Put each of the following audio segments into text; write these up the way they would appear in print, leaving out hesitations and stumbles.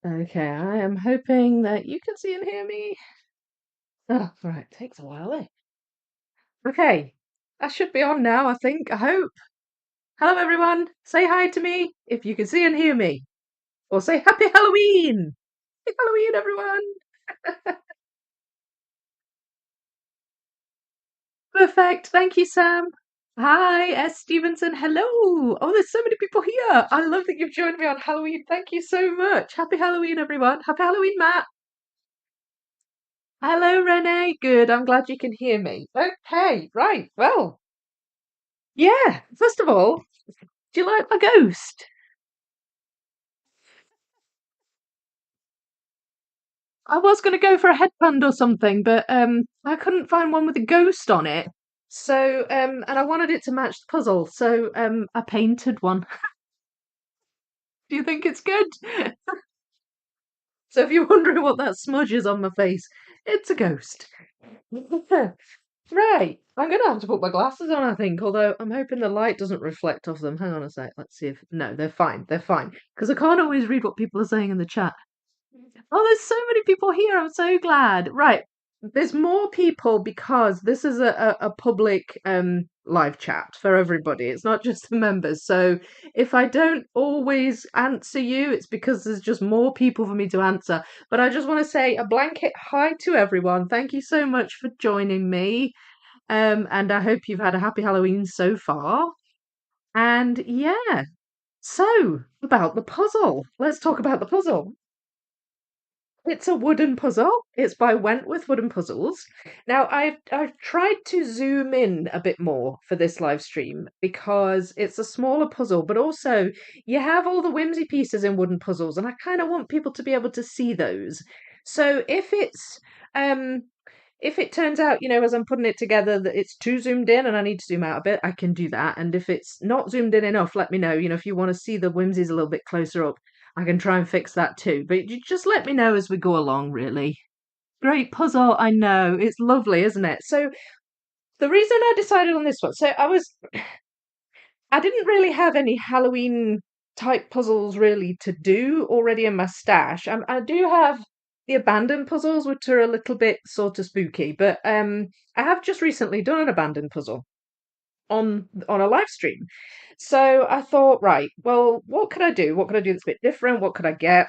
Okay, I am hoping that you can see and hear me. Oh, right, takes a while, eh? Okay, I should be on now, I think, I hope. Hello, everyone. Say hi to me if you can see and hear me. Or say Happy Halloween! Happy Halloween, everyone! Perfect. Thank you, Sam. Hi, S. Stevenson. Hello. Oh, there's so many people here. I love that you've joined me on Halloween. Thank you so much. Happy Halloween, everyone. Happy Halloween, Matt. Hello, Renee. Good. I'm glad you can hear me. Okay, right. Well, yeah. First of all, do you like my ghost? I was going to go for a headband or something, but I couldn't find one with a ghost on it. So and I wanted it to match the puzzle, so I painted one. Do you think it's good? So if you're wondering what that smudge is on my face, it's a ghost. Right, I'm gonna have to put my glasses on, I think, although I'm hoping the light doesn't reflect off them. Hang on a sec, let's see if... No, they're fine, they're fine. Because I can't always read what people are saying in the chat. Oh, there's so many people here. I'm so glad. Right. There's more people because this is a public live chat for everybody. It's not just the members. So if I don't always answer you, it's because there's just more people for me to answer. But I just want to say a blanket hi to everyone. Thank you so much for joining me. And I hope you've had a happy Halloween so far. And yeah, so about the puzzle. Let's talk about the puzzle. It's a wooden puzzle. It's by Wentworth Wooden Puzzles. Now, I've tried to zoom in a bit more for this live stream because it's a smaller puzzle, but also you have all the whimsy pieces in wooden puzzles, and I kind of want people to be able to see those. So um if it turns out, as I'm putting it together that it's too zoomed in and I need to zoom out a bit, I can do that. And if it's not zoomed in enough, let me know. If you want to see the whimsies a little bit closer up, I can try and fix that too. But you just let me know as we go along, really. Great puzzle, I know. It's lovely, isn't it? So the reason I decided on this one, so I didn't really have any Halloween type puzzles really to do already in my stash. I do have the abandoned puzzles, which are a little bit sort of spooky, but I have just recently done an abandoned puzzle on a live stream. So I thought, right, well, what could I do? What could I do that's a bit different? What could I get?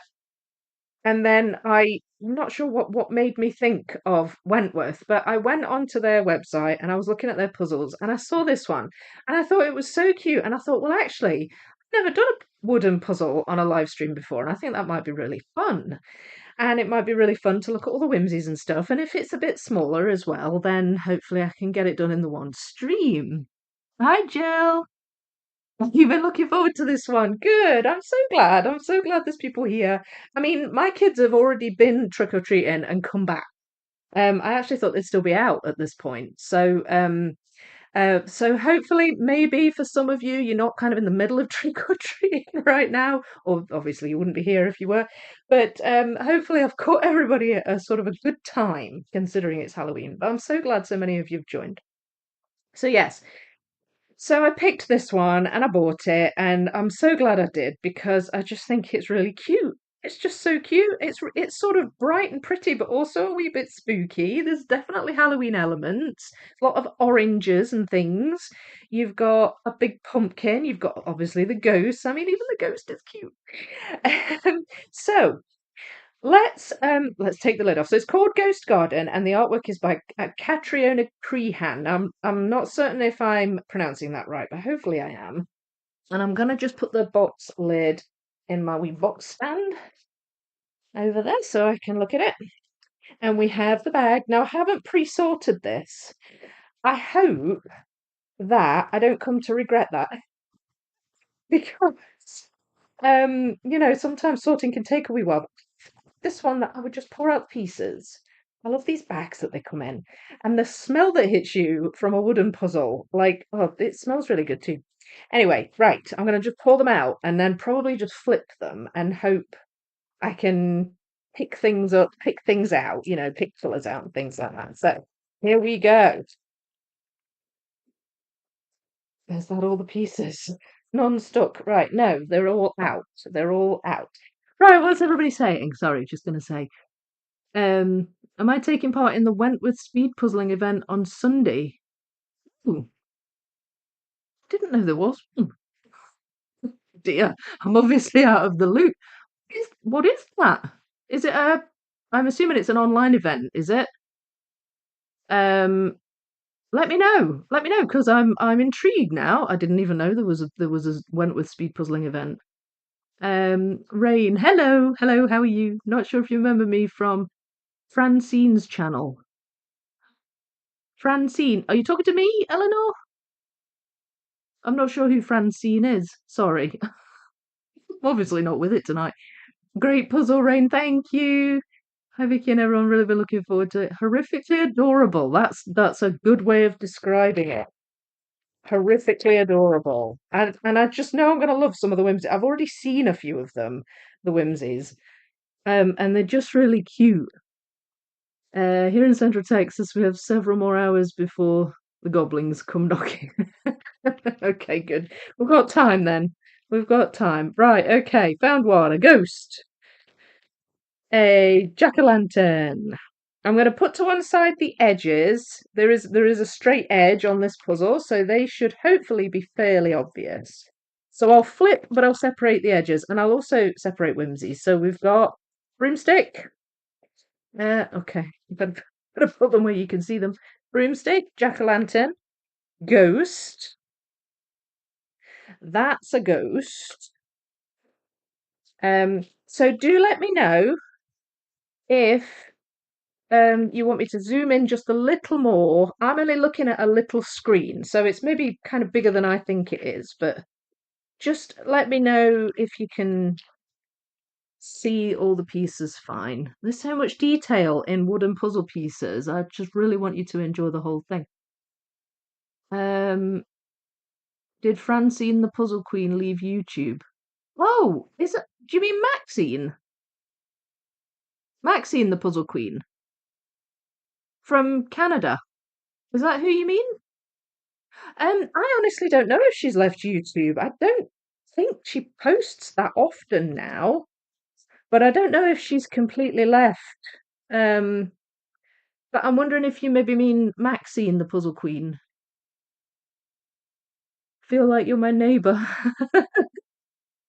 And then I'm not sure what made me think of Wentworth, but I went onto their website and I was looking at their puzzles and I saw this one and I thought it was so cute. And I thought, well, actually, I've never done a wooden puzzle on a live stream before, and I think that might be really fun. And it might be really fun to look at all the whimsies and stuff. And if it's a bit smaller as well, then hopefully I can get it done in the one stream. Hi, Jill. You've been looking forward to this one. Good. I'm so glad. I'm so glad there's people here. I mean, my kids have already been trick or treating and come back. I actually thought they'd still be out at this point. So hopefully, maybe for some of you, you're not kind of in the middle of trick or treating right now, or obviously you wouldn't be here if you were. But hopefully, I've caught everybody at a sort of a good time, considering it's Halloween. But I'm so glad so many of you've joined. So yes, so I picked this one and I bought it, and I'm so glad I did because I just think it's really cute. It's just so cute. It's sort of bright and pretty, but also a wee bit spooky. There's definitely Halloween elements. A lot of oranges and things. You've got a big pumpkin. You've got obviously the ghost. I mean, even the ghost is cute. So let's take the lid off. So it's called Ghost Garden, and the artwork is by Catriona Crehan. I'm not certain if I'm pronouncing that right, but hopefully I am. And I'm gonna just put the box lid in my wee box stand over there so I can look at it. And we have the bag. Now I haven't pre-sorted this. I hope that I don't come to regret that because sometimes sorting can take a wee while. This one that I would just pour out pieces. I love these bags that they come in. And the smell that hits you from a wooden puzzle, like, oh, it smells really good too. Anyway, right, I'm going to just pour them out and then probably just flip them and hope I can pick things up, pick things out, pick colours out and things like that. So here we go. There's that all the pieces. Non-stuck. Right, no, they're all out. They're all out. Right, what's everybody saying? Sorry, just gonna say. Am I taking part in the Wentworth speed puzzling event on Sunday? Ooh, didn't know there was. Dear, I'm obviously out of the loop. What is that? Is it a? I'm assuming it's an online event, is it? Um, let me know. Let me know because I'm intrigued now. I didn't even know there was a Wentworth speed puzzling event. Rain, hello, hello. How are you? Not sure if you remember me from Francine's channel. Francine, are you talking to me, Eleanor? I'm not sure who Francine is. Sorry. Obviously not with it tonight. Great puzzle, Rain. Thank you. Hi, Vicky and everyone. Really been looking forward to it. Horrifically adorable. That's a good way of describing it. Horrifically adorable. And I just know I'm going to love some of the whimsies. I've already seen a few of them, the whimsies. And they're just really cute. Here in Central Texas, we have several more hours before the goblins come knocking. Okay, good. We've got time then. We've got time. Right, okay. Found one. A ghost. A jack-o'-lantern. I'm going to put to one side the edges. There is a straight edge on this puzzle, so they should hopefully be fairly obvious. So I'll flip, but I'll separate the edges, and I'll also separate whimsies. So we've got broomstick. Okay. Better put them where you can see them. Broomstick, jack-o'-lantern, ghost. That's a ghost. So do let me know if you want me to zoom in just a little more. I'm only looking at a little screen, so it's maybe kind of bigger than I think it is, but just let me know if you can see all the pieces fine. There's so much detail in wooden puzzle pieces. I just really want you to enjoy the whole thing. Um, did Francine the Puzzle Queen leave YouTube? Oh, is it? Do you mean Maxine? Maxine the Puzzle Queen from Canada. Is that who you mean? I honestly don't know if she's left YouTube. I don't think she posts that often now, but I don't know if she's completely left. Um, but I'm wondering if you maybe mean Maxine the Puzzle Queen. Feel like you're my neighbour.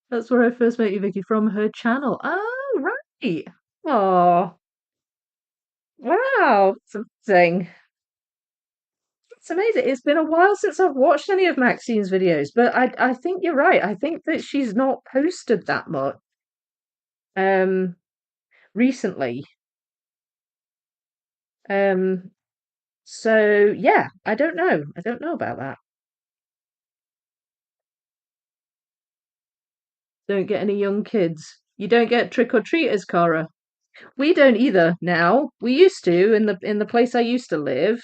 That's where I first met you, Vicky, from her channel. Oh, right. Oh, wow. It's amazing. It's amazing. It's been a while since I've watched any of Maxine's videos, but I think you're right. I think that she's not posted that much um recently. Um so yeah, I don't know. I don't know about that. Don't get any young kids. You don't get trick or treaters, Cara. We don't either now. We used to in the place I used to live.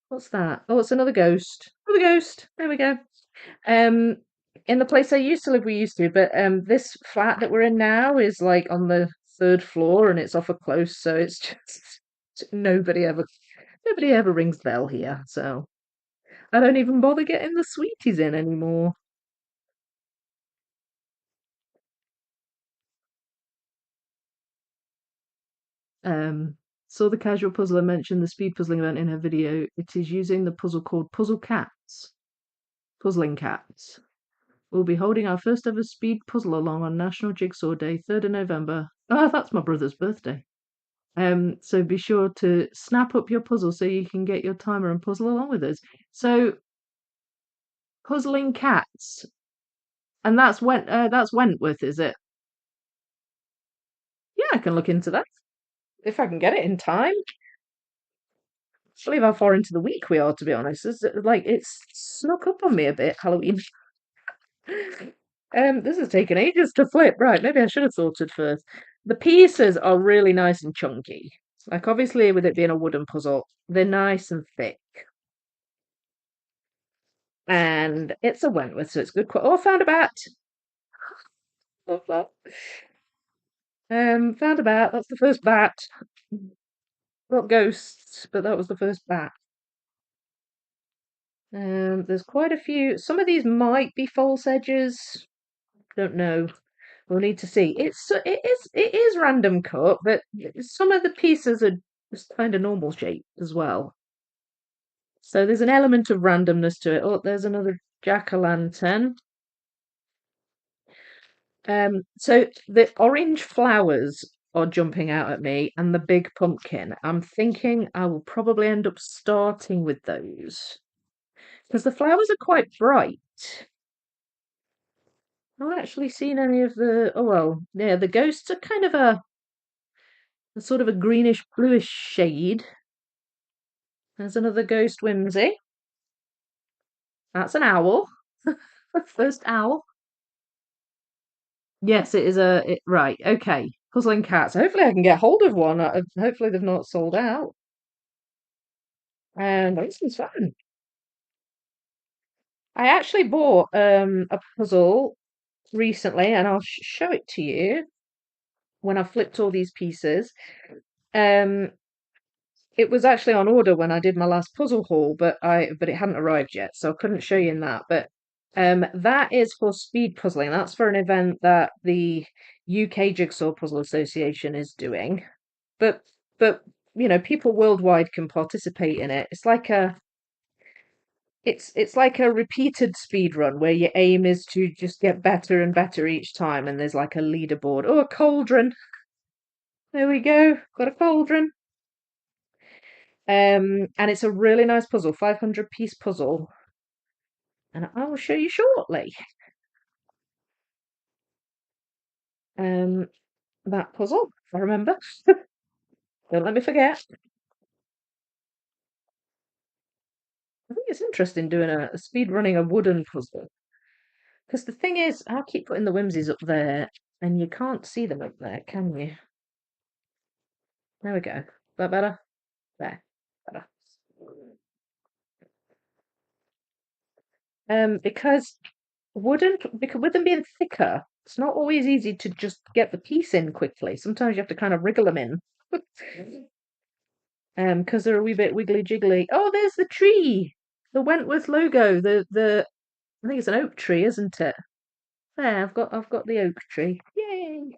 What's that? Oh, it's another ghost. Another ghost. There we go. Um, in the place I used to live, we used to, but this flat that we're in now is like on the third floor, and it's off a close, so it's just nobody ever rings the bell here. So I don't even bother getting the sweeties in anymore. Um, saw the casual puzzler mention the speed puzzling event in her video. It is using the puzzle called Puzzle Cats. Puzzling Cats. We'll be holding our first ever speed puzzle along on National Jigsaw Day, 3rd of November. Ah, that's my brother's birthday. So be sure to snap up your puzzle so you can get your timer and puzzle along with us. So puzzling cats, and that's Wentworth, is it? Yeah, I can look into that if I can get it in time. I believe how far into the week we are, to be honest. It's snuck up on me a bit, Halloween. This has taken ages to flip. Right, maybe I should have sorted first. The pieces are really nice and chunky. Like obviously with it being a wooden puzzle, they're nice and thick. And it's a Wentworth, so it's good. Oh, I found a bat. Love that. Found a bat. That's the first bat. Not ghosts, but that was the first bat. There's quite a few. Some of these might be false edges. Don't know. We'll need to see. It is random cut, but some of the pieces are just kind of normal shaped as well. So there's an element of randomness to it. Oh, there's another jack-o'-lantern. So the orange flowers are jumping out at me, and the big pumpkin. I'm thinking I will probably end up starting with those because the flowers are quite bright. I've not actually seen any of the. Oh well, yeah, the ghosts are kind of a sort of a greenish bluish shade. There's another ghost whimsy. That's an owl. First owl. Yes, it is right. Okay, puzzling cats. Hopefully, I can get hold of one. Hopefully, they've not sold out. And this is fun. I actually bought a puzzle recently, and I'll show it to you when I've flipped all these pieces. Um, it was actually on order when I did my last puzzle haul, but it hadn't arrived yet, so I couldn't show you in that. But that is for speed puzzling. That's for an event that the UK Jigsaw Puzzle Association is doing. But but people worldwide can participate in it. It's like a repeated speed run where your aim is to just get better and better each time, and there's like a leaderboard. Oh, a cauldron. There we go. Got a cauldron. And it's a really nice puzzle, 500-piece puzzle, and I will show you shortly. Um, that puzzle, if I remember. Don't let me forget. I think it's interesting doing a speed running a wooden puzzle. Because the thing is, I keep putting the whimsies up there, and you can't see them up there, can you? There we go. Is that better? There. Better. Because because with them being thicker, it's not always easy to just get the piece in quickly. Sometimes you have to kind of wriggle them in. Because they're a wee bit wiggly jiggly. Oh, there's the tree. The Wentworth logo. The I think it's an oak tree, isn't it? There, I've got the oak tree. Yay!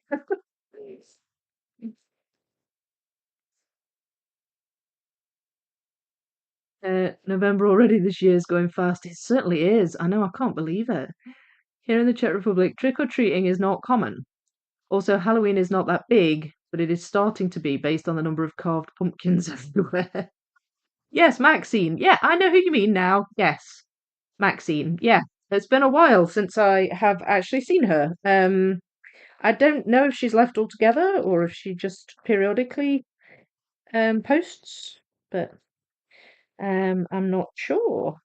November already this year is going fast. It certainly is. I know, I can't believe it. Here in the Czech Republic, trick or treating is not common. Also, Halloween is not that big, but it is starting to be based on the number of carved pumpkins everywhere. Yes, Maxine. Yeah, I know who you mean now. Yes, Maxine. Yeah, it's been a while since I have actually seen her. I don't know if she's left altogether or if she just periodically posts, but I'm not sure.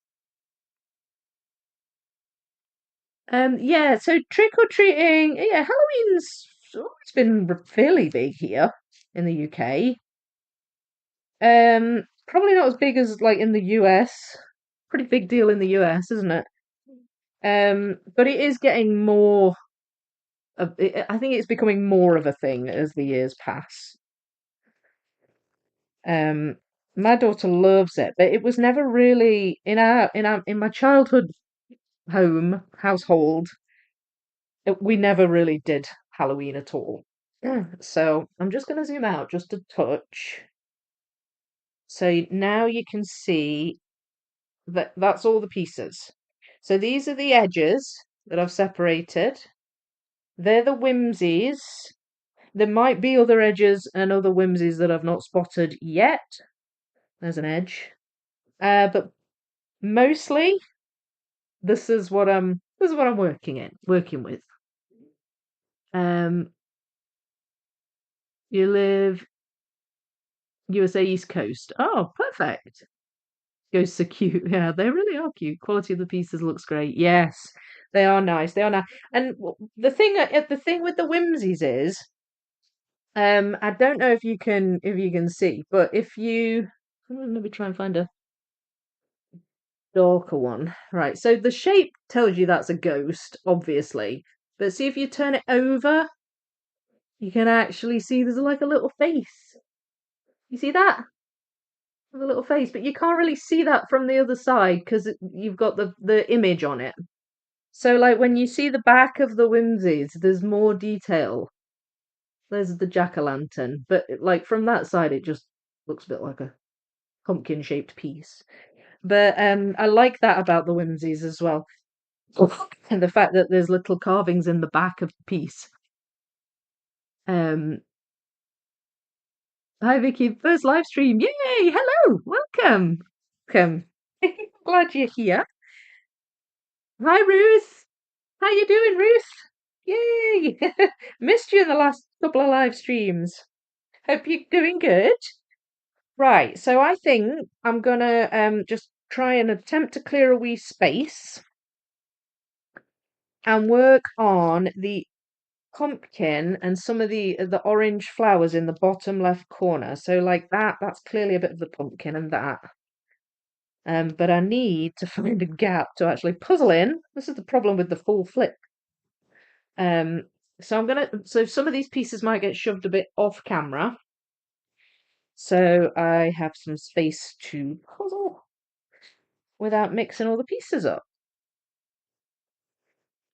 Yeah, so trick or treating, yeah, Halloween's always been fairly big here in the UK. Probably not as big as like in the US. Pretty big deal in the US, isn't it? But it is getting more I think it's becoming more of a thing as the years pass. Um, my daughter loves it, but it was never really in my childhood household. We never really did Halloween at all. Yeah. So I'm just going to zoom out just a touch. So now you can see that that's all the pieces. So these are the edges that I've separated. They're the whimsies. There might be other edges and other whimsies that I've not spotted yet. There's an edge. But mostly this is what I'm working with. Um, you live USA East Coast. Oh, perfect. Ghosts are cute. Yeah, they really are cute. Quality of the pieces looks great. Yes, they are nice. They are nice. And the thing with the whimsies is, I don't know if you can see, but if you let me try and find a darker one. Right. So the shape tells you that's a ghost, obviously. But see if you turn it over, you can actually see there's like a little face. You see that? With a little face, but you can't really see that from the other side because you've got the image on it. So, like, when you see the back of the whimsies, there's more detail. There's the jack-o'-lantern, but like from that side, it just looks a bit like a pumpkin-shaped piece. But I like that about the whimsies as well, and the fact that there's little carvings in the back of the piece. Um, Hi Vicky, first live stream. Yay! Hello, welcome, welcome. Glad you're here. Hi Ruth, how you doing, Ruth? Yay! Missed you in the last couple of live streams. Hope you're doing good. Right, so I think I'm gonna just try and attempt to clear a wee space and work on the pumpkin and some of the orange flowers in the bottom left corner. So like that's clearly a bit of the pumpkin and that. But I need to find a gap to actually puzzle in. This is the problem with the full flip. Um, so some of these pieces might get shoved a bit off camera. So I have some space to puzzle without mixing all the pieces up.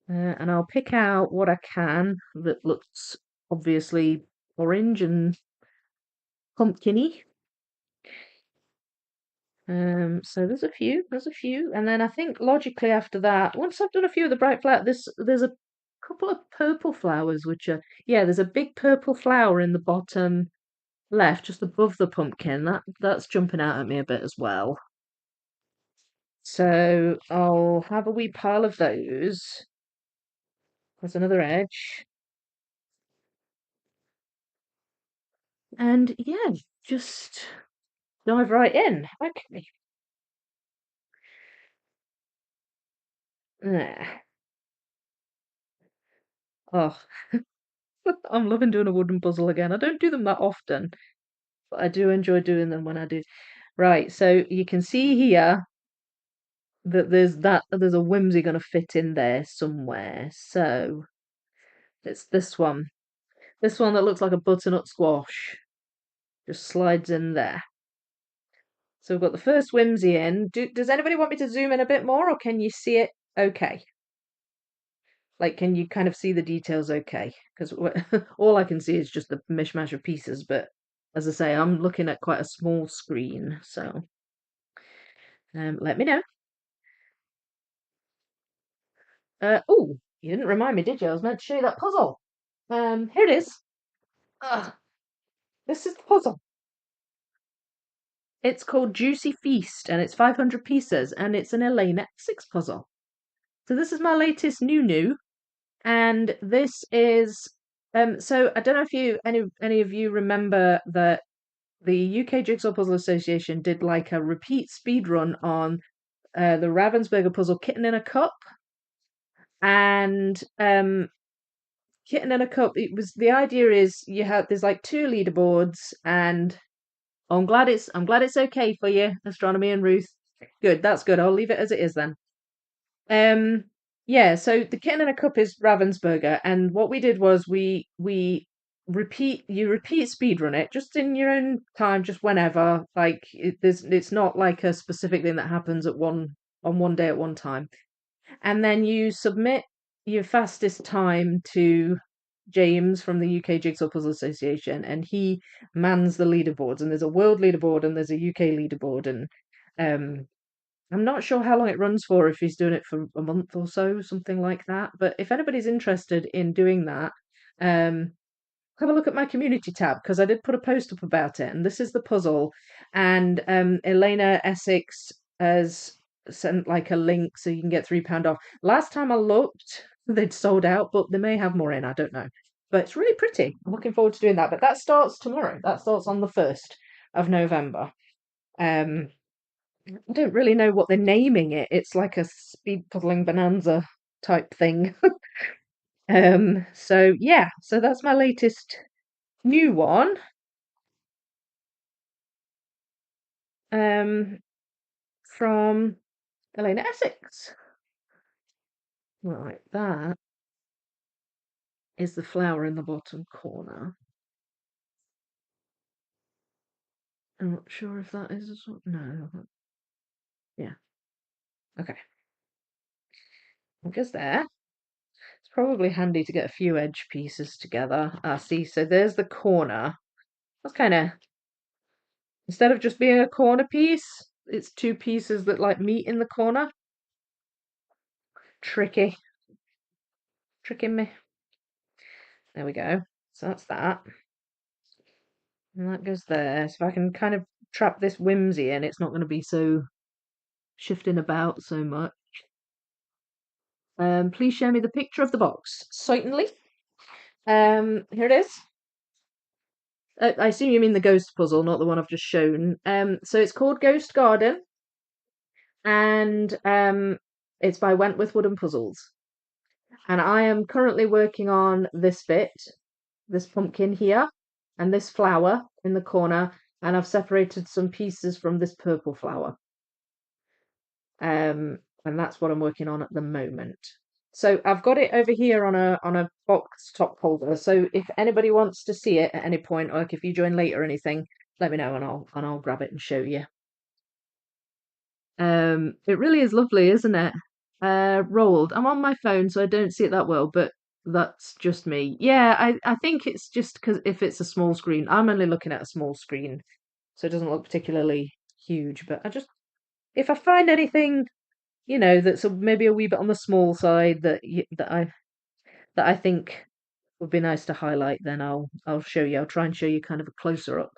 And I'll pick out what I can that looks obviously orange and pumpkin-y. So there's a few, and then I think logically after that, once I've done a few of the bright flowers, there's a couple of purple flowers which are, yeah, there's a big purple flower in the bottom left, just above the pumpkin. That's jumping out at me a bit as well. So I'll have a wee pile of those. There's another edge. And yeah, just dive right in. Okay. There. Oh, I'm loving doing a wooden puzzle again. I don't do them that often, but I do enjoy doing them when I do. Right, so you can see here that there's a whimsy gonna fit in there somewhere. So it's this one. This one that looks like a butternut squash. Just slides in there. So we've got the first whimsy in. Does anybody want me to zoom in a bit more, or can you see it okay? Like, can you kind of see the details okay? Because all I can see is just the mishmash of pieces, but as I say, I'm looking at quite a small screen, so let me know. Oh, you didn't remind me, did you? I was meant to show you that puzzle. Here it is. Ugh, this is the puzzle. It's called Juicy Feast, and it's 500 pieces, and it's an Elena Essex puzzle. So this is my latest new, and this is so I don't know if any of you remember that the UK Jigsaw Puzzle Association did like a repeat speed run on the Ravensburger puzzle Kitten in a Cup, and Kitten in a Cup. It was the idea is there's like two leaderboards, and oh, I'm glad it's okay for you, Astronomy and Ruth. Good, that's good. I'll leave it as it is then. Um, yeah, so the Kitten in a Cup is Ravensburger, and what we did was we repeat speedrun it just in your own time, just whenever. Like it's not like a specific thing that happens on one day at one time. And then you submit your fastest time to James from the UK Jigsaw Puzzle Association, and he mans the leaderboards. And there's a world leaderboard and there's a UK leaderboard, and um I'm not sure how long it runs for, if he's doing it for a month or so, something like that. But if anybody's interested in doing that, um, have a look at my community tab because I did put a post up about it. And this is the puzzle. And Elena Essex has sent like a link so you can get £3 off. Last time I looked, they'd sold out, but they may have more in. I don't know. But it's really pretty. I'm looking forward to doing that. But that starts tomorrow. That starts on the 1st of November. Um, I don't really know what they're naming it. It's like a speed puzzling bonanza type thing. So yeah, so that's my latest new one. Um, from Elena Essex. Right, that is the flower in the bottom corner. I'm not sure if that is as well. No. Yeah. Okay. It goes there. It's probably handy to get a few edge pieces together. Ah, see, so there's the corner. That's kind of, instead of just being a corner piece, it's two pieces that like meet in the corner. Tricky. Tricking me. There we go. So that's that. And that goes there. So if I can kind of trap this whimsy in, it's not going to be so shifting about so much. Please show me the picture of the box. Certainly. Here it is. I assume you mean the ghost puzzle, not the one I've just shown. So it's called Ghost Garden, and it's by Wentworth Wooden Puzzles. And I am currently working on this bit, this pumpkin here, and this flower in the corner, and I've separated some pieces from this purple flower. And that's what I'm working on at the moment. So I've got it over here on a box top holder. So if anybody wants to see it at any point, or like if you join late or anything, let me know and I'll grab it and show you. It really is lovely, isn't it? Rolled. I'm on my phone, so I don't see it that well, but that's just me. Yeah, I think it's just because if it's a small screen, I'm only looking at a small screen, so it doesn't look particularly huge. But if I find anything, that's maybe a wee bit on the small side that I think would be nice to highlight, then I'll show you. I'll try and show you kind of a closer up.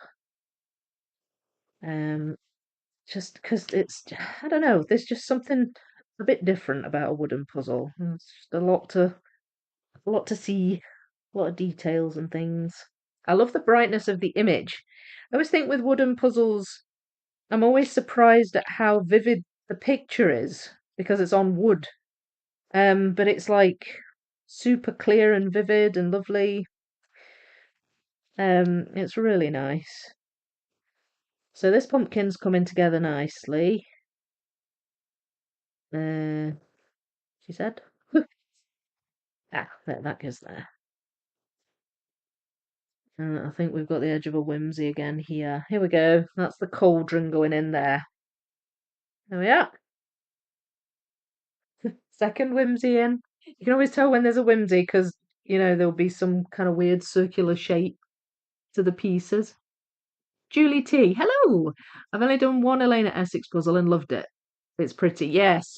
Um, just because I don't know, there's just something a bit different about a wooden puzzle. It's just a lot to see, a lot of details and things. I love the brightness of the image. I always think with wooden puzzles, I'm always surprised at how vivid the picture is because it's on wood. But it's like super clear and vivid and lovely. It's really nice. So this pumpkin's coming together nicely. She said. There, that goes there. And I think we've got the edge of a whimsy again here. Here we go. That's the cauldron going in there. There we are. Second whimsy in. You can always tell when there's a whimsy because, there'll be some kind of weird circular shape to the pieces. Julie T. Hello. I've only done one Elena Essex puzzle and loved it. It's pretty, yes.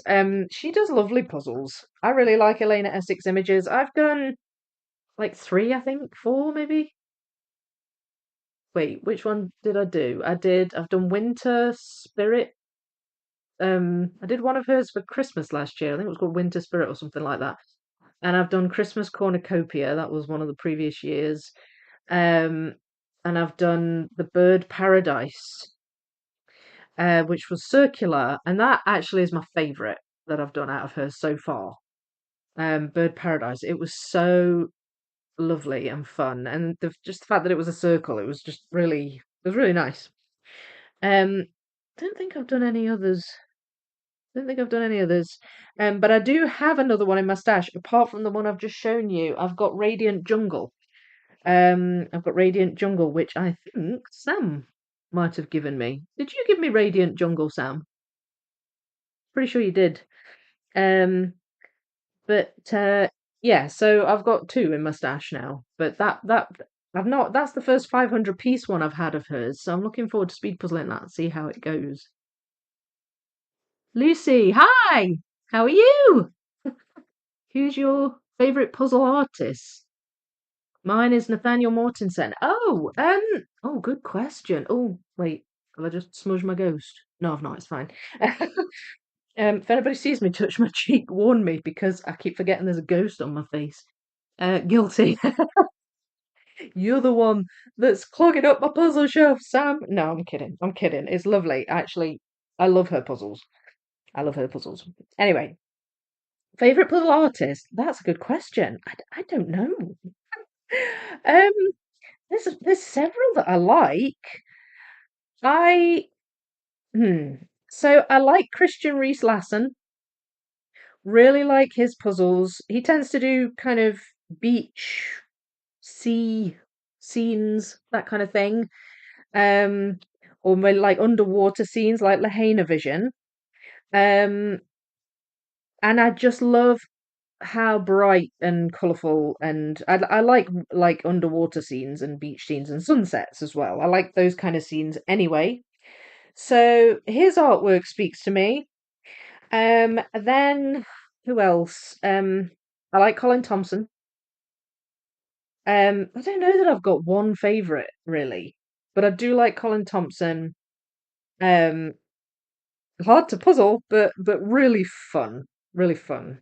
She does lovely puzzles. I really like Elena Essex images. I've done like three, I think, four maybe. Wait, which one did I do? I've done Winter Spirit. I did one of hers for Christmas last year. I think it was called Winter Spirit or something like that. And I've done Christmas Cornucopia. That was one of the previous years. Um, and I've done the Bird Paradise, which was circular, and that actually is my favourite that I've done out of hers so far. Bird Paradise. It was so lovely and fun, and just the fact that it was a circle, it was really nice. Um, don't think I've done any others. Don't think I've done any others. But I do have another one in my stash, apart from the one I've just shown you. I've got Radiant Jungle. I've got Radiant Jungle, which I think Sam might have given me. Did you give me Radiant Jungle, Sam? Pretty sure you did. Um, but yeah, so I've got two in my stash now. But that I've not. That's the first 500 piece one I've had of hers. So I'm looking forward to speed puzzling that and see how it goes. Lucy, hi. How are you? Who's your favorite puzzle artist? Mine is Nathaniel Mortensen. Oh, good question. Oh, wait, have I just smudged my ghost? No, I've not. It's fine. If anybody sees me touch my cheek, warn me because I keep forgetting there's a ghost on my face. Guilty. You're the one that's clogging up my puzzle shelf, Sam. No, I'm kidding. I'm kidding. It's lovely. Actually, I love her puzzles. I love her puzzles. Anyway, favorite puzzle artist? That's a good question. I don't know. Um, there's several that I like. I so I like Christian Reese Lassen. Really like his puzzles. He tends to do kind of beach, sea scenes, that kind of thing. Or like underwater scenes like Lahaina Vision. Um, and I just love how bright and colourful, and I like underwater scenes and beach scenes and sunsets as well. I like those kind of scenes anyway. So his artwork speaks to me. Then who else? I like Colin Thompson. I don't know that I've got one favourite really, but I do like Colin Thompson. Um, Hard to puzzle, but really fun, really fun.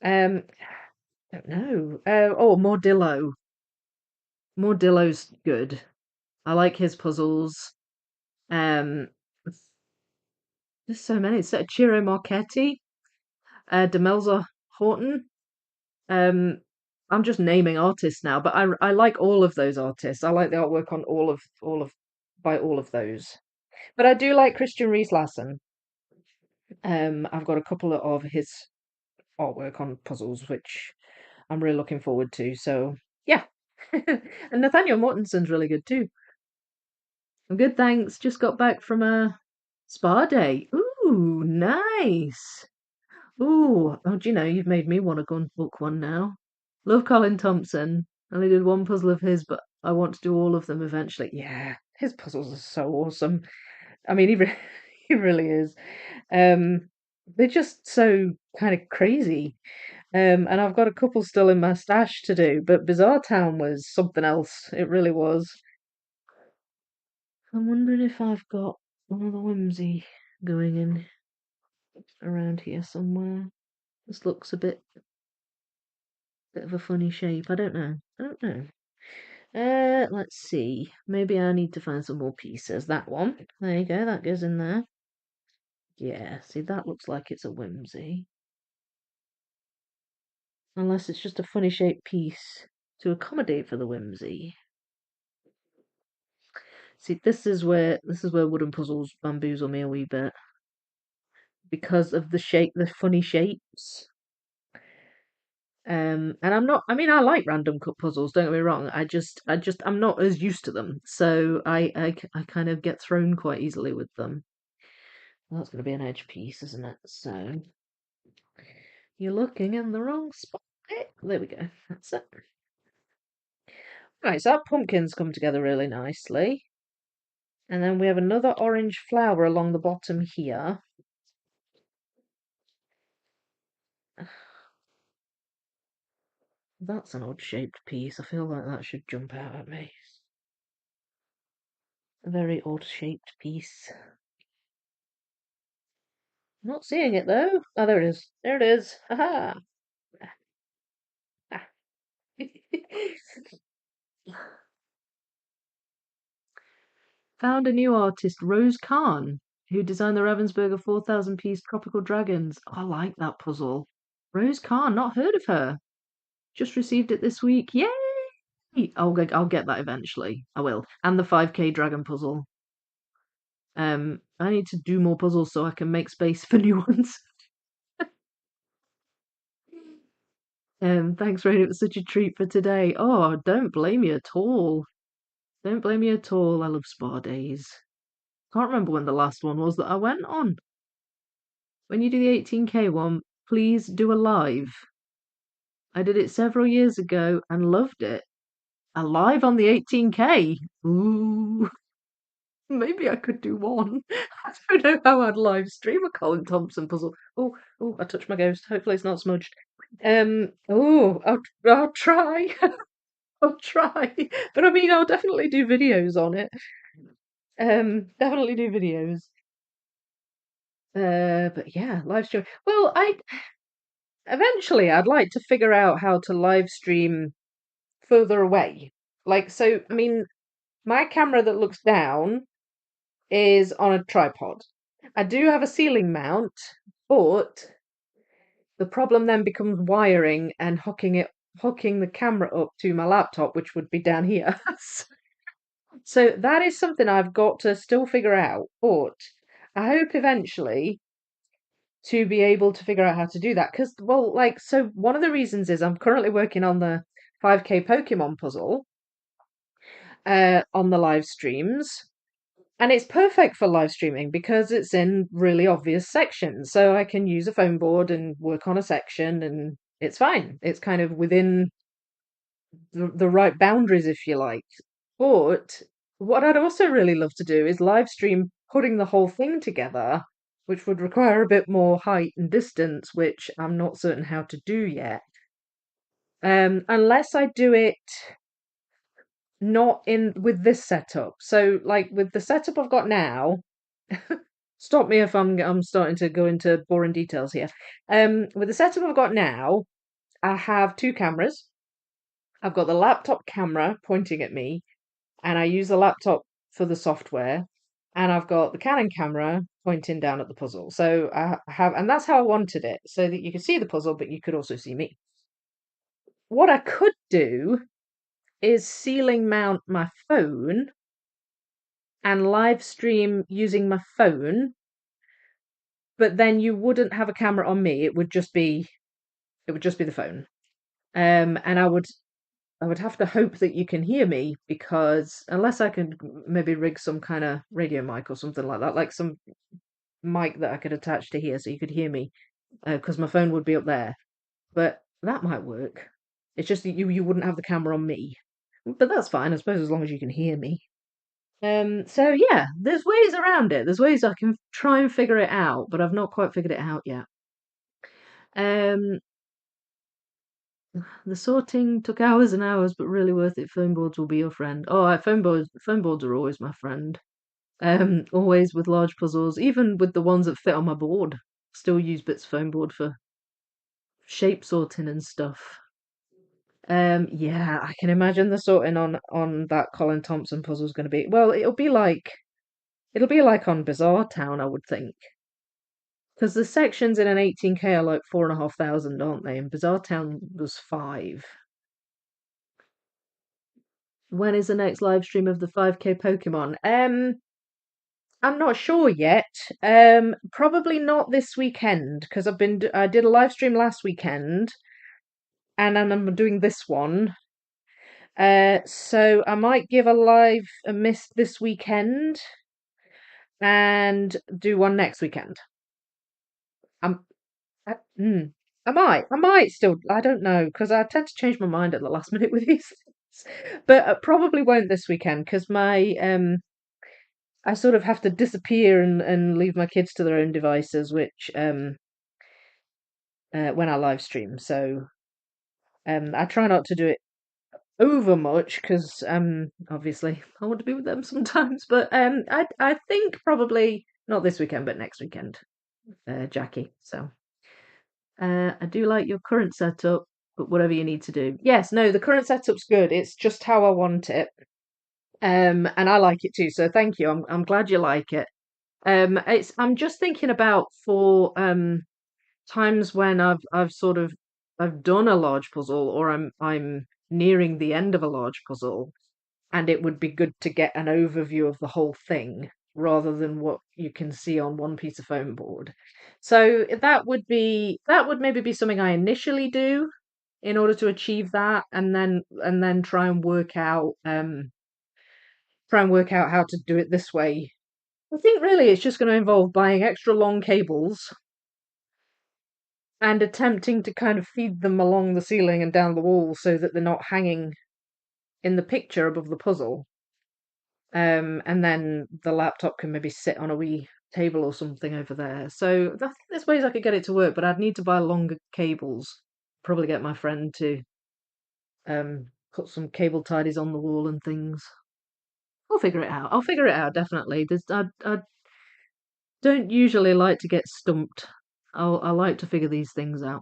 Um, don't know. Oh, Mordillo. Mordillo's good. I like his puzzles. Um, there's so many. So Ciro Marchetti, Demelza Horton. Um, I'm just naming artists now, but I like all of those artists. I like the artwork on all of by all of those. But I do like Christian Rees Lassen. I've got a couple of his artwork on puzzles, which I'm really looking forward to. So yeah, and Nathaniel Mortenson's really good too. I'm good, thanks. Just got back from a spa day. Ooh, nice. Ooh, oh, do you know, you've made me want to go and book one now. Love Colin Thompson. I only did one puzzle of his, but I want to do all of them eventually. Yeah, his puzzles are so awesome. I mean, he really is. Um, they're just so kind of crazy. And I've got a couple still in my stash to do, but Bizarre Town was something else. It really was. I'm wondering if I've got one of the whimsy going in around here somewhere. This looks a bit of a funny shape. I don't know. I don't know. Let's see. Maybe I need to find some more pieces. That one. There you go. That goes in there. Yeah. See, that looks like it's a whimsy. Unless it's just a funny shaped piece to accommodate for the whimsy. See, this is where wooden puzzles bamboozle me a wee bit because of the shape, the funny shapes. And I'm not. I mean, I like random cut puzzles. Don't get me wrong. I'm not as used to them, so I kind of get thrown quite easily with them. Well, that's going to be an edge piece, isn't it? So you're looking in the wrong spot. There we go. That's it. Right, so our pumpkins come together really nicely, and then we have another orange flower along the bottom here. That's an odd shaped piece. I feel like that should jump out at me. A very odd shaped piece. Not seeing it though. Oh, there it is. There it is. Haha. Found a new artist, Rose Khan, who designed the Ravensburger 4,000 piece Tropical Dragons. Oh, I like that puzzle. Rose Khan, not heard of her. Just received it this week. Yay! I'll get that eventually. I will. And the 5K dragon puzzle. I need to do more puzzles so I can make space for new ones. Thanks, Rain. It was such a treat for today. Oh, don't blame me at all. Don't blame me at all. I love spa days. Can't remember when the last one was that I went on. When you do the 18K one, please do a live. I did it several years ago and loved it. A live on the 18K. Ooh, maybe I could do one. I don't know how I'd live stream a Colin Thompson puzzle. Oh, I touched my ghost. Hopefully it's not smudged. I'll try. I'll try. But I mean, I'll definitely do videos on it. Definitely do videos. But yeah, live stream. Well, I eventually I'd like to figure out how to live stream further away. Like, so, I mean, my camera that looks down is on a tripod. I do have a ceiling mount, but the problem then becomes wiring and hooking the camera up to my laptop, which would be down here. So that is something I've got to still figure out, but I hope eventually to be able to figure out how to do that. Because, well, like, so one of the reasons is I'm currently working on the 5K Pokemon puzzle on the live streams. And it's perfect for live streaming because it's in really obvious sections. So I can use a foam board and work on a section and it's fine. It's kind of within the right boundaries, if you like. But what I'd also really love to do is live stream putting the whole thing together, which would require a bit more height and distance, which I'm not certain how to do yet. Unless I do it not in with this setup. So, like with the setup I've got now, stop me if I'm starting to go into boring details here. With the setup I've got now, I have two cameras. I've got the laptop camera pointing at me, and I use the laptop for the software, and I've got the Canon camera pointing down at the puzzle. So I have, and that's how I wanted it, so that you could see the puzzle, but you could also see me. What I could do is ceiling mount my phone and live stream using my phone, but then you wouldn't have a camera on me. It would just be the phone. And I would have to hope that you can hear me because unless I can maybe rig some kind of radio mic or something like that, like some mic that I could attach to here so you could hear me, because my phone would be up there. But that might work. It's just that you wouldn't have the camera on me. But that's fine, I suppose, as long as you can hear me. So yeah, there's ways around it. There's ways I can try and figure it out, but I've not quite figured it out yet. Um, the sorting took hours and hours, but really worth it. Foam boards will be your friend. Oh, phone boards are always my friend. Always with large puzzles, even with the ones that fit on my board. Still use bits of foam board for shape sorting and stuff. Yeah, I can imagine the sorting on that Colin Thompson puzzle is going to be well. It'll be like on Bizarre Town, I would think, because the sections in an 18K are like 4,500, aren't they? And Bizarre Town was 5. When is the next live stream of the 5K Pokemon? I'm not sure yet. Probably not this weekend because I did a live stream last weekend, and then I'm doing this one. So I might give a miss this weekend and do one next weekend. I'm, I might still, I don't know, because I tend to change my mind at the last minute with these things. But I probably won't this weekend because I sort of have to disappear and leave my kids to their own devices, which when I live stream. So I try not to do it over much because obviously I want to be with them sometimes. But I think probably not this weekend, but next weekend, Jackie. So I do like your current setup, but whatever you need to do. Yes, no, the current setup's good. It's just how I want it. And I like it too. So thank you. I'm glad you like it. I'm just thinking about for times when I've done a large puzzle or I'm nearing the end of a large puzzle, and it would be good to get an overview of the whole thing rather than what you can see on one piece of foam board. So that would maybe be something I initially do in order to achieve that, and then try and work out how to do it this way. I think really it's just going to involve buying extra long cables and attempting to kind of feed them along the ceiling and down the wall so that they're not hanging in the picture above the puzzle. And then the laptop can maybe sit on a wee table or something over there. So I think there's ways I could get it to work, but I'd need to buy longer cables. Probably get my friend to put some cable tidies on the wall and things. I'll figure it out. I'll figure it out definitely. I don't usually like to get stumped. I like to figure these things out.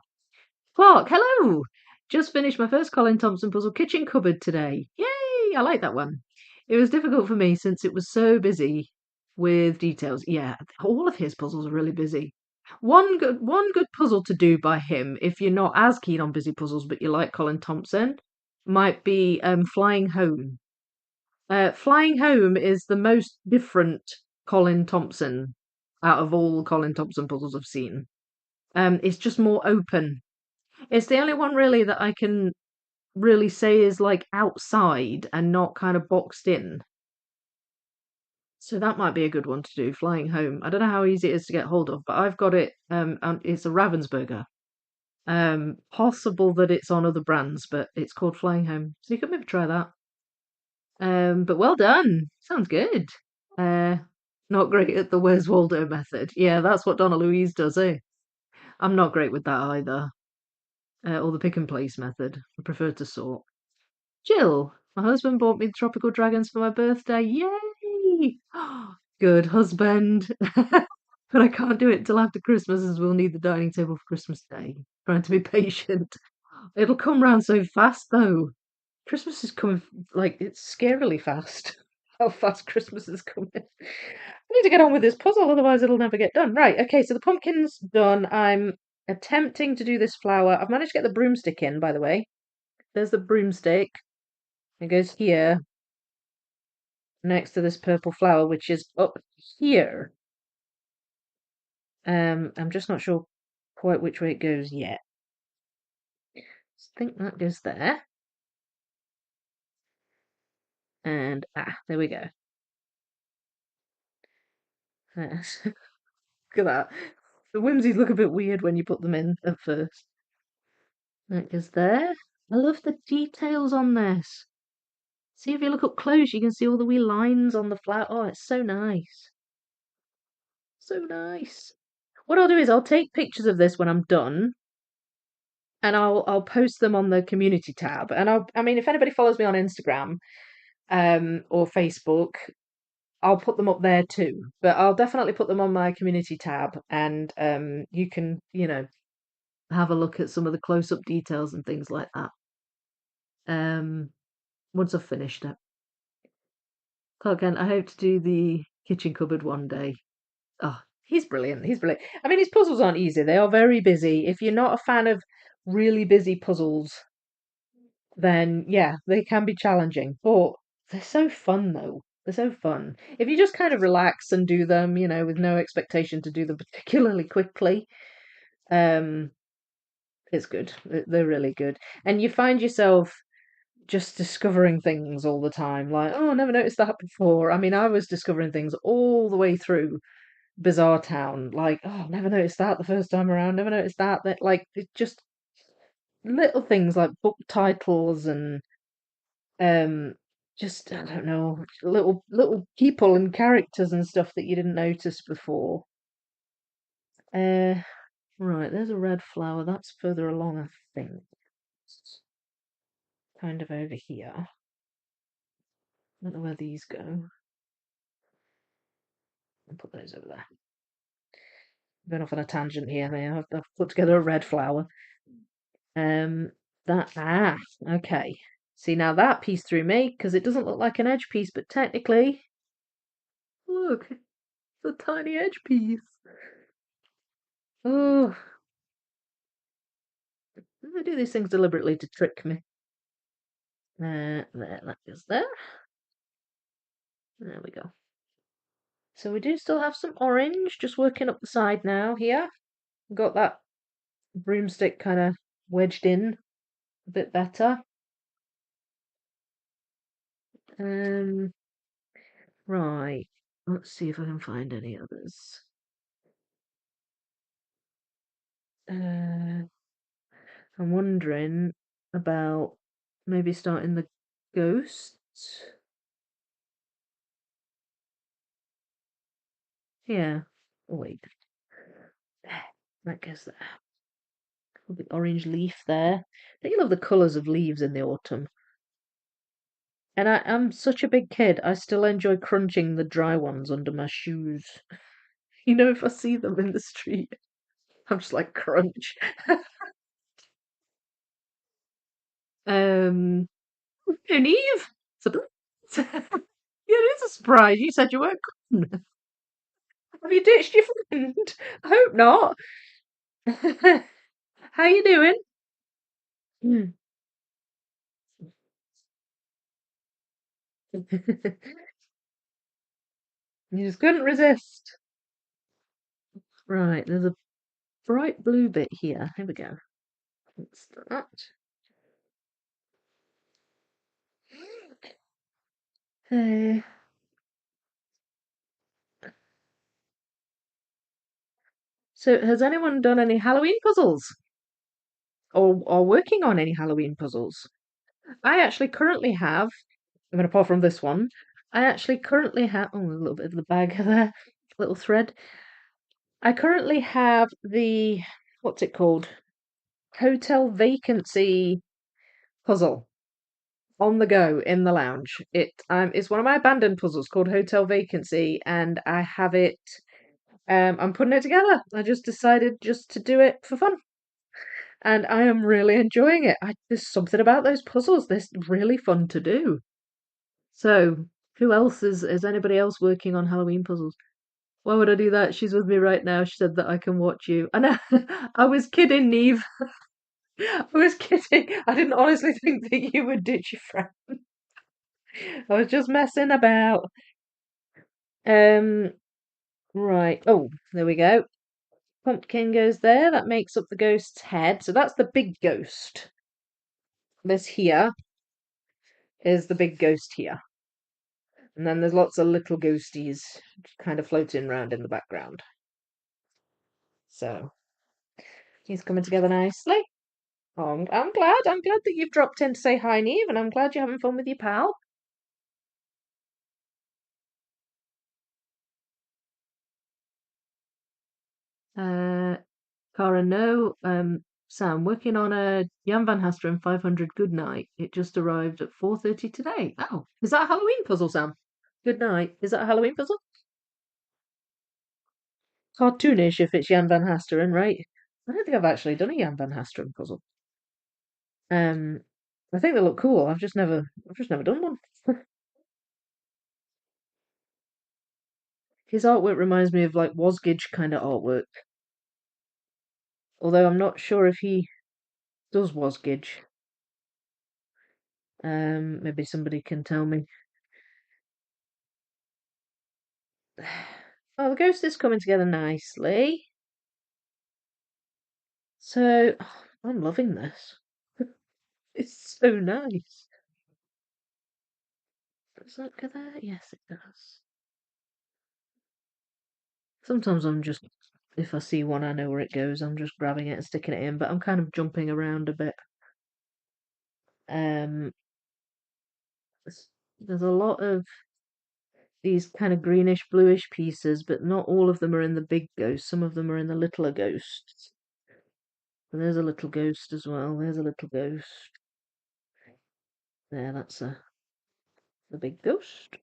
Clark, hello! Just finished my first Colin Thompson puzzle kitchen cupboard today. Yay! I like that one. It was difficult for me since it was so busy with details. Yeah, all of his puzzles are really busy. One good puzzle to do by him, if you're not as keen on busy puzzles but you like Colin Thompson, might be Flying Home. Flying Home is the most different Colin Thompson out of all Colin Thompson puzzles I've seen. It's just more open. It's the only one really that I can really say is like outside and not kind of boxed in. So that might be a good one to do, flying home. I don't know how easy it is to get hold of, but I've got it. And it's a Ravensburger. Possible that it's on other brands, but it's called Flying Home. So you could maybe try that. But well done. Sounds good. Uh, not great at the Where's Waldo method. Yeah, that's what Donna Louise does, eh? I'm not great with that either. Or the pick and place method. I prefer to sort. Jill, my husband bought me the tropical dragons for my birthday. Yay! Good husband. But I can't do it until after Christmas, as we'll need the dining table for Christmas Day. Trying to be patient. It'll come round so fast, though. Christmas is coming, like, it's scarily fast. How fast Christmas is coming. I need to get on with this puzzle, otherwise it'll never get done. Right, okay, so the pumpkin's done. I'm attempting to do this flower. I've managed to get the broomstick in, by the way. There's the broomstick. It goes here, next to this purple flower, which is up here. I'm just not sure quite which way it goes yet. I think that goes there. And, there we go. Yes. Look at that. The whimsies look a bit weird when you put them in at first. That goes there. I love the details on this. See, if you look up close, you can see all the wee lines on the flower. Oh, it's so nice. So nice. What I'll do is I'll take pictures of this when I'm done, and I'll post them on the community tab. And I mean, if anybody follows me on Instagram, or Facebook, I'll put them up there too. But I'll definitely put them on my community tab, and you can, have a look at some of the close-up details and things like that. Once I've finished it. Again, I hope to do the kitchen cupboard one day. Oh, he's brilliant. He's brilliant. I mean, his puzzles aren't easy. They are very busy. If you're not a fan of really busy puzzles, then yeah, they can be challenging. But they're so fun though. They're so fun. If you just kind of relax and do them, with no expectation to do them particularly quickly, um, it's good. They're really good. And you find yourself just discovering things all the time. Like, oh, I never noticed that before. I mean, I was discovering things all the way through Bizarre Town. Like, oh, never noticed that the first time around. Never noticed that. That like it's just little things like book titles and um, just I don't know, little people and characters and stuff that you didn't notice before. Uh, right, there's a red flower. That's further along, I think. It's kind of over here. I don't know where these go. I'll put those over there. I'm going off on a tangent here. I've put together a red flower. Um, okay. See, now that piece threw me because it doesn't look like an edge piece, but technically, look, it's a tiny edge piece. Oh, I do these things deliberately to trick me. There, that goes there. There we go. So we do still have some orange, just working up the side now here. Got that broomstick kind of wedged in a bit better. Um, right. Let's see if I can find any others. I'm wondering about maybe starting the ghosts. Yeah. Oh, wait. There. That goes there. A bit orange leaf there. Don't you love the colours of leaves in the autumn? And I'm such a big kid, I still enjoy crunching the dry ones under my shoes. If I see them in the street, I'm just like crunch. Um, and Eve, surprise! Yeah, it is a surprise. You said you weren't coming. Have you ditched your friend? I hope not. How you doing? Hmm. You just couldn't resist. Right, there's a bright blue bit here. Here we go. What's that? Uh, So, has anyone done any Halloween puzzles or working on any Halloween puzzles? I actually currently have, I mean, apart from this one, I actually currently have, oh, a little bit of the bag there, little thread. I currently have the, what's it called? Hotel vacancy puzzle on the go in the lounge. It's one of my abandoned puzzles called Hotel Vacancy, and I have it. I'm putting it together. I just decided just to do it for fun, and I am really enjoying it. There's something about those puzzles. They're really fun to do. So, who else is anybody else working on Halloween puzzles? Why would I do that? She's with me right now. She said that I can watch you. I know. I was kidding, Neve. I was kidding. I didn't honestly think that you would ditch your friend. I was just messing about. Um, right. Oh, there we go. Pumpkin goes there. That makes up the ghost's head. So that's the big ghost. This here is the big ghost here. And then there's lots of little ghosties kind of floating around in the background. So he's coming together nicely. Oh, I'm glad. I'm glad that you've dropped in to say hi, Neve, and I'm glad you're having fun with your pal. Uh, Cara, no. Sam, working on a Jan van Hasteren 500 Good Night. It just arrived at 4:30 today. Oh, is that a Halloween puzzle, Sam? Good night. Is that a Halloween puzzle? Cartoonish if it's Jan van Hasteren, right? I don't think I've actually done a Jan van Hasteren puzzle. Um, I think they look cool. I've just never done one. His artwork reminds me of like Wasgage kind of artwork, although I'm not sure if he does Wasgage. Maybe somebody can tell me. Oh, the ghost is coming together nicely. So, I'm loving this. It's so nice. Does that go there? Yes, it does. Sometimes if I see one, I know where it goes. I'm just grabbing it and sticking it in, but I'm kind of jumping around a bit. Um, there's a lot of these kind of greenish bluish pieces, but not all of them are in the big ghost. Some of them are in the littler ghosts. And there's a little ghost as well. There's a little ghost. There, that's the big ghost.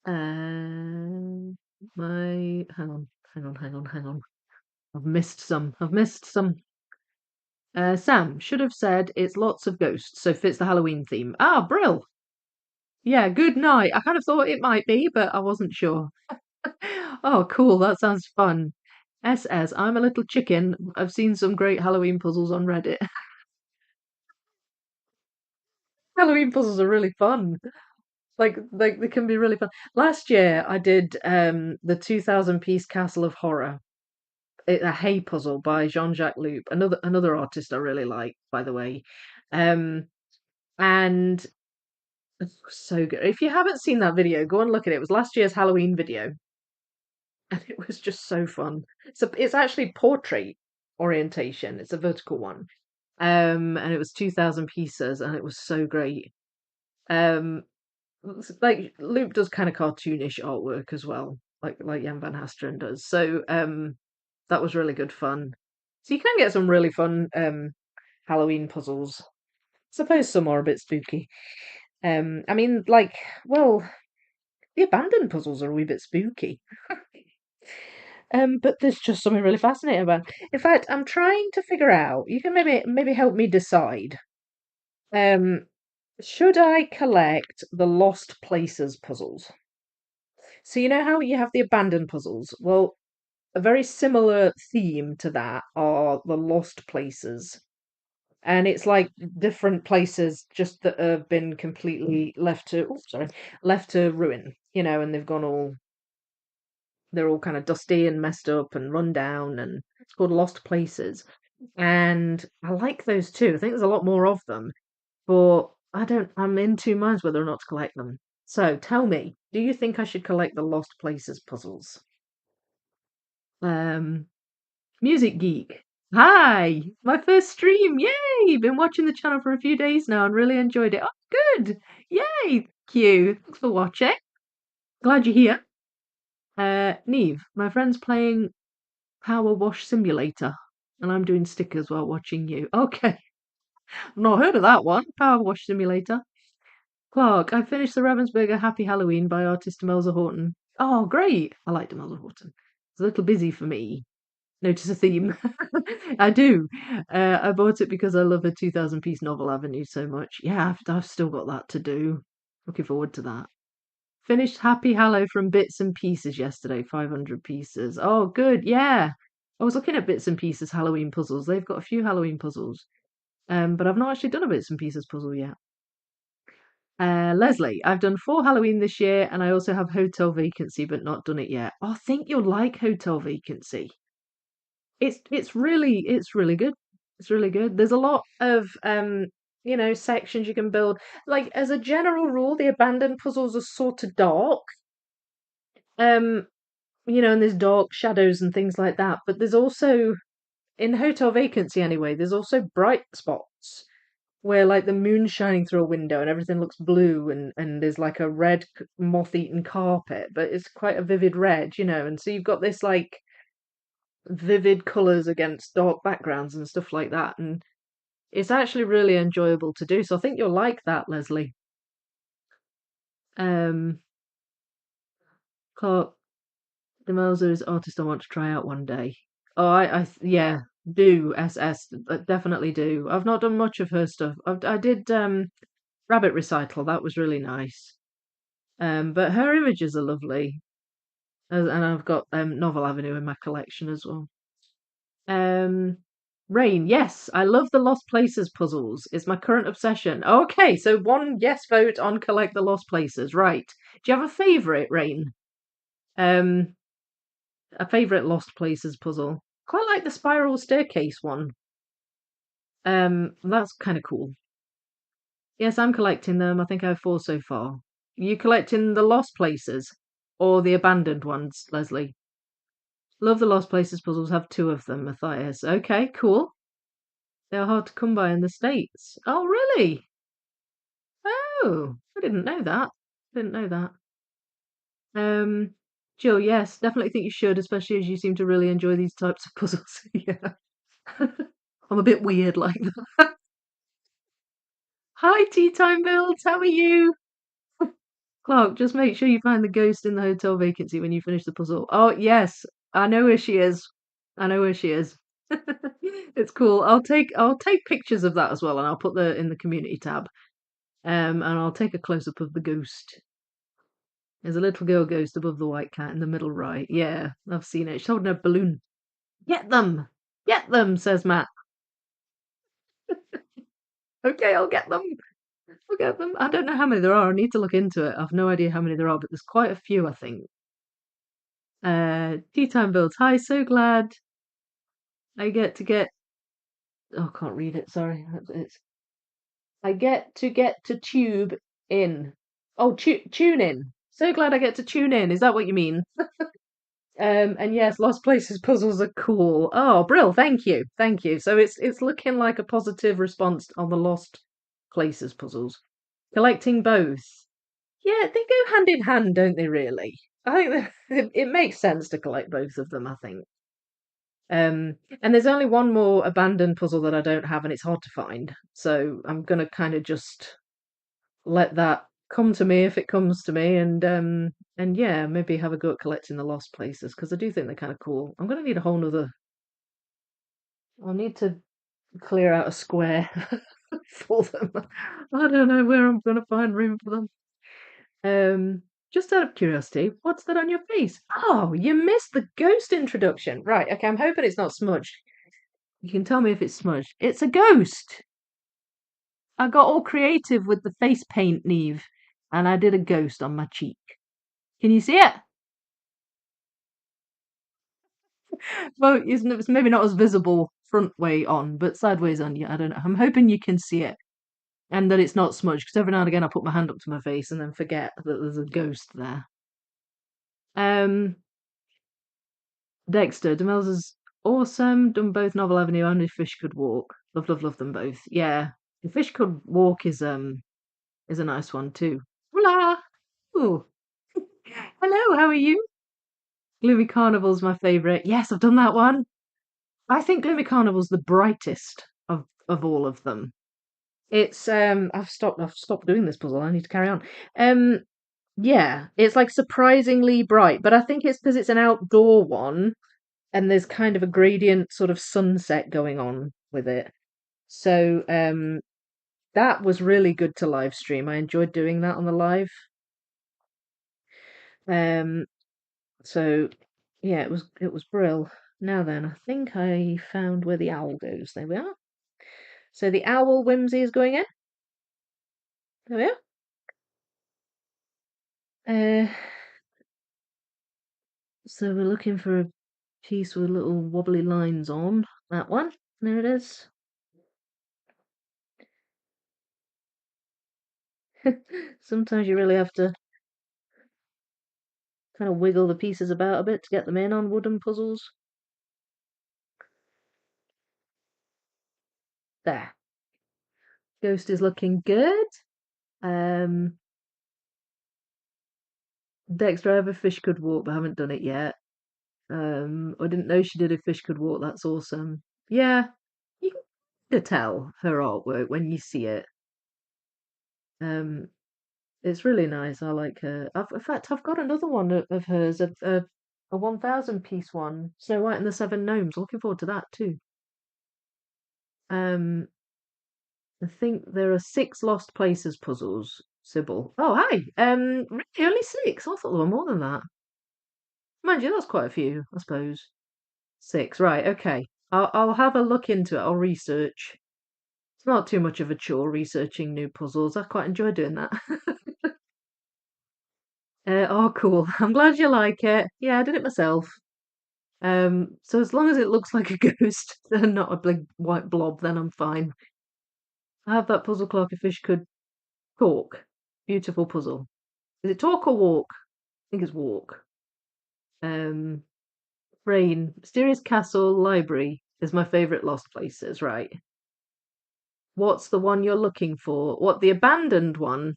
Hang on. I've missed some. Sam should have said it's lots of ghosts, so fits the Halloween theme. Ah, Brill. Yeah, good night. I kind of thought it might be, but I wasn't sure. Oh, cool. That sounds fun. SS, I'm a little chicken. I've seen some great Halloween puzzles on Reddit. Halloween puzzles are really fun. Like they can be really fun. Last year I did the 2000 piece Castle of Horror. A hay puzzle by Jean-Jacques Loup, another artist I really like, by the way. And it's so good. If you haven't seen that video, go and look at it. It was last year's Halloween video, and it was just so fun. It's actually portrait orientation. It's a vertical one. And it was 2000 pieces, and it was so great. Um, like Loup does kind of cartoonish artwork as well, like Jan van Hasteren does. So that was really good fun. So you can get some really fun Halloween puzzles. Suppose some are a bit spooky. I mean, like, well, the abandoned puzzles are a wee bit spooky. But there's just something really fascinating about it. In fact, I'm trying to figure out, you can maybe help me decide. Um, should I collect the Lost Places puzzles? So you know how you have the abandoned puzzles? Well, a very similar theme to that are the Lost Places. And it's like different places just that have been completely left to ruin, and they're all kind of dusty and messed up and run down, and it's called Lost Places. And I like those too. I think there's a lot more of them, but I'm in two minds whether or not to collect them. So tell me, do you think I should collect the Lost Places puzzles? Um, Music Geek. Hi, my first stream. Yay! Been watching the channel for a few days now and really enjoyed it. Oh, good. Yay. Q. Thanks for watching. Glad you're here. Neve, my friend's playing Power Wash Simulator, and I'm doing stickers while watching you. Okay. I've not heard of that one. Power Wash Simulator. Clark, I finished the Ravensburger Happy Halloween by artist Demelza Horton. Oh, great. I like Demelza Horton. It's a little busy for me. Notice a theme. I do. I bought it because I love a 2000-piece novel avenue so much. Yeah, I've still got that to do. Looking forward to that. Finished Happy Hallow from Bits and Pieces yesterday, 500 pieces. Oh, good. Yeah. I was looking at Bits and Pieces Halloween puzzles. They've got a few Halloween puzzles. But I've not actually done a Bits and Pieces puzzle yet. Leslie, I've done 4 Halloween this year, and I also have Hotel Vacancy, but not done it yet. Oh, I think you'll like Hotel Vacancy. It's really good. It's really good. There's a lot of sections you can build. Like as a general rule, the abandoned puzzles are sort of dark. Um, and there's dark shadows and things like that. But there's also in Hotel Vacancy anyway, there's also bright spots where like the moon's shining through a window and everything looks blue and there's like a red moth-eaten carpet, but it's quite a vivid red, and so you've got this like vivid colours against dark backgrounds and stuff like that, and it's actually really enjoyable to do. So I think you'll like that, Leslie. Um, Clark Demelza is artist I want to try out one day. Oh, yeah, do SS, definitely do. I've not done much of her stuff. I did Rabbit Recital, that was really nice. But her images are lovely, and I've got Novel Avenue in my collection as well. Rain, yes, I love the Lost Places puzzles. It's my current obsession. Okay, so one yes vote on collect the Lost Places. Right. Do you have a favourite, Rain? Um, a favourite Lost Places puzzle? Quite like the spiral staircase one. That's kind of cool. Yes, I'm collecting them. I think I have 4 so far. You collecting the Lost Places or the abandoned ones, Leslie? Love the Lost Places puzzles. Have 2 of them, Matthias. Okay, cool. They're hard to come by in the States. Oh, really? Oh, I didn't know that. Didn't know that. Jill, yes, definitely think you should, especially as you seem to really enjoy these types of puzzles. Yeah. I'm a bit weird like that. Hi, Tea Time Builds, how are you? Clark, just make sure you find the ghost in the hotel vacancy when you finish the puzzle. Oh, yes, I know where she is. I know where she is. It's cool. I'll take pictures of that as well, and I'll put the in the community tab. And I'll take a close up of the ghost. There's a little girl ghost above the white cat in the middle right. Yeah, I've seen it. She's holding a balloon. Get them! Get them, says Matt. Okay, I'll get them. I'll get them. I don't know how many there are. I need to look into it. I've no idea how many there are, but there's quite a few, I think. Tea time builds. Hi, so glad I get to get. Oh, I can't read it. Sorry. I get to tube in. Oh, tune in. So glad I get to tune in. Is that what you mean? And yes, Lost Places puzzles are cool. Oh, Brill, thank you. Thank you. So it's looking like a positive response on the Lost Places puzzles. Collecting both. Yeah, they go hand in hand, don't they, really? I think it makes sense to collect both of them, I think. And there's only one more abandoned puzzle that I don't have, and it's hard to find. So I'm gonna kind of just let that come to me if it comes to me, and yeah, maybe have a go at collecting the lost places because I do think they're kind of cool. I'm gonna need a whole nother. I'll need to clear out a square for them. I don't know where I'm gonna find room for them. Just out of curiosity, what's that on your face? Oh, you missed the ghost introduction. Right, okay, I'm hoping it's not smudged. You can tell me if it's smudged. It's a ghost. I got all creative with the face paint, Neve, and I did a ghost on my cheek. Can you see it? Well, it's maybe not as visible front way on, but sideways on. Yeah, I don't know. I'm hoping you can see it. and that it's not smudged, because every now and again I put my hand up to my face and then forget that there's a ghost there. Um, Dexter, Demel's is awesome. Done both Novel Avenue and If Fish Could Walk. Love, love, love them both. Yeah, If Fish Could Walk is a nice one too. Hola. Ooh. Hello, how are you? Gloomy Carnival's my favourite. Yes, I've done that one. I think Gloomy Carnival's the brightest of all of them. It's I've stopped doing this puzzle. I need to carry on. Um yeah, it's like surprisingly bright, but I think it's because it's an outdoor one and there's kind of a gradient sort of sunset going on with it. So that was really good to live stream. I enjoyed doing that on the live. Um so yeah, it was brill. Now then, I think I found where the owl goes. There we are. So the owl whimsy is going in. There we are. So we're looking for a piece with little wobbly lines on. That one. There it is. Sometimes you really have to kind of wiggle the pieces about a bit to get them in on wooden puzzles. There. Ghost is looking good. Um, Dexter, I have a fish could walk, but I haven't done it yet. I didn't know she did a fish could walk. That's awesome. Yeah, you can tell her artwork when you see it. Um, it's really nice. I like her. In fact, I've got another one of hers, a 1,000 piece one, Snow White and the Seven Gnomes. Looking forward to that too. Um, I think there are 6 Lost Places puzzles. Sybil. Oh, hi. Really, only 6. I thought there were more than that. Mind you, that's quite a few, I suppose. 6, right? Okay. I'll have a look into it. I'll research. It's not too much of a chore researching new puzzles. I quite enjoy doing that. Oh, cool. I'm glad you like it. Yeah, I did it myself. So as long as it looks like a ghost and not a big white blob, then I'm fine. I have that puzzle clock. A fish could talk. Beautiful puzzle. Is it talk or walk? I think it's walk. Um, Rain. Mysterious Castle Library is my favourite Lost Places, right? What's the one you're looking for? What, the abandoned one?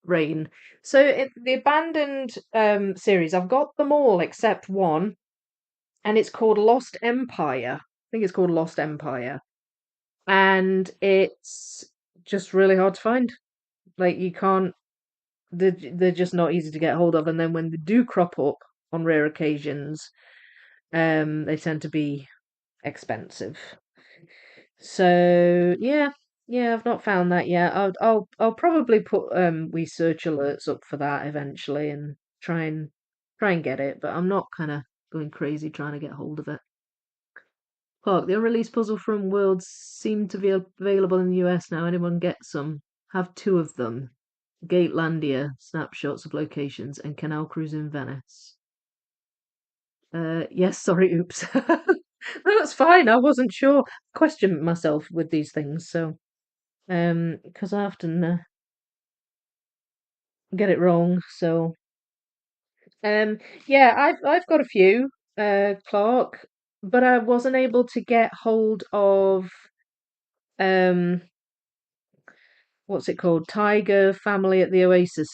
Rain. So the abandoned series, I've got them all except one, and it's called Lost Empire. I think it's called Lost Empire. And it's just really hard to find. Like you can't, they're just not easy to get hold of. And then when they do crop up on rare occasions, they tend to be expensive. So yeah, I've not found that yet. I'll probably put research alerts up for that eventually and try and get it, but I'm not kind of going crazy trying to get hold of it. Clark, the unreleased puzzle from Worlds seem to be available in the US now. Anyone get some? Have 2 of them. Gatelandia, snapshots of locations, and Canal Cruise in Venice. Yes, sorry, oops. No, that's fine. I wasn't sure. Question myself with these things, so because I often get it wrong. So yeah, I've got a few, Clark, but I wasn't able to get hold of um what's it called? Tiger Family at the Oasis,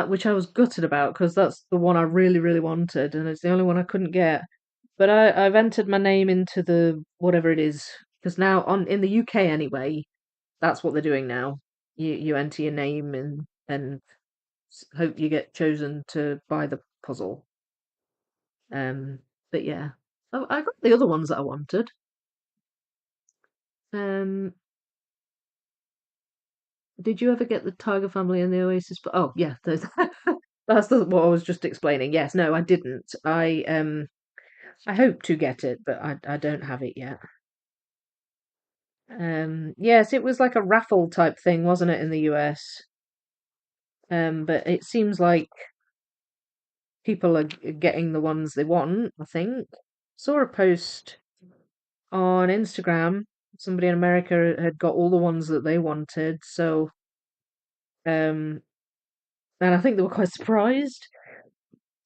which I was gutted about because that's the one I really, really wanted, and it's the only one I couldn't get. But I've entered my name into the whatever it is because now on in the UK anyway, that's what they're doing now. You enter your name and hope you get chosen to buy the puzzle. Um, but yeah, I got the other ones that I wanted. Um, did you ever get the Tiger Family and the Oasis? Oh yeah, that's what I was just explaining. Yes, no, I didn't. I hope to get it, but I don't have it yet. Yes, it was like a raffle type thing, wasn't it, in the US? But it seems like people are getting the ones they want, I think. Saw a post on Instagram somebody in America had got all the ones that they wanted, so and I think they were quite surprised.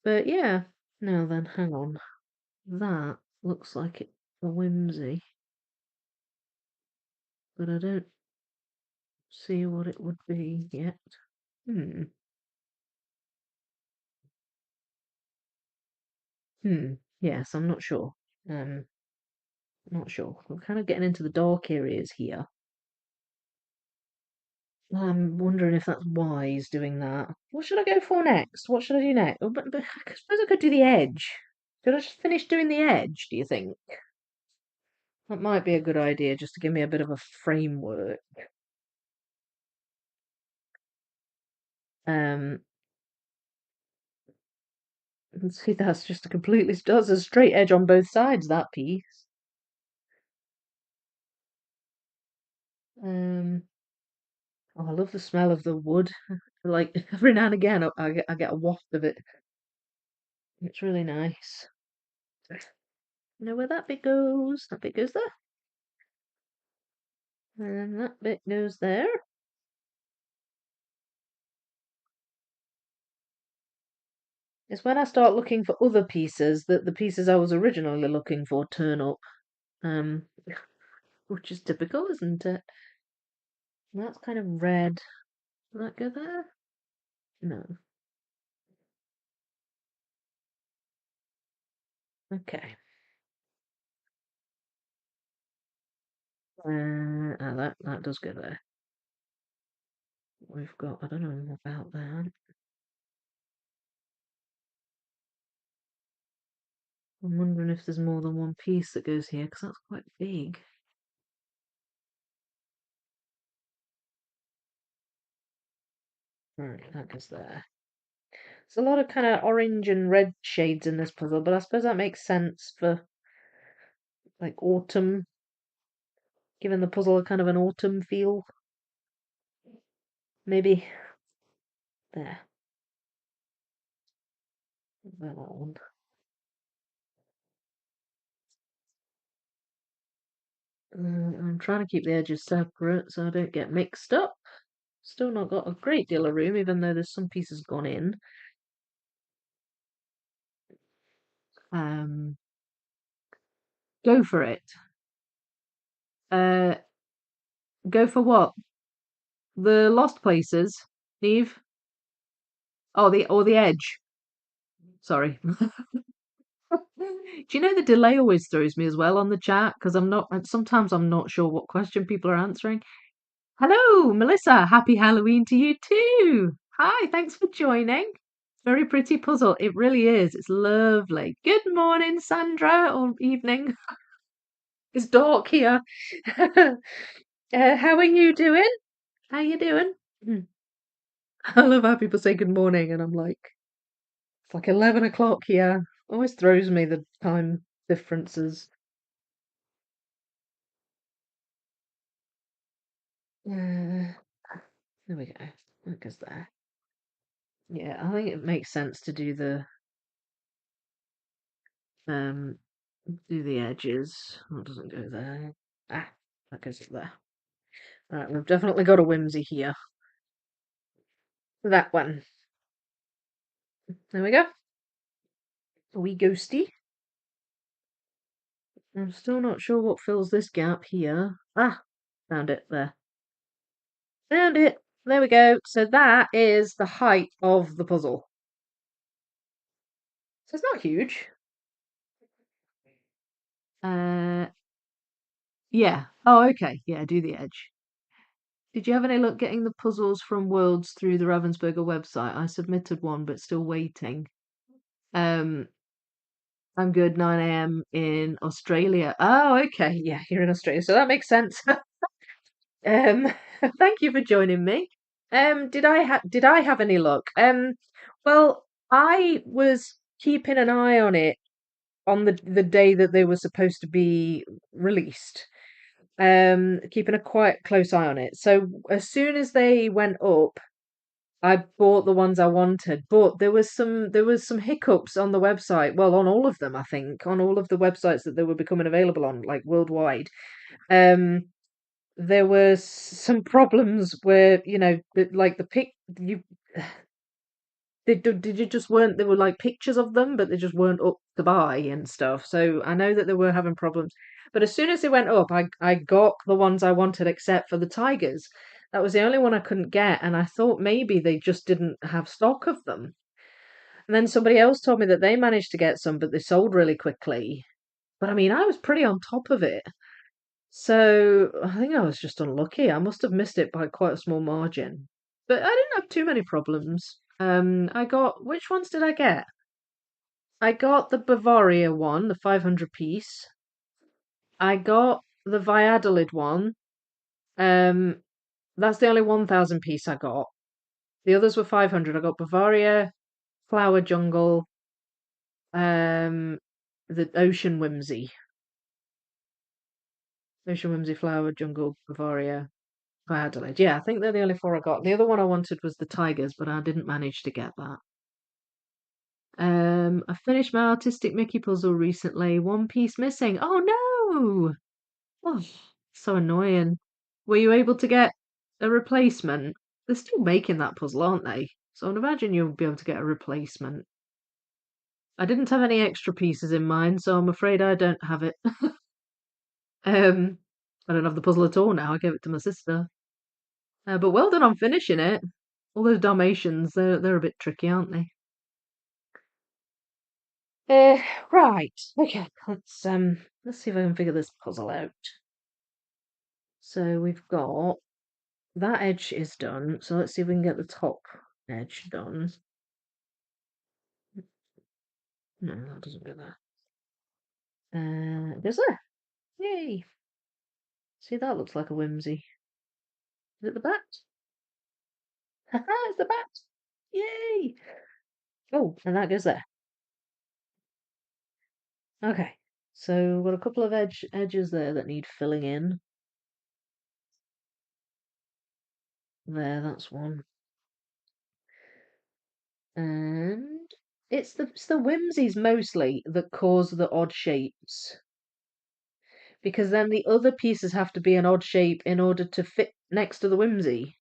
But yeah, now then, hang on. That looks like it's a whimsy, but I don't see what it would be yet. Hmm. Yes, I'm not sure. Um, not sure. We're kind of getting into the dark areas here. I'm wondering if that's wise doing that. What should I go for next? What should I do next? Oh, but I suppose I could do the edge. Should I just finish doing the edge, do you think? That might be a good idea just to give me a bit of a framework. Um, and see, that's just a completely, that's a straight edge on both sides, that piece. Um, oh, I love the smell of the wood. Like, every now and again, I get a waft of it. It's really nice. You know where that bit goes? That bit goes there. And that bit goes there. It's when I start looking for other pieces that the pieces I was originally looking for turn up. Um, which is typical, isn't it? And that's kind of red. Will that go there? No. Okay. That does go there. We've got, I don't know about that. I'm wondering if there's more than one piece that goes here, because that's quite big. Right, that goes there. There's a lot of kind of orange and red shades in this puzzle, but I suppose that makes sense for like autumn, giving the puzzle a kind of an autumn feel. Maybe there. That one. I'm trying to keep the edges separate so I don't get mixed up. Still not got a great deal of room, even though there's some pieces gone in. Um, go for it. Uh, go for what? The Lost Places, Eve? Oh, the Edge. Sorry. Do you know the delay always throws me as well on the chat because sometimes I'm not sure what question people are answering. Hello, Melissa. Happy Halloween to you too. Hi, thanks for joining. Very pretty puzzle. It really is. It's lovely. Good morning, Sandra, or evening. It's dark here. How are you doing? How you doing? I love how people say good morning, and I'm like, it's like 11 o'clock here. Always throws me the time differences. There we go. That goes there. Yeah, I think it makes sense to um do the edges. That doesn't go there. Ah, that goes there. Right, we've definitely got a whimsy here. That one. There we go. A wee ghosty. I'm still not sure what fills this gap here. Ah, found it there. Found it. There we go. So that is the height of the puzzle. So it's not huge. Uh, yeah. Oh, okay. Yeah, do the edge. Did you have any luck getting the puzzles from Worlds through the Ravensburger website? I submitted one, but still waiting. Um, I'm good. 9 a.m. in Australia. Oh, okay. Yeah, you're in Australia, so that makes sense. Um, thank you for joining me. Did I have any luck? Well, I was keeping an eye on it on the day that they were supposed to be released. Keeping a quite close eye on it. So as soon as they went up, I bought the ones I wanted, but there was some hiccups on the website. Well, on all of them, I think, on all of the websites that they were becoming available on, like worldwide. There were some problems where, like the pic you they just weren't. There were like pictures of them, but they just weren't up to buy and stuff. So I know that they were having problems. But as soon as they went up, I got the ones I wanted, except for the tigers. That was the only one I couldn't get, and I thought maybe they just didn't have stock of them. And then somebody else told me that they managed to get some, but they sold really quickly. But I mean, I was pretty on top of it. So I think I was just unlucky. I must have missed it by quite a small margin. But I didn't have too many problems. I got, which ones did I get? I got the Bavaria one, the 500 piece. I got the Valladolid one. Um, that's the only 1000 piece I got. The others were 500. I got Bavaria, Flower Jungle, um, the Ocean Whimsy, Flower Jungle, Bavaria, Valladolid. Yeah, I think they're the only four I got. The other one I wanted was the Tigers, but I didn't manage to get that. I finished my artistic Mickey puzzle recently. One piece missing. Oh no! Oh, so annoying. Were you able to get a replacement? They're still making that puzzle, aren't they? So I'd imagine you'll be able to get a replacement. I didn't have any extra pieces in mind, so I'm afraid I don't have it. I don't have the puzzle at all now. I gave it to my sister. But well done on finishing it. All those Dalmatians, they're a bit tricky, aren't they? Uh, right. Okay, let's see if I can figure this puzzle out. So we've got that edge is done. So let's see if we can get the top edge done. No, that doesn't go there. Goes there. Yay! See, that looks like a whimsy. Is it the bat? Haha, it's the bat! Yay! Oh, and that goes there. Okay, so we've got a couple of edges there that need filling in. There, that's one. And it's the whimsies mostly that cause the odd shapes. Because then the other pieces have to be an odd shape in order to fit next to the whimsy.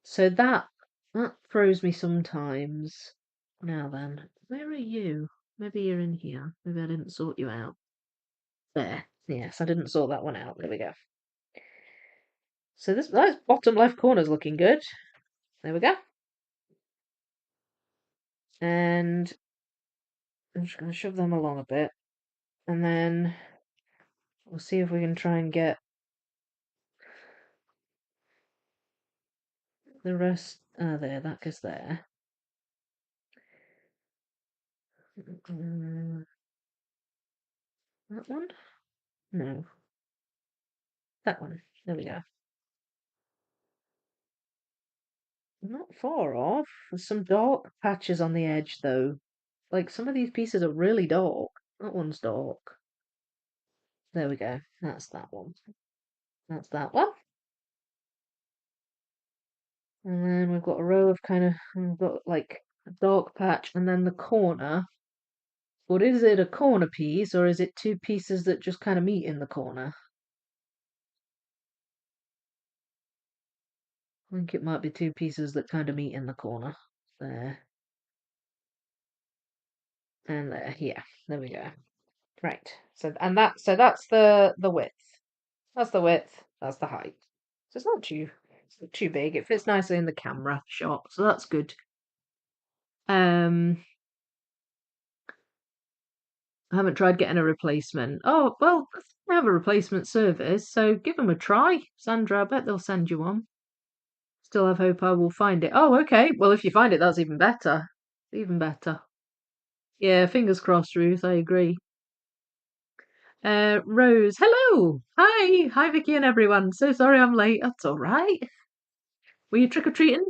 So that throws me sometimes. Now then, where are you? Maybe you're in here. Maybe I didn't sort you out. There. Yes, I didn't sort that one out. There we go. So this bottom left corner's looking good. There we go. And I'm just going to shove them along a bit. And then we'll see if we can try and get the rest. There, that goes there. That one? No. That one. There we go. Not far off. There's some dark patches on the edge, though. Like, some of these pieces are really dark. That one's dark. There we go. That's that one. That's that one. And then we've got a row of we've got like a dark patch, and then the corner. But is it a corner piece, or is it two pieces that just kind of meet in the corner? I think it might be two pieces that kind of meet in the corner. There. And there. Yeah. There we go. Right. So that's the width. That's the width. That's the height. So it's not too big. It fits nicely in the camera shot, so that's good. I haven't tried getting a replacement. Oh, well, they have a replacement service, so give them a try. Sandra, I bet they'll send you one. Still have hope I will find it. Oh, okay. Well, if you find it, that's even better. Even better. Yeah, fingers crossed, Ruth. I agree. Rose, hello. Hi. Hi, Vicky and everyone. So sorry I'm late. That's all right. Were you trick-or-treating?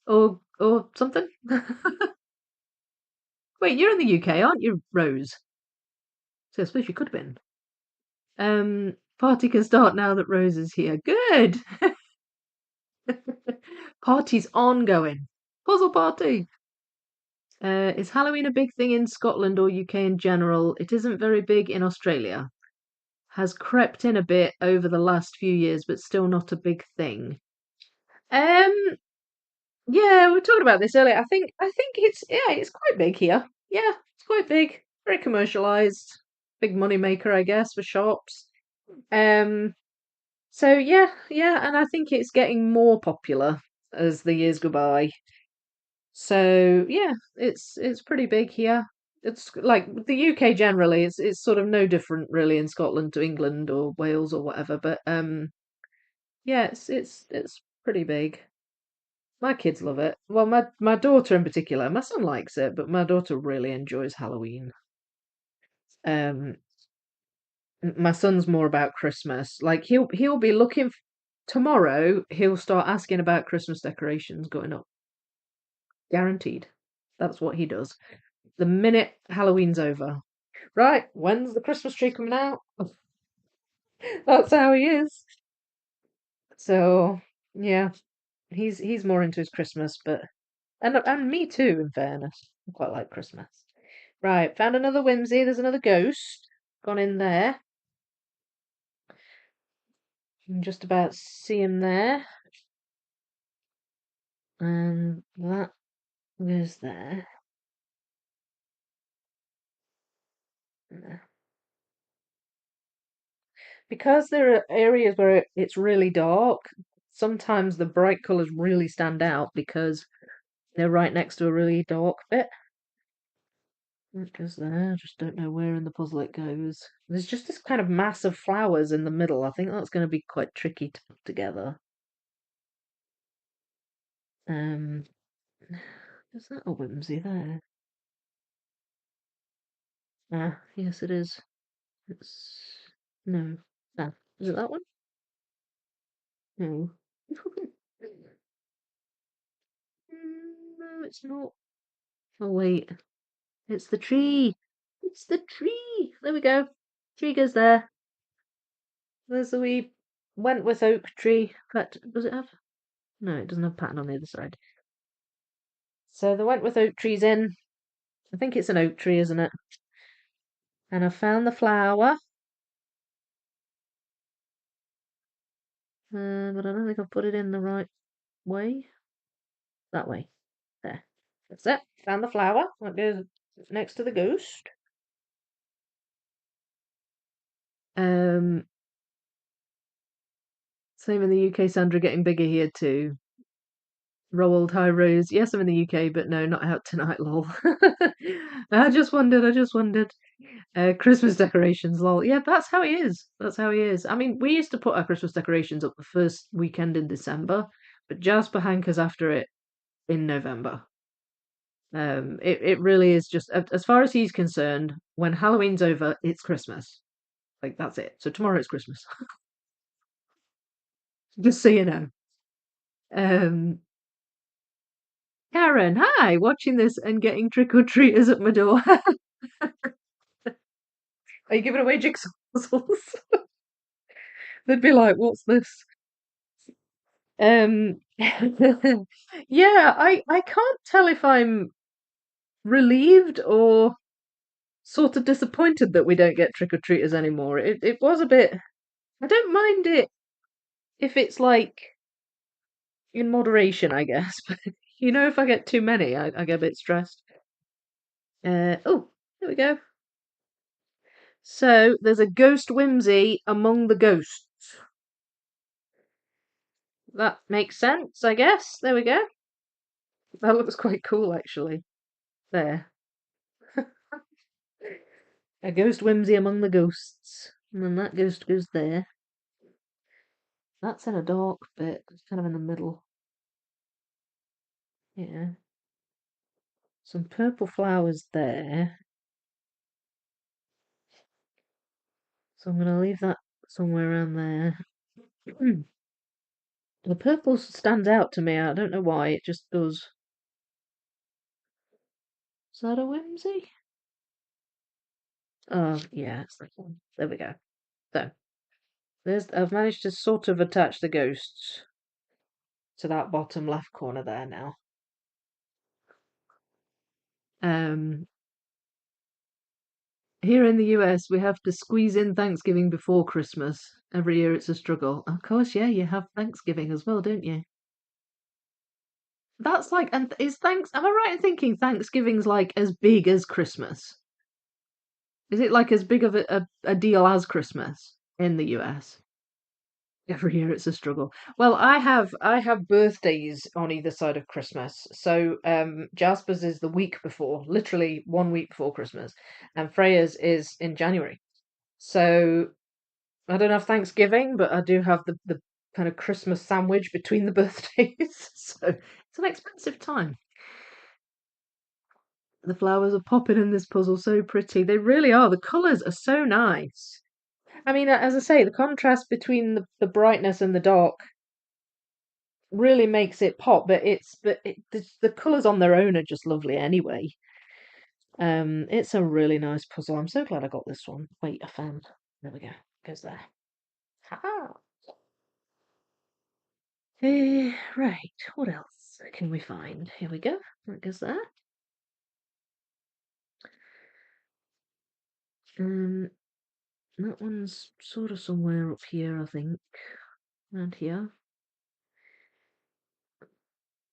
Or something? Wait, you're in the UK, aren't you, Rose? So I suppose you could have been. Party can start now that Rose is here. Good. Party's ongoing. Puzzle party. Is Halloween a big thing in Scotland or UK in general? It isn't very big in Australia. has crept in a bit over the last few years, but still not a big thing. Um, yeah, we were talking about this earlier. I think it's quite big here. Yeah, it's quite big, very commercialized, big money maker, I guess, for shops. Um, so yeah, and I think it's getting more popular as the years go by. So yeah, it's pretty big here. It's like the UK generally. It's sort of no different really in Scotland to England or Wales or whatever. But yeah, it's pretty big. My kids love it. Well, my daughter in particular. My son likes it, but my daughter really enjoys Halloween. Um, my son's more about Christmas. Like he'll be looking tomorrow. He'll start asking about Christmas decorations going up. Guaranteed. That's what he does. The minute Halloween's over. Right, when's the Christmas tree coming out? That's how he is. So yeah, he's more into his Christmas, but and me too, in fairness. I quite like Christmas. Right, found another whimsy. There's another ghost gone in there. You can just about see him there. And that goes there. Because there are areas where it's really dark, sometimes the bright colours really stand out because they're right next to a really dark bit. It goes there. I just don't know where in the puzzle it goes. There's just this kind of mass of flowers in the middle. I think that's going to be quite tricky to put together. Um, is that a whimsy there? Ah, yes, it is. It's no. Ah, is it that one? No. No, it's not. Oh wait, it's the tree. It's the tree. There we go. Tree goes there. There's a wee Wentworth oak tree. But does it have? No, it doesn't have pattern on the other side. So the Wentworth oak tree's in. I think it's an oak tree, isn't it? And I found the flower. But I don't think I've put it in the right way. That way. There. That's it. Found the flower. That goes next to the ghost. Um, Same in the UK, Sandra, getting bigger here too. Rolled High Rose. Yes, I'm in the UK, but no, not out tonight, lol. I just wondered. Christmas decorations, lol. Yeah, that's how he is. That's how he is. I mean, we used to put our Christmas decorations up the first weekend in December, but Jasper hankers after it in November. It really is just as far as he's concerned, when Halloween's over, it's Christmas. Like that's it. So tomorrow it's Christmas. Just so you know. Um, Karen, hi, watching this and getting trick or treaters at my door. Are you giving away jigsaw puzzles? They'd be like, "What's this?" Yeah, I can't tell if I'm relieved or sort of disappointed that we don't get trick or treaters anymore. It was a bit. I don't mind it if it's like in moderation, I guess. But if I get too many, I get a bit stressed. Oh, there we go. So there's a ghost whimsy among the ghosts. That makes sense, I guess. There we go. That looks quite cool, actually. There. A ghost whimsy among the ghosts. And then that ghost goes there. That's in a dark bit. It's kind of in the middle. Yeah. Some purple flowers there. So I'm going to leave that somewhere around there. The purple stands out to me. I don't know why. It just does. Is that a whimsy? Oh, yeah, it's that one. There we go. So, I've managed to sort of attach the ghosts to that bottom left corner there now. Um, Here in the US, we have to squeeze in Thanksgiving before Christmas. Every year it's a struggle. Of course, yeah, you have Thanksgiving as well, don't you? That's like, and am I right in thinking Thanksgiving's like as big as Christmas? Is it like as big of a deal as Christmas in the US? Every year it's a struggle. Well, I have birthdays on either side of Christmas. So Jasper's is the week before, literally 1 week before Christmas, and Freya's is in January. So I don't have Thanksgiving, but I do have the kind of Christmas sandwich between the birthdays. So it's an expensive time. The flowers are popping in this puzzle, so pretty. They really are. The colours are so nice. I mean, as I say, the contrast between the brightness and the dark really makes it pop, the colours on their own are just lovely anyway. It's a really nice puzzle. I'm so glad I got this one. Wait, I found. There we go. Goes there. Ha! Right, what else can we find? Here we go. That goes there. Um, that one's sort of somewhere up here, I think. Around here.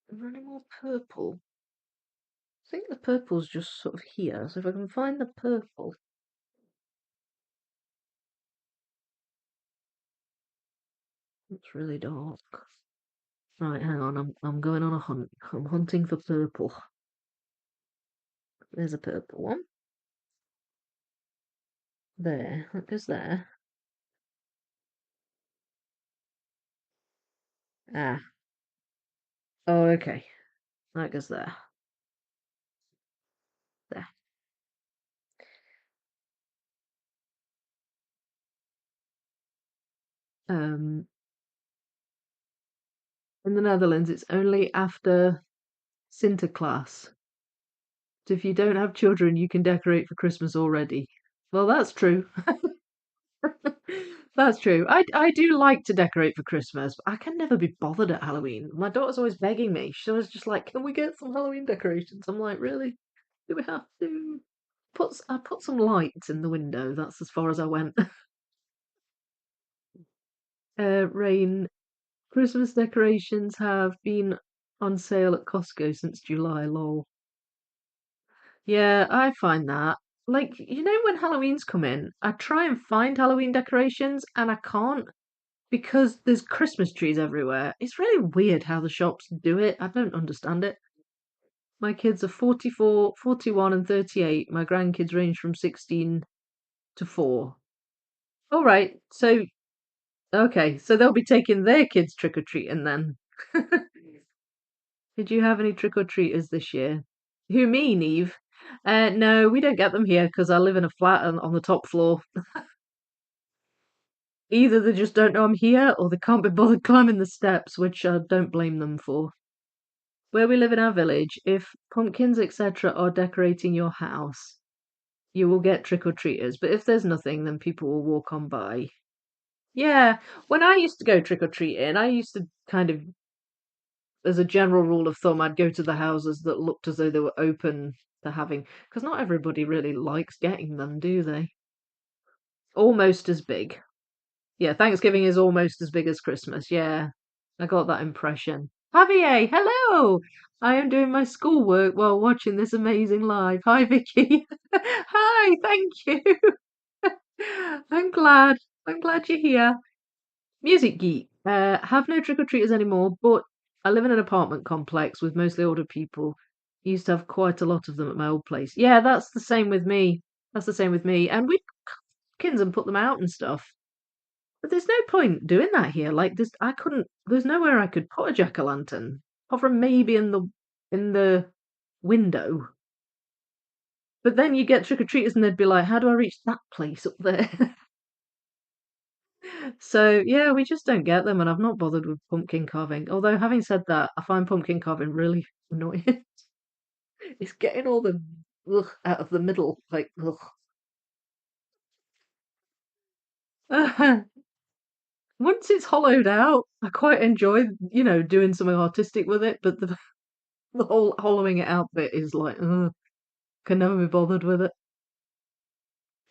Is there any more purple? I think the purple's just sort of here, so if I can find the purple. It's really dark. Right, hang on, I'm going on a hunt. I'm hunting for purple. There's a purple one. There, that goes there. Ah, oh, okay. That goes there. There. Um, in the Netherlands, it's only after Sinterklaas. So if you don't have children, you can decorate for Christmas already. Well, that's true. That's true. I do like to decorate for Christmas, but I can never be bothered at Halloween. My daughter's always begging me. She was just like, "Can we get some Halloween decorations?" I'm like, "Really? Do we have to?" I put some lights in the window. That's as far as I went. Rain. Christmas decorations have been on sale at Costco since July. Lol. Yeah, I find that. Like, when Halloween's come in, I try and find Halloween decorations and I can't because there's Christmas trees everywhere. It's really weird how the shops do it. I don't understand it. My kids are 44, 41, and 38. My grandkids range from 16 to 4. All right. So, okay. So they'll be taking their kids trick or treating then. Did you have any trick or treaters this year? Who, me, Neve? No, we don't get them here because I live in a flat on the top floor. Either they just don't know I'm here or they can't be bothered climbing the steps, which I don't blame them for. Where we live in our village, if pumpkins, etc., are decorating your house, you will get trick or treaters. But if there's nothing, then people will walk on by. Yeah, when I used to go trick or treating, I used to kind of, as a general rule of thumb, I'd go to the houses that looked as though they were open to having, because not everybody really likes getting them, do they? Almost as big. Yeah, Thanksgiving is almost as big as Christmas. Yeah, I got that impression. Javier, hello! I am doing my schoolwork while watching this amazing live. Hi, Vicky. Hi, thank you. I'm glad. I'm glad you're here. Music geek. Have no trick or treaters anymore, but I live in an apartment complex with mostly older people. Used to have quite a lot of them at my old place. Yeah, that's the same with me. That's the same with me. And we kins and put them out and stuff. But there's no point doing that here. Like there's nowhere I could put a jack-o'-lantern. Apart from maybe in the window. But then you get trick-or-treaters and they'd be like, how do I reach that place up there? So yeah, we just don't get them and I've not bothered with pumpkin carving. Although having said that, I find pumpkin carving really annoying. It's getting all the ugh out of the middle. Like ugh. Once it's hollowed out, I quite enjoy, doing something artistic with it, but the whole hollowing it out bit is like, ugh, can never be bothered with it.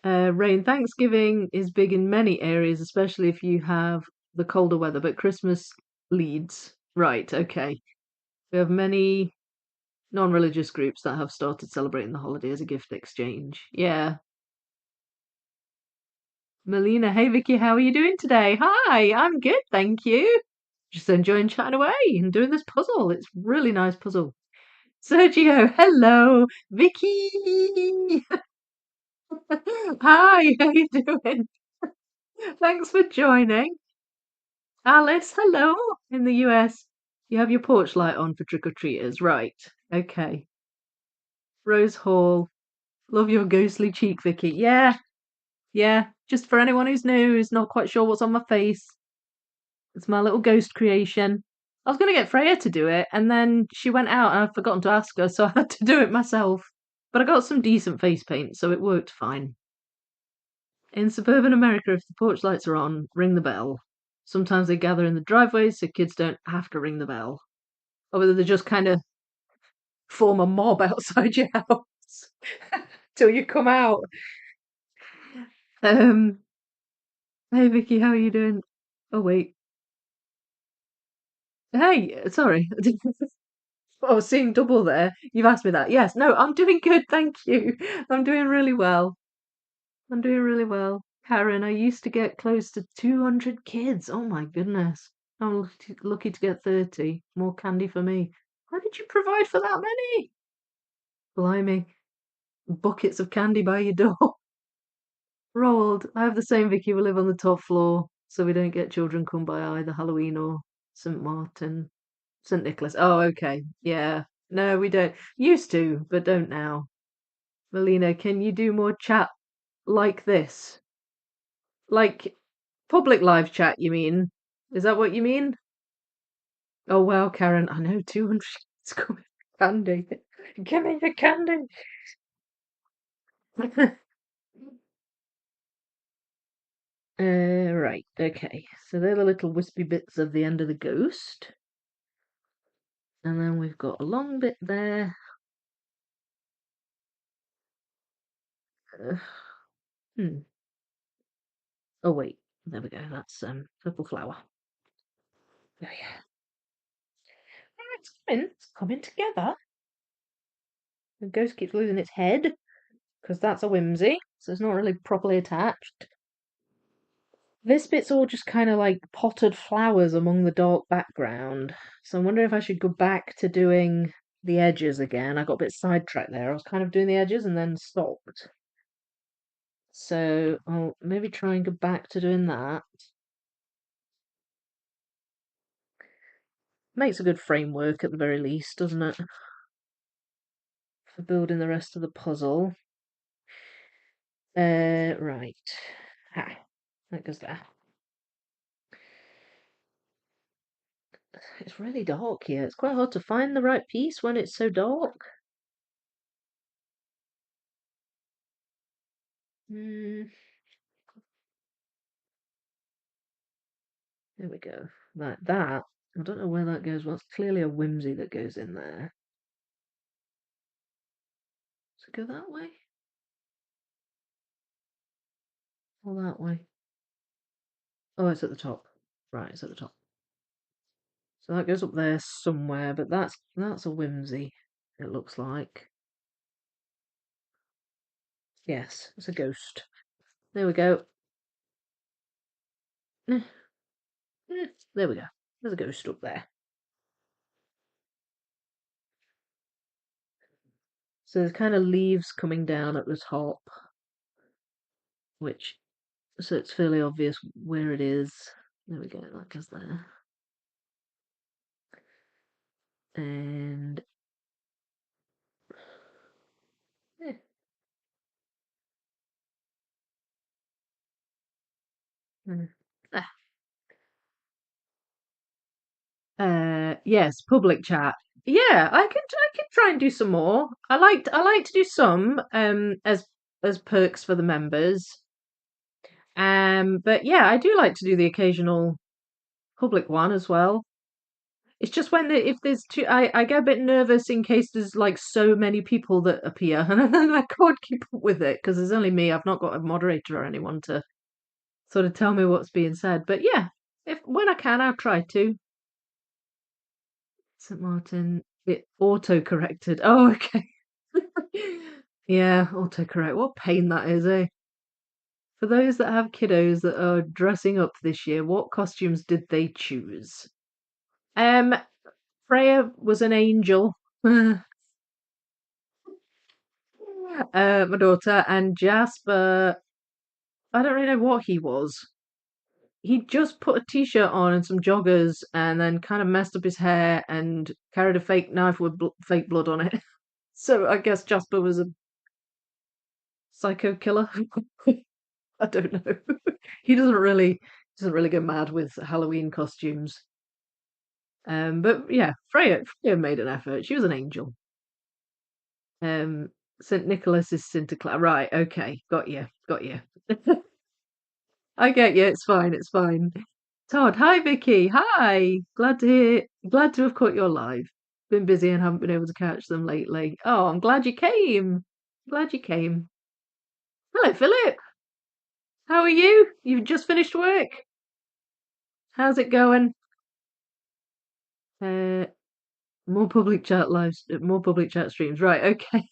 Rain, Thanksgiving is big in many areas, especially if you have the colder weather, but Christmas leads. Right, okay. We have many non-religious groups that have started celebrating the holiday as a gift exchange. Yeah. Melina, hey Vicky, how are you doing today? Hi, I'm good, thank you. Just enjoying chatting away and doing this puzzle. It's a really nice puzzle. Sergio, hello. Vicky. Hi, how you doing? Thanks for joining. Alice, hello. In the US, you have your porch light on for trick-or-treaters, right? Okay. Rose Hall, love your ghostly cheek, Vicky. Yeah, yeah. Just for anyone who's new, who's not quite sure what's on my face, it's my little ghost creation. I was going to get Freya to do it, and then she went out and I'd forgotten to ask her, so I had to do it myself. But I got some decent face paint, so it worked fine. In suburban America, if the porch lights are on, ring the bell. Sometimes they gather in the driveways so kids don't have to ring the bell. Or whether they just kind of form a mob outside your house till you come out. Um, hey Vicky, how are you doing? Oh wait. Hey, sorry. I was seeing double there. You've asked me that. Yes, no, I'm doing good, thank you. I'm doing really well. I'm doing really well. Karen, I used to get close to 200 kids. Oh my goodness. I'm lucky to get 30. More candy for me. How did you provide for that many? Blimey. Buckets of candy by your door. Rolled. I have the same, Vicky. We live on the top floor, so we don't get children come by either Halloween or St. Martin. St. Nicholas. Oh, okay. Yeah. No, we don't. Used to, but don't now. Melina, can you do more chat like this? Like public live chat, you mean? Is that what you mean? Oh, well, Karen, I know 200 is coming. Candy. Give me the candy. Right, okay. So they're the little wispy bits of the end of the ghost. And then we've got a long bit there. Uh, hmm. Oh, wait. There we go. That's purple flower. Oh, yeah. Oh, it's coming. It's coming together. The ghost keeps losing its head because that's a whimsy. So it's not really properly attached. This bit's all just kind of like potted flowers among the dark background. So I'm wondering if I should go back to doing the edges again. I got a bit sidetracked there. I was kind of doing the edges and then stopped. So I'll maybe try and go back to doing that. Makes a good framework at the very least, doesn't it? For building the rest of the puzzle. Right. Ah, that goes there. It's really dark here. It's quite hard to find the right piece when it's so dark. Hmm. There we go. Like that. I don't know where that goes. Well, it's clearly a whimsy that goes in there. Does it go that way? Or that way? Oh, it's at the top. Right, it's at the top. So that goes up there somewhere, but that's a whimsy, it looks like. Yes, it's a ghost. There we go. Eh, there we go. There's a ghost up there. So there's kind of leaves coming down at the top, which so it's fairly obvious where it is. There we go, that goes there. And eh, mm, ah, yes, public chat. Yeah, I can try and do some more. I like to do some as perks for the members. But yeah, I do like to do the occasional public one as well. It's just when if there's too, I get a bit nervous in case there's like so many people that appear, and then I can't keep up with it because there's only me. I've not got a moderator or anyone to sort of tell me what's being said. But yeah, if when I can, I'll try to. St. Martin, it auto corrected. Oh, okay. Yeah, autocorrect. What pain that is, eh? For those that have kiddos that are dressing up this year, what costumes did they choose? Um, Freya was an angel. My daughter, and Jasper, I don't really know what he was. He just put a t-shirt on and some joggers and then kind of messed up his hair and carried a fake knife with fake blood on it. So I guess Jasper was a psycho killer. I don't know. He doesn't really go mad with Halloween costumes. But yeah, Freya made an effort. She was an angel. Um, St. Nicholas is Sinterklaas. Right, okay, got you. I get you. It's fine. It's fine. Todd, hi Vicky. Hi. Glad to have caught your live. Been busy and haven't been able to catch them lately. Oh, I'm glad you came. Glad you came. Hello, Philip. How are you? You've just finished work. How's it going? Uh, more public chat streams. Right, okay.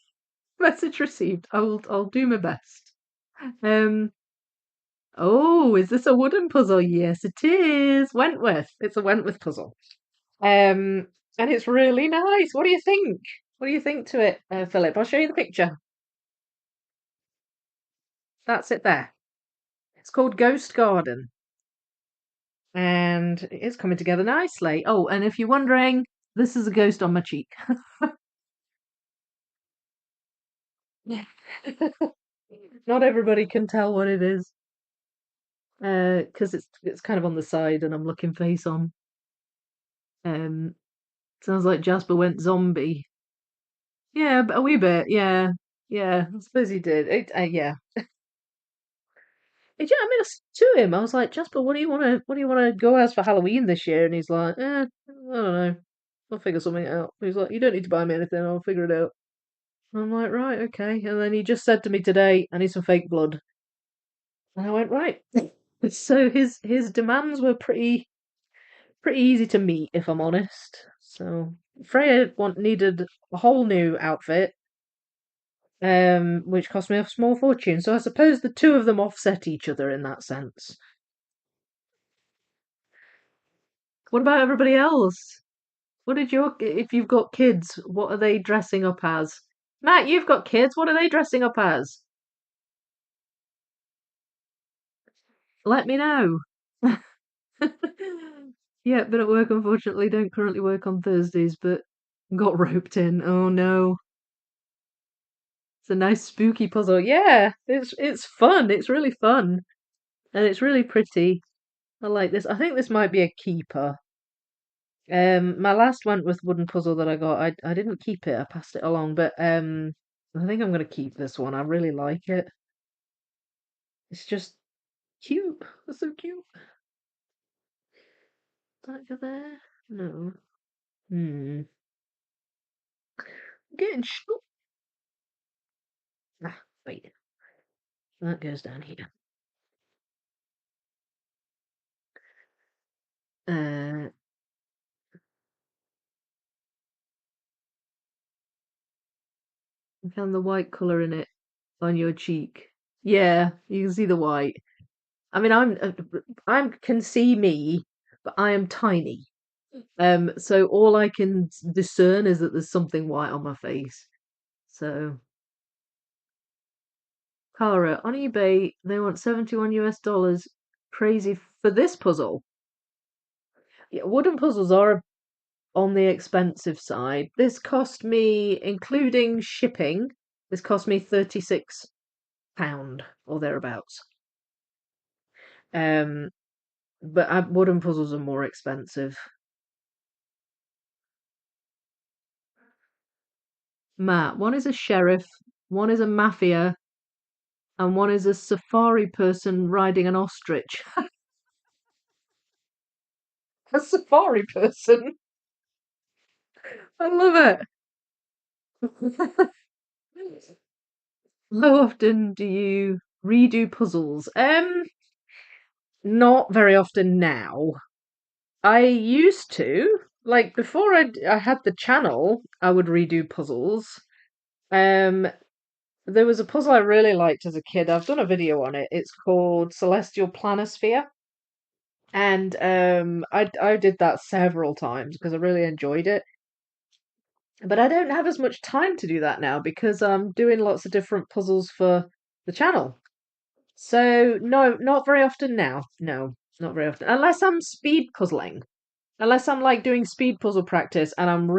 Message received. I'll do my best. Um, oh, is this a wooden puzzle? Yes, it is. Wentworth. It's a Wentworth puzzle. Um, and it's really nice. What do you think? What do you think to it, Philip? I'll show you the picture. That's it there. It's called Ghost Garden, and it's coming together nicely. Oh, and if you're wondering, this is a ghost on my cheek. Not everybody can tell what it is, because it's kind of on the side, and I'm looking face on. Um, Sounds like Jasper went zombie. Yeah, but a wee bit. Yeah, yeah. I suppose he did. Yeah. Yeah, I mean, I said to him, I was like, Jasper, what do you want to go as for Halloween this year? And he's like, I don't know. I'll figure something out. He's like, you don't need to buy me anything. I'll figure it out. I'm like, right, okay. And then he just said to me today, I need some fake blood. And I went, right. So his demands were pretty easy to meet, if I'm honest. So Freya needed a whole new outfit, which cost me a small fortune. So I suppose the two of them offset each other in that sense. What about everybody else? If you've got kids, what are they dressing up as? Matt, you've got kids, what are they dressing up as? Let me know. Yeah, been at work unfortunately, don't currently work on Thursdays, but got roped in. Oh no. It's a nice spooky puzzle. Yeah, it's fun. It's really fun. And it's really pretty. I like this. I think this might be a keeper. My last Wentworth wooden puzzle that I got, I didn't keep it. I passed it along, but I think I'm gonna keep this one. I really like it. It's just cute. It's so cute. That go there? No. Hmm. Getting stuck. Ah, wait. That goes down here. Uh, I found the white colour in it on your cheek. Yeah, you can see the white. I mean, I can see me, but I am tiny. So all I can discern is that there's something white on my face. So, Cara, on eBay, they want 71 US dollars. Crazy for this puzzle. Yeah, wooden puzzles are on the expensive side. This cost me, including shipping, this cost me £36 or thereabouts. Um, but wooden puzzles are more expensive. Matt, one is a sheriff, one is a mafia, and one is a safari person riding an ostrich. A safari person? I love it. How often do you redo puzzles? Not very often now. I used to, like before I had the channel, I would redo puzzles. Um, there was a puzzle I really liked as a kid. I've done a video on it. It's called Celestial Planisphere, and I did that several times because I really enjoyed it. But I don't have as much time to do that now because I'm doing lots of different puzzles for the channel. So no, not very often now. No, not very often. Unless I'm speed puzzling. Unless I'm like doing speed puzzle practice and I'm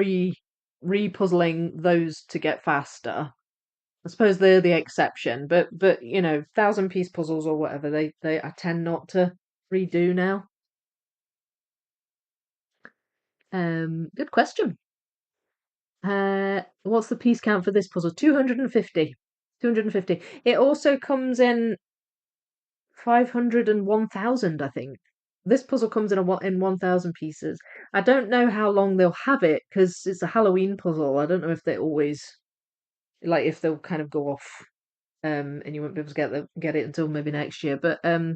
re-puzzling those to get faster. I suppose they're the exception, but you know, 1,000 piece puzzles or whatever, they I tend not to redo now. Good question. What's the piece count for this puzzle? 250. 250. It also comes in 500 and 1,000, I think. This puzzle comes in 1,000 pieces. I don't know how long they'll have it because it's a Halloween puzzle. I don't know if they always like if they'll kind of go off and you won't be able to get it until maybe next year. But I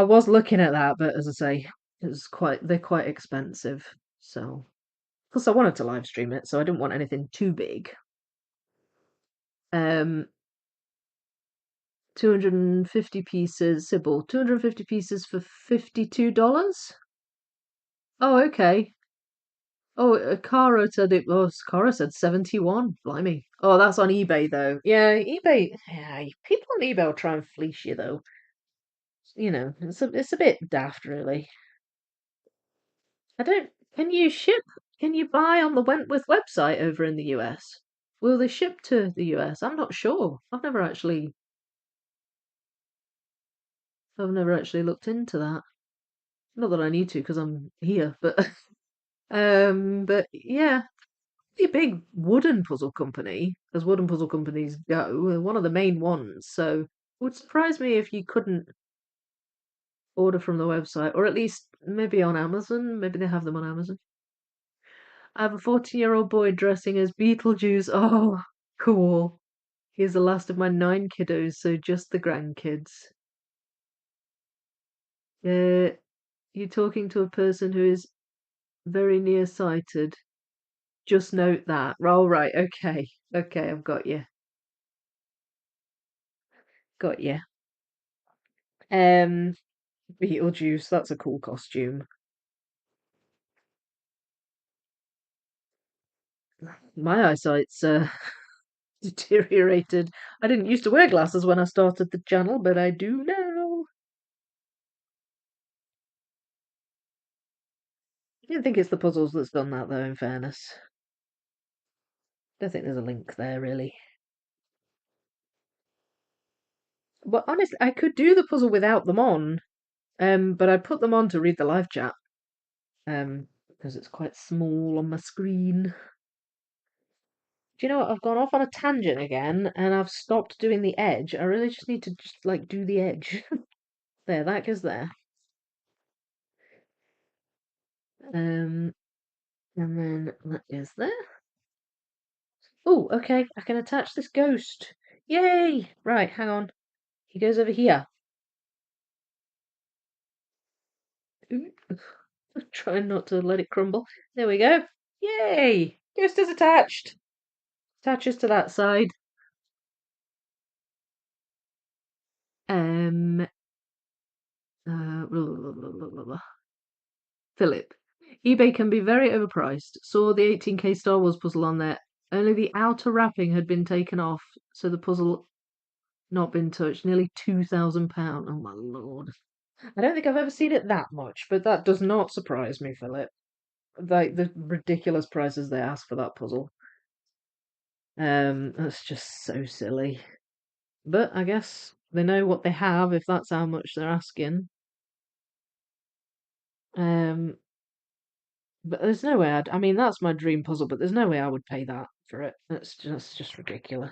was looking at that, but as I say, they're quite expensive. So plus I wanted to live stream it, so I didn't want anything too big. 250 pieces, Sybil. 250 pieces for $52. Oh, okay. Oh, Cara said it was. Cara said 71. Blimey. Oh, that's on eBay though. Yeah, eBay. Yeah, people on eBay will try and fleece you though. You know, it's a bit daft, really. I don't. Can you ship? Can you buy on the Wentworth website over in the US? Will they ship to the US? I'm not sure. I've never actually looked into that. Not that I need to because I'm here, but but yeah, a big wooden puzzle company, as wooden puzzle companies go, one of the main ones. So it would surprise me if you couldn't order from the website, or at least maybe on Amazon. Maybe they have them on Amazon. I have a 14-year-old boy dressing as Beetlejuice. Oh, cool. He's the last of my 9 kiddos, so just the grandkids. You're talking to a person who is very nearsighted. Just note that. Oh, right. Okay. Okay, I've got you. Got you. Um, Beetlejuice, that's a cool costume. My eyesight's deteriorated. I didn't used to wear glasses when I started the channel, but I do now. I don't think it's the puzzles that's done that, though, in fairness. Don't think there's a link there, really. But honestly, I could do the puzzle without them on, but I put them on to read the live chat, because it's quite small on my screen. Do you know what? I've gone off on a tangent again, and I've stopped doing the edge. I really just need to just like do the edge. There, that goes there. And then that goes there. Oh, okay. I can attach this ghost. Yay! Right, hang on. He goes over here. Ooh, trying not to let it crumble. There we go. Yay! Ghost is attached. Attaches to that side. Um. Blah, blah, blah, Philip. eBay can be very overpriced. Saw the 18K Star Wars puzzle on there. Only the outer wrapping had been taken off, so the puzzle not been touched. Nearly £2,000. Oh my lord. I don't think I've ever seen it that much, but that does not surprise me, Philip. Like the ridiculous prices they ask for that puzzle. That's just so silly. But I guess they know what they have if that's how much they're asking. Um, but there's no way I mean, that's my dream puzzle, but there's no way I would pay that for it. That's just ridiculous.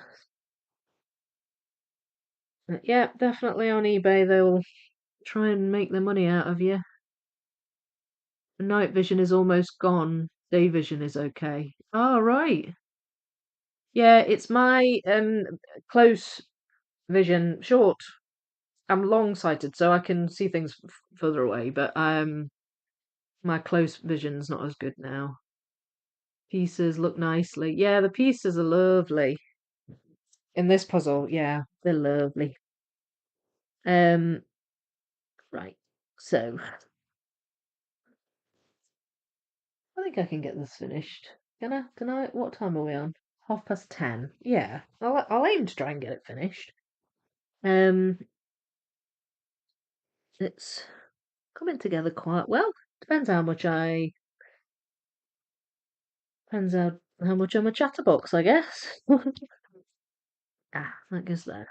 Yeah, definitely on eBay they'll try and make their money out of you. The night vision is almost gone. Day vision is okay. Oh, right. Yeah, it's my close vision, short. I'm long-sighted, so I can see things further away, but my close vision's not as good now. Pieces look nicely. Yeah, the pieces are lovely. In this puzzle, yeah, they're lovely. Um, right. So I think I can get this finished. Can I? Can I? What time are we on? 10:30. Yeah, I'll aim to try and get it finished. Um, it's coming together quite well. Depends how much I depends how much I'm a chatterbox, I guess. That goes there.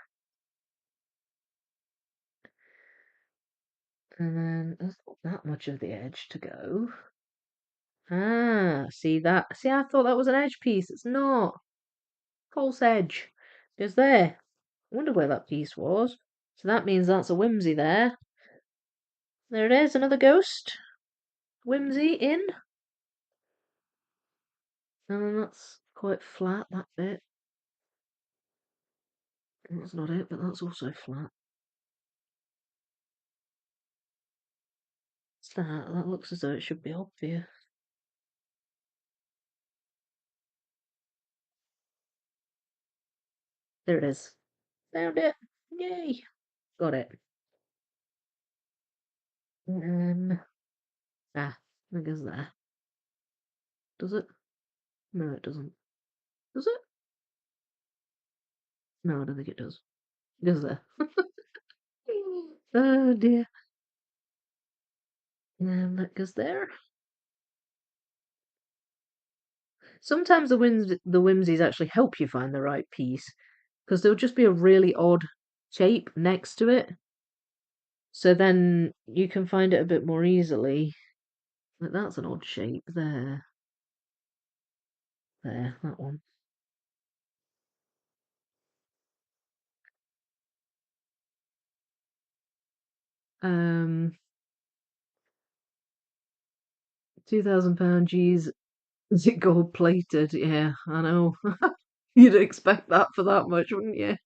And then there's not that much of the edge to go. See that? See, I thought that was an edge piece. It's not. False edge. Goes there. I wonder where that piece was. So that means that's a whimsy there. There it is, another ghost. Whimsy in. And that's quite flat, that bit. That's not it, but that's also flat. What's that? That looks as though it should be obvious. There it is. Found it. Yay. Got it. Um, I guess there. Does it? No, it doesn't. Does it? No, I don't think it does. It goes there. Oh dear. And that goes there. Sometimes the whimsies actually help you find the right piece because there'll just be a really odd shape next to it. So then you can find it a bit more easily. Like that's an odd shape there. There, that one. Um, £2,000 G's. Is it gold plated? Yeah, I know. You'd expect that for that much, wouldn't you?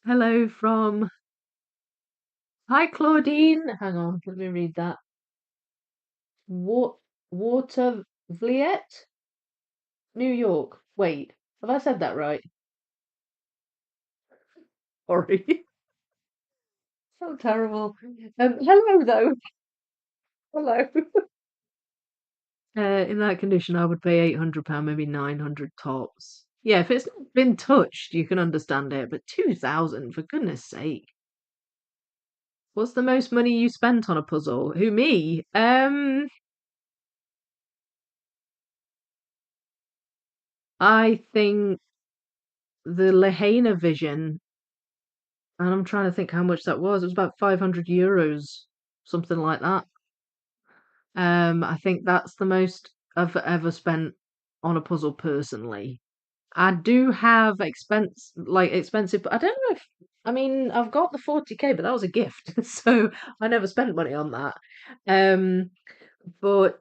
Hello from. Hi, Claudine. Hang on, let me read that. What Watervliet, New York. Wait, have I said that right? Sorry. So terrible. Hello though. Hello. In that condition, I would pay £800, maybe 900 tops. Yeah, if it's not been touched, you can understand it, but 2,000 for goodness sake. What's the most money you spent on a puzzle? Who, me? I think the Lahaina vision, and I'm trying to think how much that was. It was about €500, something like that. I think that's the most I've ever spent on a puzzle personally. I do have expensive, but I don't know if I mean I've got the 40k, but that was a gift, so I never spent money on that. Um, but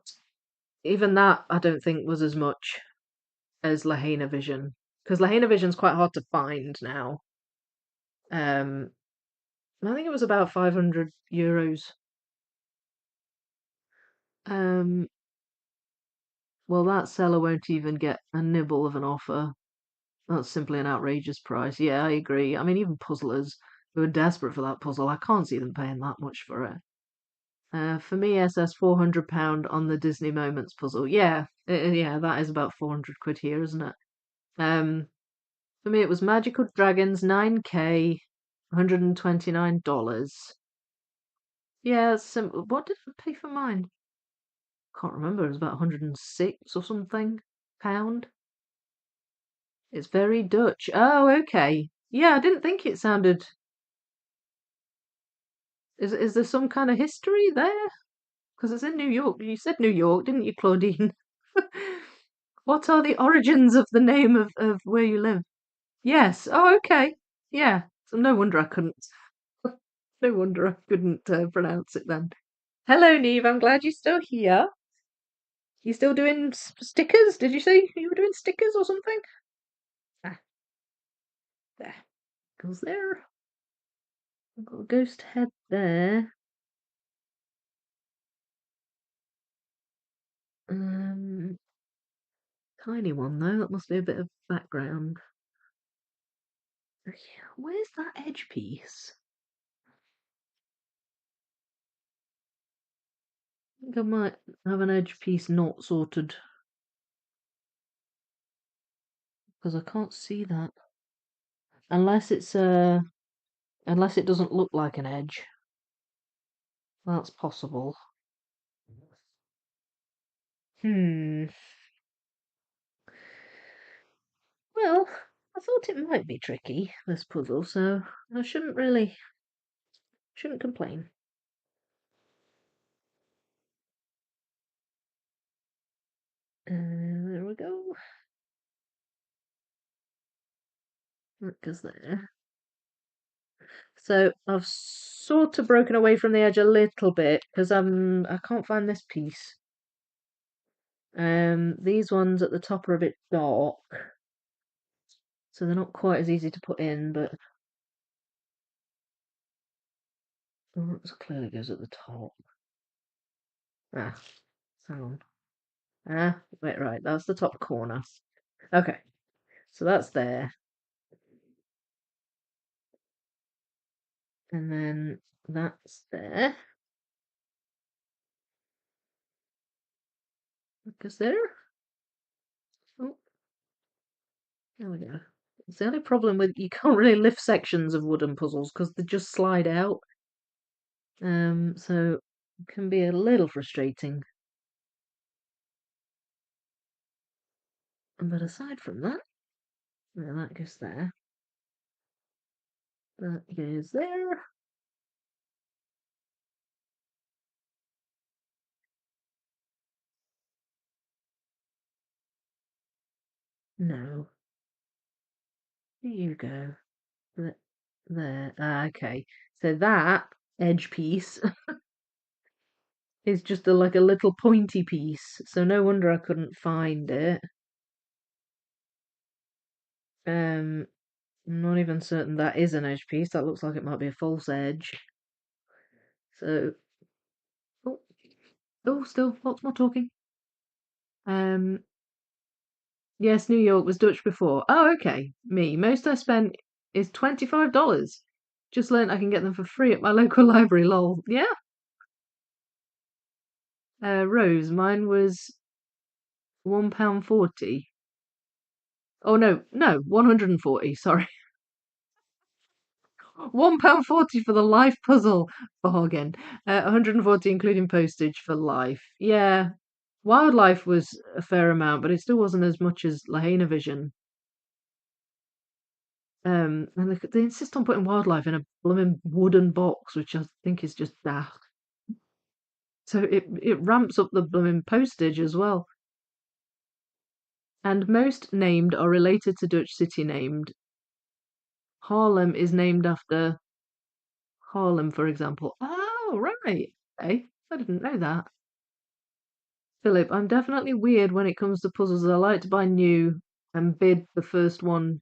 even that I don't think was as much as Lahaina Vision because Lahaina Vision's quite hard to find now. Um, I think it was about €500. Um, well, that seller won't even get a nibble of an offer. That's simply an outrageous price. Yeah, I agree. I mean, even puzzlers who are desperate for that puzzle, I can't see them paying that much for it. For me, SS £400 on the Disney Moments puzzle. Yeah, yeah, that is about 400 quid here, isn't it? For me, it was Magical Dragons 9K, $129. Yeah, simple. What did I pay for mine? Can't remember. It was about 106 or something pound. It's very Dutch. Oh, okay. Yeah, I didn't think it sounded. Is there some kind of history there? Because it's in New York. You said New York, didn't you, Claudine? What are the origins of the name of where you live? Yes. Oh, okay. Yeah. So no wonder I couldn't. No wonder I couldn't pronounce it then. Hello, Neve. I'm glad you're still here. You still doing stickers? Did you say you were doing stickers or something? Ah, there. Goes there. I've got a ghost head there. Um, Tiny one though. That must be a bit of background. Where's that edge piece? I think I might have an edge piece not sorted because I can't see that unless it's unless it doesn't look like an edge. That's possible. Hmm. Well, I thought it might be tricky, this puzzle, so I shouldn't complain. There we go. That goes there. So I've sort of broken away from the edge a little bit because I can't find this piece. These ones at the top are a bit dark, so they're not quite as easy to put in, but oh, it clearly goes at the top. Ah, sound. Ah, wait, right, that's the top corner. Okay, so that's there. And then that's there. Because there. Oh, there we go. It's the only problem with you can't really lift sections of wooden puzzles because they just slide out. So it can be a little frustrating. But aside from that, well, that goes there. That goes there. No. There you go. There. Ah, okay. So that edge piece is just like a little pointy piece. So no wonder I couldn't find it. I'm not even certain that is an edge piece. That looks like it might be a false edge. So, oh, oh, still lots more talking. Um, yes, New York was Dutch before. Oh, okay. Me. Most I spent is $25. Just learned I can get them for free at my local library. Lol. Yeah. Rose. Mine was £1.40. Oh no, no, 140. Sorry, £1.40 for the life puzzle bargain. 140 including postage for life. Yeah, wildlife was a fair amount, but it still wasn't as much as Lahaina Vision. And they insist on putting wildlife in a blooming wooden box, which I think is just daft. So it ramps up the blooming postage as well. And most named are related to Dutch city named. Haarlem is named after Harlem, for example. Oh, right. Okay. I didn't know that. Philip, I'm definitely weird when it comes to puzzles. I like to buy new and bid the first one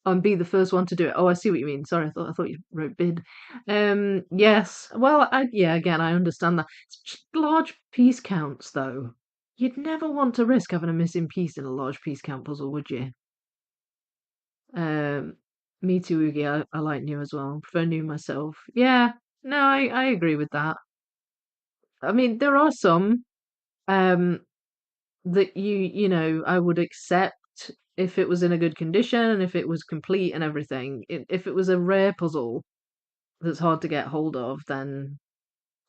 and be the first one to do it. Oh, I see what you mean. Sorry, I thought you wrote bid. Yes. Well, yeah, again, I understand that. It's just large piece counts though. You'd never want to risk having a missing piece in a large piece count puzzle, would you? Um, Me too, Oogie. I like new as well. I prefer new myself. Yeah, no, I agree with that. I mean, there are some um that I would accept if it was in a good condition and if it was complete and everything. If it was a rare puzzle that's hard to get hold of, then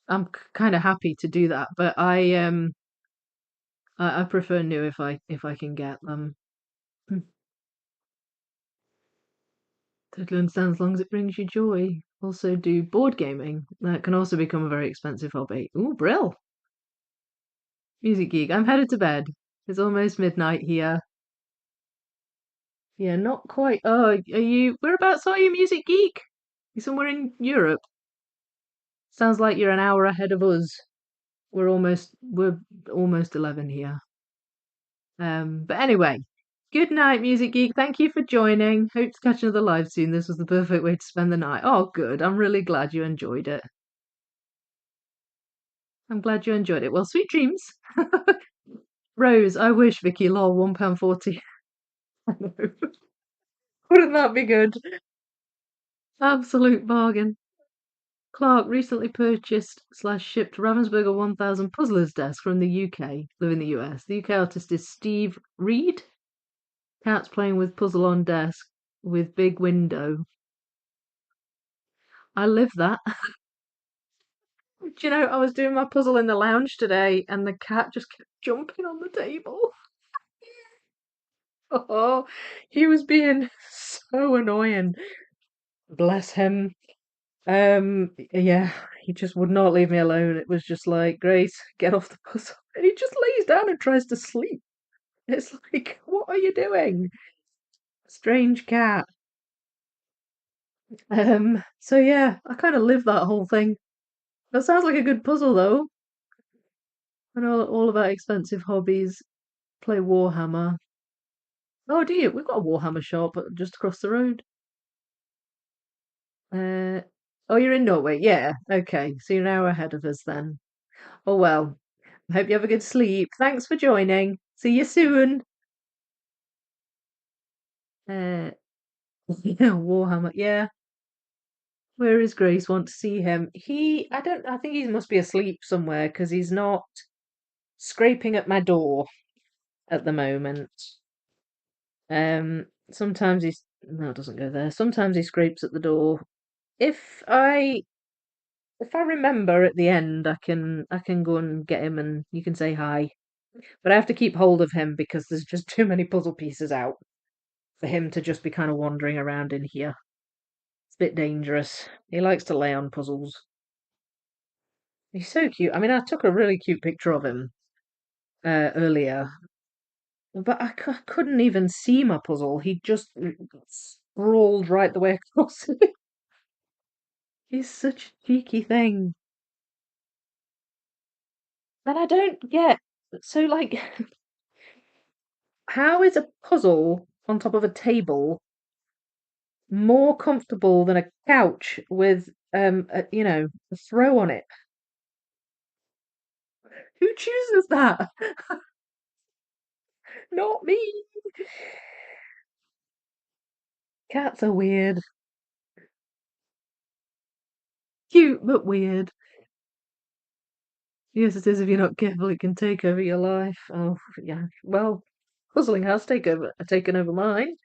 I'm kind of happy to do that. But I prefer new if I can get them. Totally understand as long as it brings you joy. Also do board gaming. That can also become a very expensive hobby. Ooh, Brill. Music Geek. I'm headed to bed. It's almost midnight here. Yeah, not quite. Oh, are you? Whereabouts are you, Music Geek? You somewhere in Europe? Sounds like you're an hour ahead of us. we're almost 11 here. But anyway, good night, Music Geek. Thank you for joining. Hope to catch another live soon. This was the perfect way to spend the night. Oh, good. I'm really glad you enjoyed it. I'm glad you enjoyed it. Well, sweet dreams. Rose, I wish, Vicky, lol, £1.40. I know. Wouldn't that be good? Absolute bargain. Clark recently purchased / shipped Ravensburger 1000 Puzzlers desk from the UK, live in the US. The UK artist is Steve Reed. Cats playing with puzzle on desk with big window. I live that. Do you know, I was doing my puzzle in the lounge today and the cat just kept jumping on the table. Oh, he was being so annoying. Bless him. Yeah, he just would not leave me alone. It was just like, Grace, get off the puzzle. And he just lays down and tries to sleep. It's like, what are you doing? Strange cat. So yeah, I kind of live that whole thing. That sounds like a good puzzle though. I know all about expensive hobbies. Play Warhammer. Oh, do you? We've got a Warhammer shop just across the road. Uh, oh, you're in Norway? Yeah. Okay, so you're an hour ahead of us then. Oh well. I hope you have a good sleep. Thanks for joining. See you soon. Uh, yeah, Warhammer. Yeah. Where is Grace? Want to see him? I think he must be asleep somewhere because he's not scraping at my door at the moment. Sometimes no, it doesn't go there. Sometimes he scrapes at the door. If I if I remember at the end, I can go and get him and you can say hi. But I have to keep hold of him because there's just too many puzzle pieces out for him to just be kind of wandering around in here. It's a bit dangerous. He likes to lay on puzzles. He's so cute. I mean, I took a really cute picture of him earlier, but I couldn't even see my puzzle. He just sprawled right the way across it. He's such a cheeky thing. And I don't get, so like, how is a puzzle on top of a table more comfortable than a couch with a throw on it? Who chooses that? Not me. Cats are weird. Cute but weird. Yes, it is. If you're not careful, it can take over your life. Oh, yeah. Well, puzzling has taken over mine,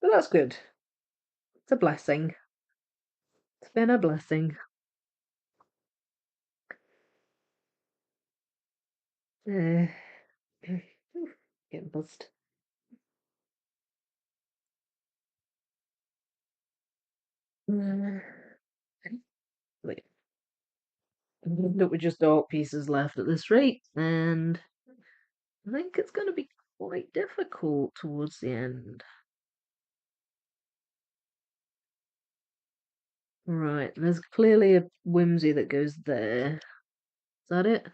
but that's good. It's a blessing. It's been a blessing. Uh, Getting buzzed. Uh, Wait, look, with just art pieces left at this rate, and I think it's going to be quite difficult towards the end. Right, there's clearly a whimsy that goes there. Is that it?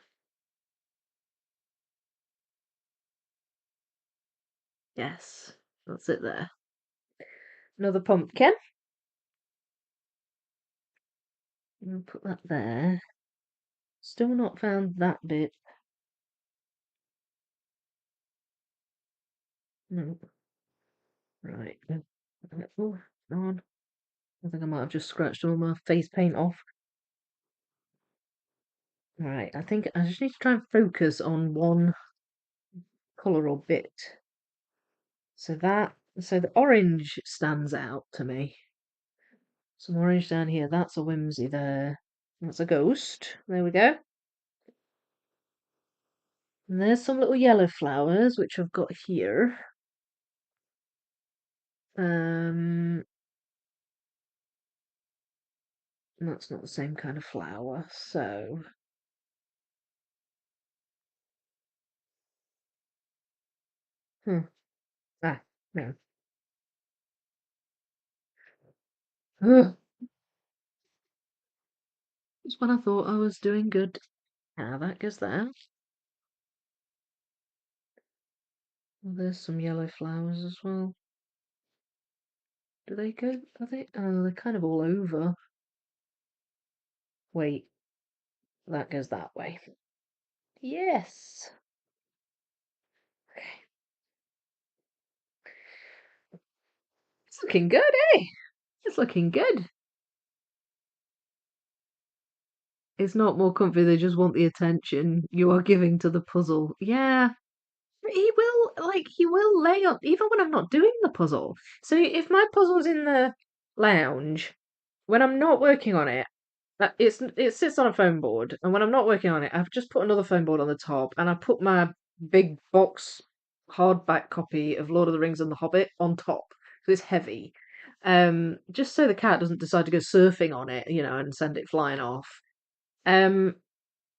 Yes, that's it there. Another pumpkin. I'll put that there. Still not found that bit. No. Right. Oh, on. I think I might have just scratched all my face paint off. Right, I think I just need to try and focus on one colour or bit. So the orange stands out to me. Some orange down here. That's a whimsy there. That's a ghost. There we go. And there's some little yellow flowers, which I've got here. That's not the same kind of flower, so ah, no. Ugh. Just when I thought I was doing good. Ah, that goes there. Well, there's some yellow flowers as well. Do they go? Are they? Oh, they're kind of all over. Wait, that goes that way. Yes. Okay. It's looking good, eh? It's looking good. It's not more comfy, they just want the attention you are giving to the puzzle. Yeah. He will lay on, even when I'm not doing the puzzle. So if my puzzle's in the lounge, when I'm not working on it, it sits on a foam board, and when I'm not working on it, I've just put another foam board on the top, and I put my big box hardback copy of Lord of the Rings and the Hobbit on top, so it's heavy. Just so the cat doesn't decide to go surfing on it, and send it flying off. Um,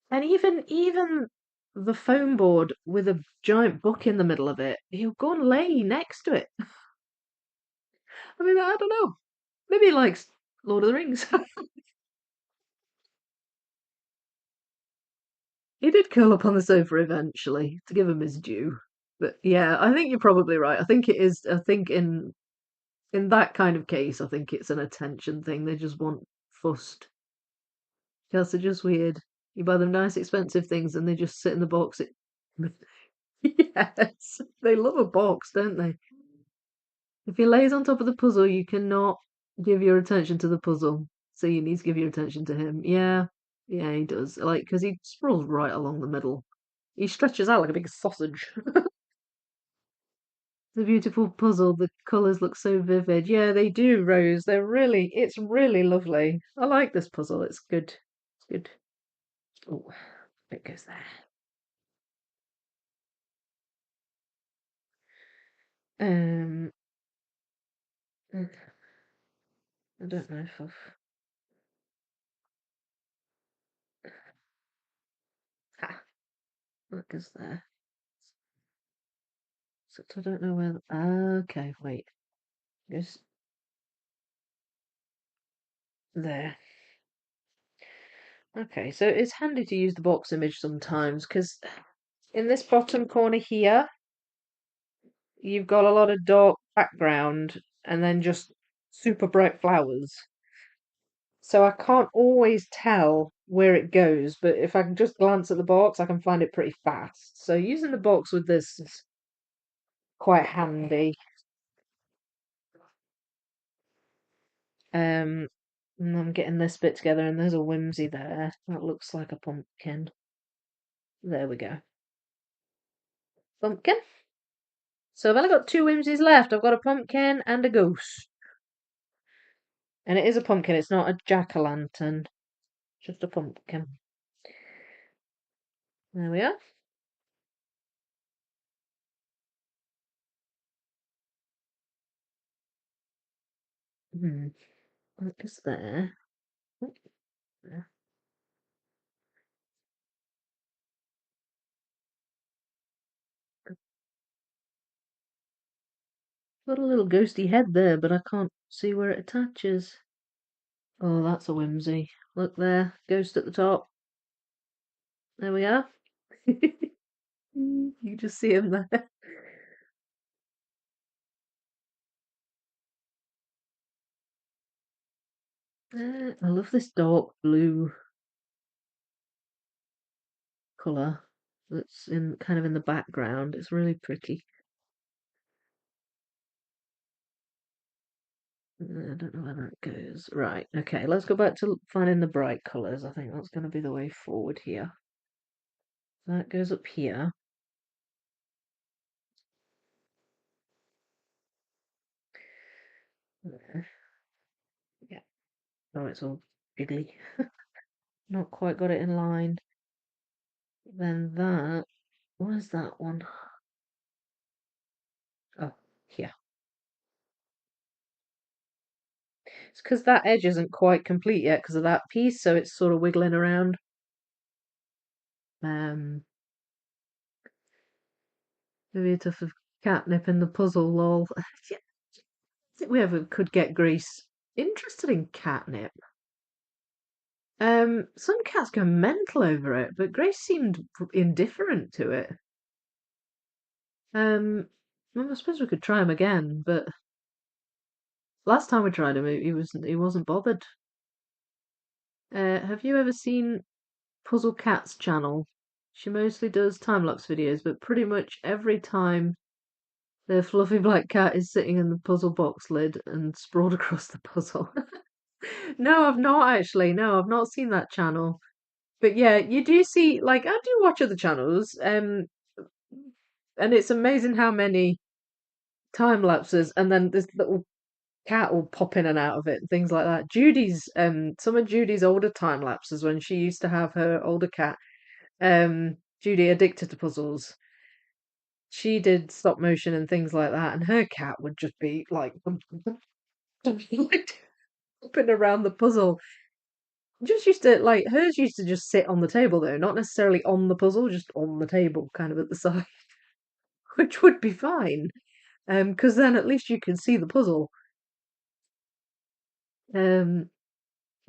and even the foam board with a giant book in the middle of it, he'll go and lay next to it. I mean, I don't know. Maybe he likes Lord of the Rings. He did curl up on the sofa eventually, to give him his due. But yeah, I think you're probably right. I think it is. I think in that kind of case, I think it's an attention thing. They just want fussed. Cats are just weird. You buy them nice, expensive things, and they just sit in the box. Yes, they love a box, don't they? If he lays on top of the puzzle, you cannot give your attention to the puzzle. So you need to give your attention to him. Yeah, yeah, he does. Like, because he sprawls right along the middle. He stretches out like a big sausage. It's a beautiful puzzle. The colours look so vivid. Yeah, they do, Rose. It's really lovely. I like this puzzle. It's good. It's good. Oh, it goes there. Um, I don't know if I've. Ha, that goes there. So I don't know where. Okay, wait. Goes there. Okay, so it's handy to use the box image sometimes because in this bottom corner here, you've got a lot of dark background and then just super bright flowers. So I can't always tell where it goes, but if I can just glance at the box, I can find it pretty fast. So using the box with this is quite handy. Um, and I'm getting this bit together, and there's a whimsy there. That looks like a pumpkin. There we go. Pumpkin. So I've only got two whimsies left. I've got a pumpkin and a ghost. And it is a pumpkin, it's not a jack-o'-lantern. Just a pumpkin. There we are. Hmm. What is there? Oh, there. Got a little ghosty head there, but I can't see where it attaches. Oh, that's a whimsy. Look there, ghost at the top. There we are. You just see him there. I love this dark blue colour that's in kind of in the background. It's really pretty. I don't know where that goes. Right, okay, let's go back to finding the bright colours. I think that's going to be the way forward here. That goes up here. There. Yeah. Oh, it's all jiggly. Not quite got it in line. Then that. Where's that one? Oh, here. It's because that edge isn't quite complete yet because of that piece, so it's sort of wiggling around. Um, Maybe a touch of catnip in the puzzle, lol. Yeah, I think we ever could get Grace interested in catnip. Some cats go mental over it, but Grace seemed indifferent to it. Well, I suppose we could try him again, but last time we tried him, he wasn't bothered. Have you ever seen Puzzle Cat's channel? She mostly does time-lapse videos, but pretty much every time the fluffy black cat is sitting in the puzzle box lid and sprawled across the puzzle. No, I've not actually. No, I've not seen that channel. But yeah, you do see, like, I do watch other channels, and it's amazing how many time lapses, and then this little cat will pop in and out of it, and things like that. Some of Judy's older time lapses when she used to have her older cat, Judy, addicted to puzzles. She did stop motion and things like that, and her cat would just be like hopping around the puzzle. Just used to like hers used to just sit on the table though, not necessarily on the puzzle, just on the table, kind of at the side, which would be fine. Because then at least you can see the puzzle. Um,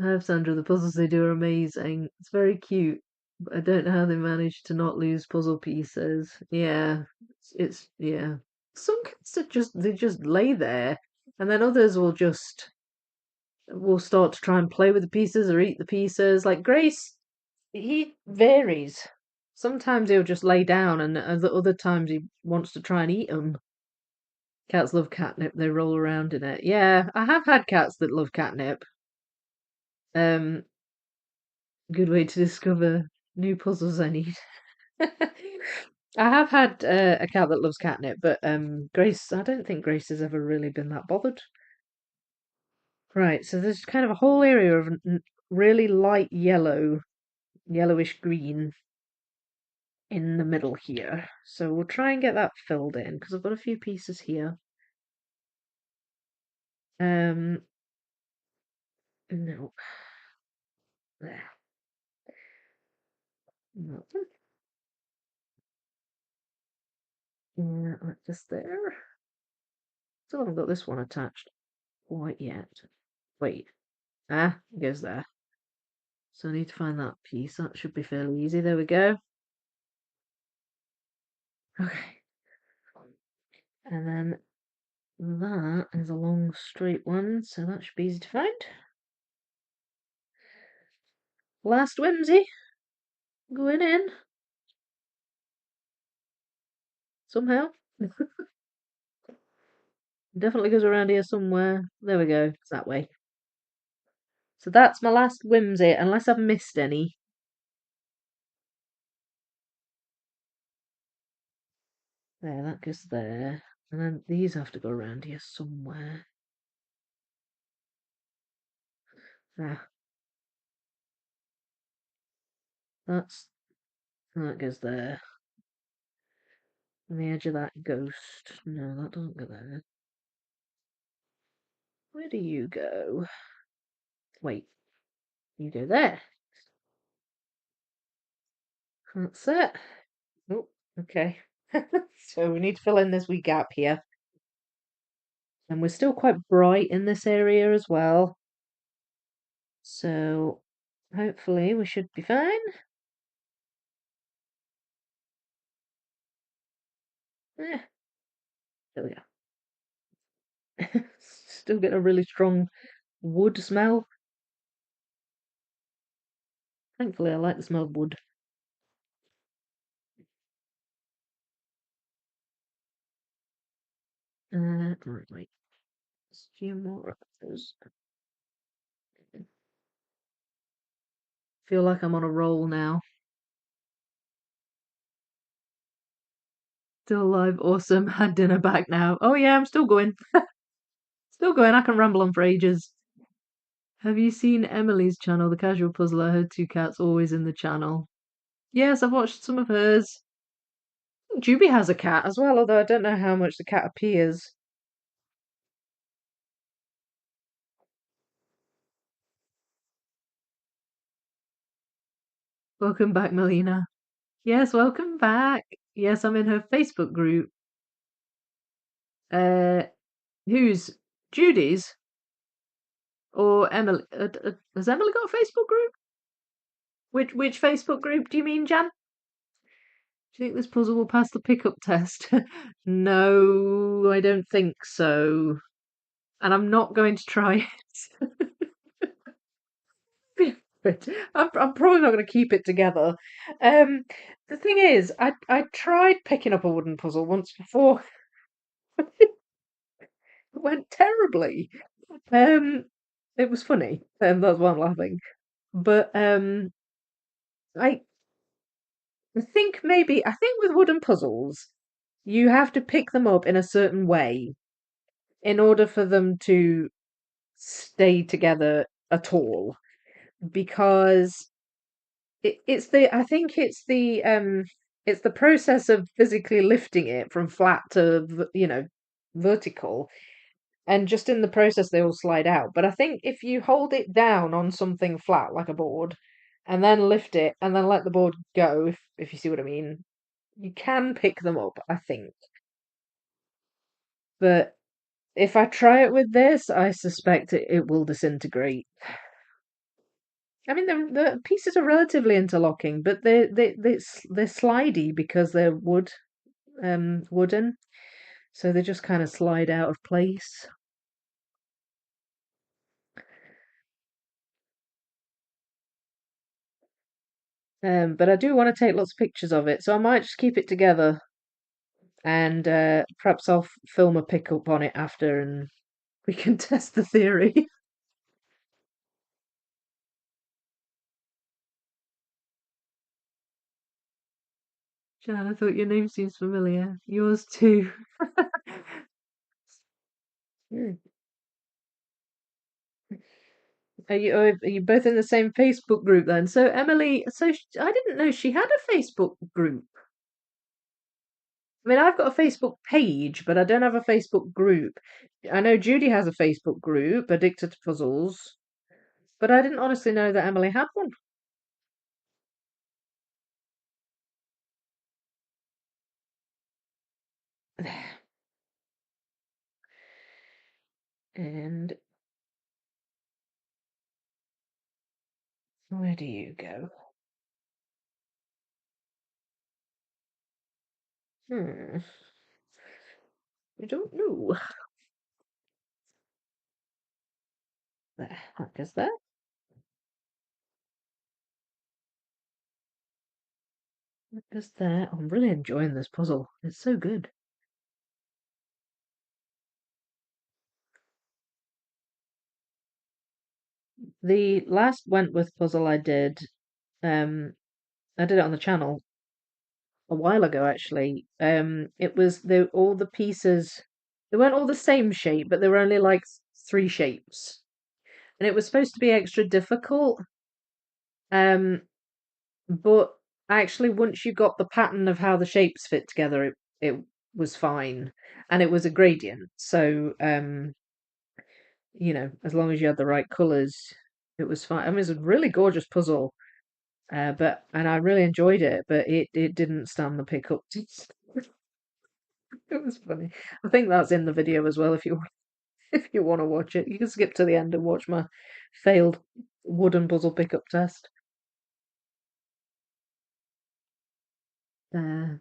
I have Sandra, the puzzles they do are amazing. It's very cute. But I don't know how they managed to not lose puzzle pieces. Yeah, yeah. Some cats are they just lay there, and then others will start to try and play with the pieces or eat the pieces. Like Grace, he varies. Sometimes he'll just lay down, and other times he wants to try and eat them. Cats love catnip. They roll around in it. Yeah, I have had cats that love catnip. Um, Good way to discover new puzzles I need. I have had a cat that loves catnip, but Grace, I don't think Grace has ever really been that bothered. Right, so there's kind of a whole area of really light yellowish green in the middle here. So we'll try and get that filled in because I've got a few pieces here. No, there, no, yeah, just there. Still haven't got this one attached quite yet. Wait, it goes there. So I need to find that piece. That should be fairly easy. There we go. Okay. And then that is a long straight one, so that should be easy to find. Last whimsy. Going in. Somehow. Definitely goes around here somewhere. There we go. It's that way. So that's my last whimsy, unless I've missed any. There, that goes there. And then these have to go around here somewhere. Ah, that goes there. And the edge of that ghost. No, that doesn't go there. Where do you go? Wait, you go there. That's it. Oh, okay. So we need to fill in this wee gap here. And we're still quite bright in this area as well. So hopefully we should be fine. Eh, there we go. Still get a really strong wood smell. Thankfully, I like the smell of wood. Right, wait. There's a few more of those. Feel like I'm on a roll now. Still alive, awesome. Had dinner back now. Oh yeah, I'm still going. Still going. I can ramble on for ages. Have you seen Emily's channel, The Casual Puzzler? Her two cats always in the channel. Yes, I've watched some of hers. Juby has a cat as well, although I don't know how much the cat appears. Welcome back, Melina. Yes, welcome back. Yes, I'm in her Facebook group. Uh, who's Judy's or Emily? Has Emily got a Facebook group? Which Facebook group do you mean, Jan? Do you think this puzzle will pass the pickup test? No, I don't think so. And I'm not going to try it. I'm probably not going to keep it together. Um, the thing is, I tried picking up a wooden puzzle once before. It went terribly. Um, it was funny. That's why I'm laughing. But I I think with wooden puzzles, you have to pick them up in a certain way in order for them to stay together at all. Because it's the I think it's the process of physically lifting it from flat to vertical, and just in the process they all slide out. But I think if you hold it down on something flat like a board and then lift it and then let the board go, if you see what I mean, you can pick them up, I think. But if I try it with this, I suspect it will disintegrate. I mean, the pieces are relatively interlocking, but they're slidey because they're wooden, so they just kind of slide out of place. But I do want to take lots of pictures of it, so I might just keep it together and perhaps I'll film a pickup on it after, and we can test the theory. Jan, I thought your name seems familiar. Yours too. Hmm. Are you both in the same Facebook group then? So Emily, I didn't know she had a Facebook group. I mean, I've got a Facebook page, but I don't have a Facebook group. I know Judy has a Facebook group, Addicted to Puzzles, but I didn't honestly know that Emily had one. And where do you go? Hmm, I don't know. The heck is that? What is that? I'm really enjoying this puzzle. It's so good. The last Wentworth puzzle I did it on the channel a while ago actually. It was all the pieces. They weren't all the same shape, but they were only like three shapes, and it was supposed to be extra difficult. Um, but actually, once you got the pattern of how the shapes fit together, it was fine, and it was a gradient. So as long as you had the right colours, it was fine. I mean, it's a really gorgeous puzzle, and I really enjoyed it, but it didn't stand the pickup test. It was funny. I think that's in the video as well. If you if you want to watch it, you can skip to the end and watch my failed wooden puzzle pickup test. Uh,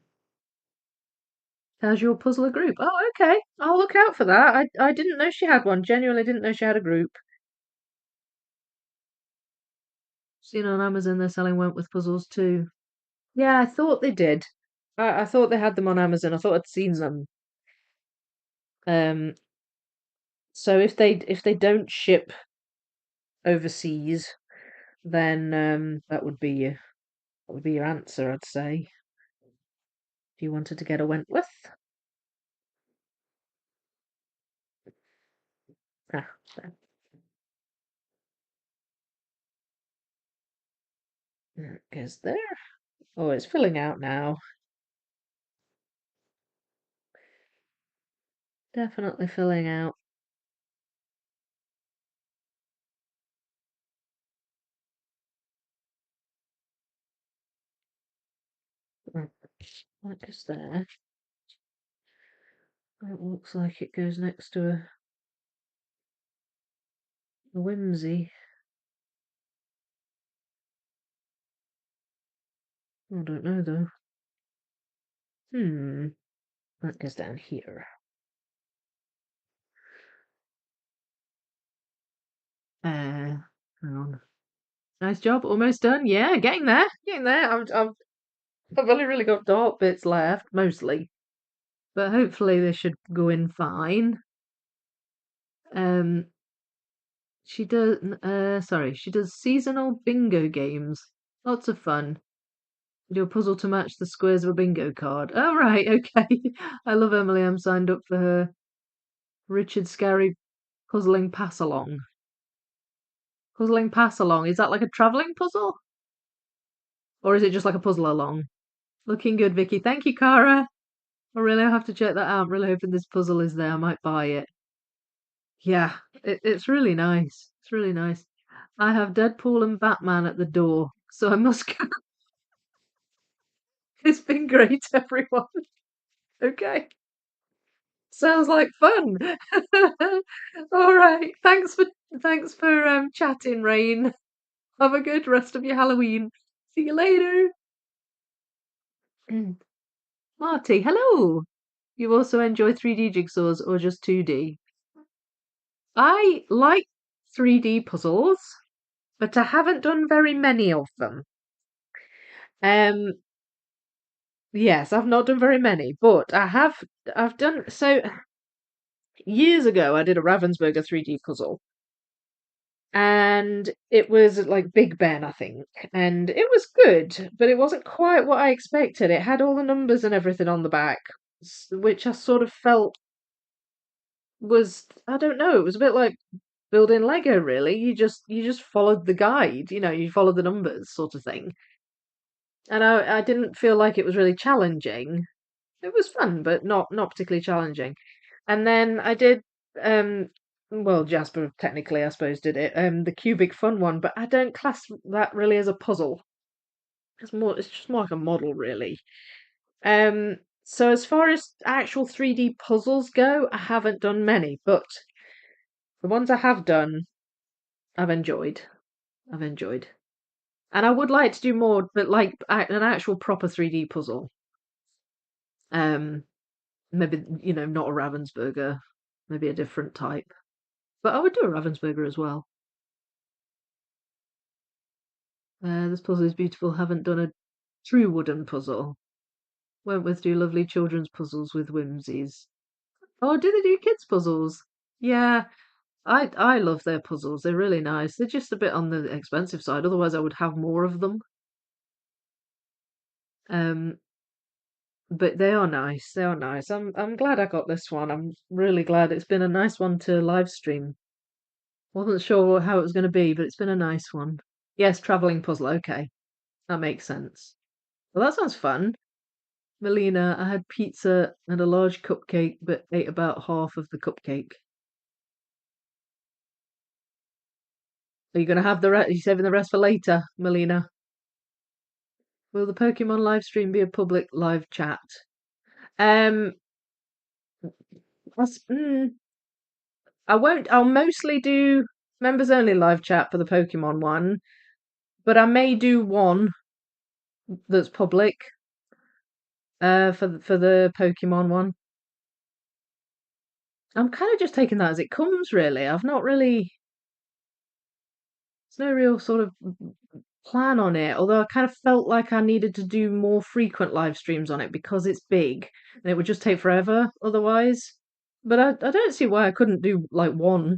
how's your puzzler group? Oh, okay. I'll look out for that. I didn't know she had one. Genuinely didn't know she had a group. Seen on Amazon they're selling Wentworth puzzles too. Yeah, I thought they did. I thought they had them on Amazon. I thought I'd seen them. Um, so if they don't ship overseas, then that would be your answer, I'd say. If you wanted to get a Wentworth. Ah, there it goes there. Oh, it's filling out now. Definitely filling out. Mm, that goes there. It looks like it goes next to a whimsy. I don't know though. That goes down here. Hang on. Nice job. Almost done. Yeah, getting there. Getting there. I've only really got dark bits left, mostly. But hopefully they should go in fine. She does, she does seasonal bingo games. Lots of fun. You do a puzzle to match the squares of a bingo card. Oh, right, okay. I love Emily. I'm signed up for her. Richard Scary puzzling pass along. Puzzling pass along. Is that like a travelling puzzle? Or is it just like a puzzle along? Looking good, Vicky. Thank you, Cara. I'll have to check that out. I'm really hoping this puzzle is there. I might buy it. Yeah, it's really nice. It's really nice. I have Deadpool and Batman at the door, so I must go. It's been great, everyone. Okay. Sounds like fun. All right. Thanks for chatting, Rain. Have a good rest of your Halloween. See you later. Marty, hello. You also enjoy 3D jigsaws or just 2D? I like 3D puzzles, but I haven't done very many of them. Um, yes, I've not done very many, but I've done so years ago I did a Ravensburger 3D puzzle. And it was like Big Ben, I think, and it was good, but it wasn't quite what I expected. It had all the numbers and everything on the back, which I sort of felt was, I don't know, it was a bit like building Lego, really. You just followed the guide, you followed the numbers sort of thing. And I didn't feel like it was really challenging. It was fun, but not particularly challenging. And then I did, um, well, Jasper technically, I suppose, did it, the cubic fun one, but I don't class that really as a puzzle. It's just more like a model, really. So as far as actual 3D puzzles go, I haven't done many, but the ones I have done, I've enjoyed. I've enjoyed. And I would like to do more, but like an actual proper 3D puzzle. Um, Maybe, not a Ravensburger, maybe a different type. But I would do a Ravensburger as well. This puzzle is beautiful. Haven't done a true wooden puzzle. Wentworth do lovely children's puzzles with whimsies. Oh, do they do kids' puzzles? Yeah, I love their puzzles. They're really nice. They're just a bit on the expensive side. Otherwise, I would have more of them. Um, but they are nice. They are nice. I'm glad I got this one. I'm really glad. It's been a nice one to live stream. Wasn't sure how it was going to be, but it's been a nice one. Yes, traveling puzzle. Okay, that makes sense. Well, that sounds fun. Melina, I had pizza and a large cupcake, but ate about half of the cupcake. Are you going to have the rest? Are you saving the rest for later, Melina? Will the Pokemon live stream be a public live chat? Um, I won't. I'll mostly do members only live chat for the Pokemon one, but I may do one that's public. For the Pokemon one. I'm kind of just taking that as it comes, really. I've not really. There's no real sort of plan on it, although I kind of felt like I needed to do more frequent live streams on it because it's big and it would just take forever otherwise. But I don't see why I couldn't do like one,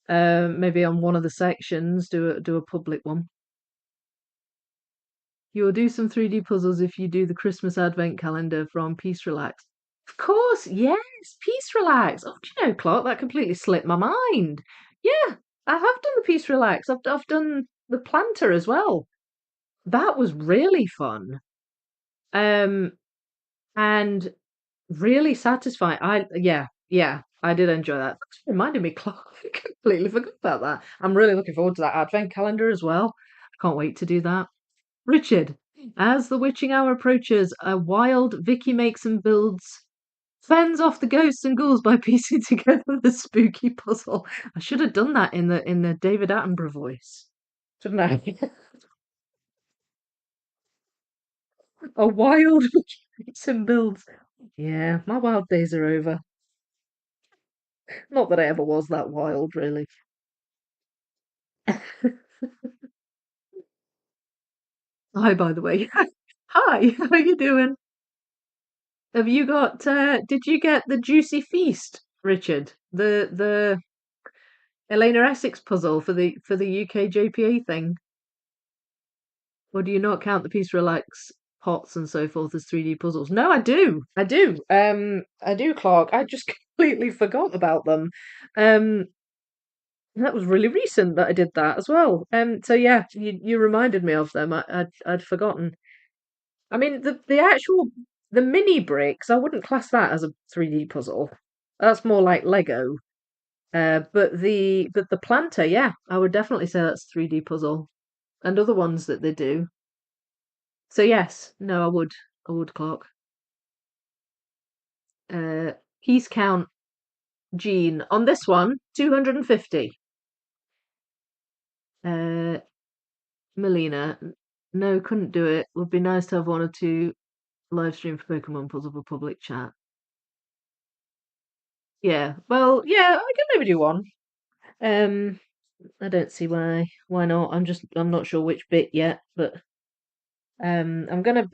maybe on one of the sections, do a public one. You will do some 3D puzzles if you do the Christmas Advent calendar from Peace Relax. Of course, yes, Peace Relax. Oh, do you know, Clark, that completely slipped my mind. Yeah, I have done the Peace Relax. I've done the planter as well. That was really fun. Um, and really satisfying. I did enjoy that. That's reminded me, Clark. I completely forgot about that. I'm really looking forward to that advent calendar as well. I can't wait to do that. Richard, as the witching hour approaches, a wild Vicky makes and builds fends off the ghosts and ghouls by piecing together the spooky puzzle. I should have done that in the David Attenborough voice, shouldn't I? A wild mechanics and builds. Yeah, my wild days are over. Not that I ever was that wild, really. Hi, by the way. Hi, how you doing? Have you got did you get the Juicy Feast, Richard? The Elena Essex puzzle for the UK JPA thing? Or do you not count the Peace Relax pots and so forth as 3D puzzles? No, I do. I do. I do, Clark. I just completely forgot about them. Um that was really recent that I did that as well. So yeah, you reminded me of them. I'd forgotten. I mean, the actual the mini bricks, I wouldn't class that as a 3D puzzle. That's more like Lego. But the planter, yeah, I would definitely say that's a 3D puzzle, and other ones that they do. So yes, no, I would, Clark. Uh, Piece count, Jean. On this one, 250. Uh, Melina, no, couldn't do it. Would be nice to have one or two live stream for Pokemon Puzzle for public chat. Yeah, well, yeah, I can maybe do one. Um, I don't see why not. I'm not sure which bit yet, but I'm gonna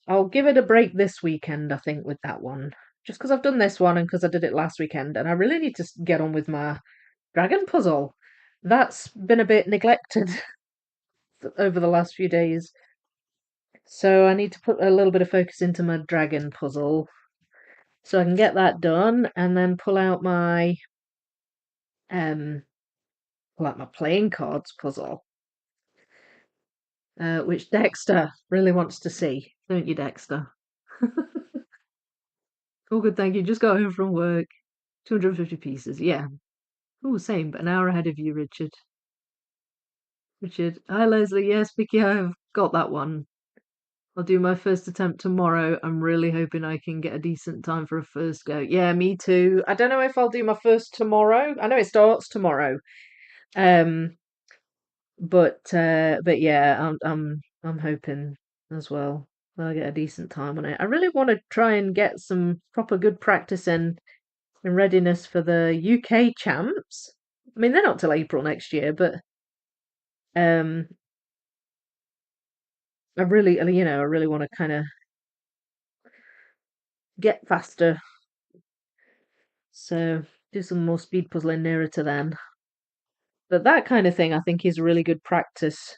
I'll give it a break this weekend, I think, with that one. Just because I've done this one and because I did it last weekend, and I really need to get on with my dragon puzzle. That's been a bit neglected over the last few days. So I need to put a little bit of focus into my dragon puzzle so I can get that done and then um pull out my playing cards puzzle, which Dexter really wants to see, don't you, Dexter? All good, thank you. Just got home from work. 250 pieces, yeah. Oh, same, but an hour ahead of you, Richard. Richard. Hi, Leslie. Yes, Vicky, I've got that one. I'll do my first attempt tomorrow. I'm really hoping I can get a decent time for a first go. Yeah, me too. I don't know if I'll do my first tomorrow. I know it starts tomorrow. Um, but yeah, I'm hoping as well that I'll get a decent time on it. I really want to try and get some proper good practice in readiness for the UK champs. I mean, they're not till April next year, but um, I really want to kind of get faster. So do some more speed puzzling nearer to then. But that kind of thing, I think, is really good practice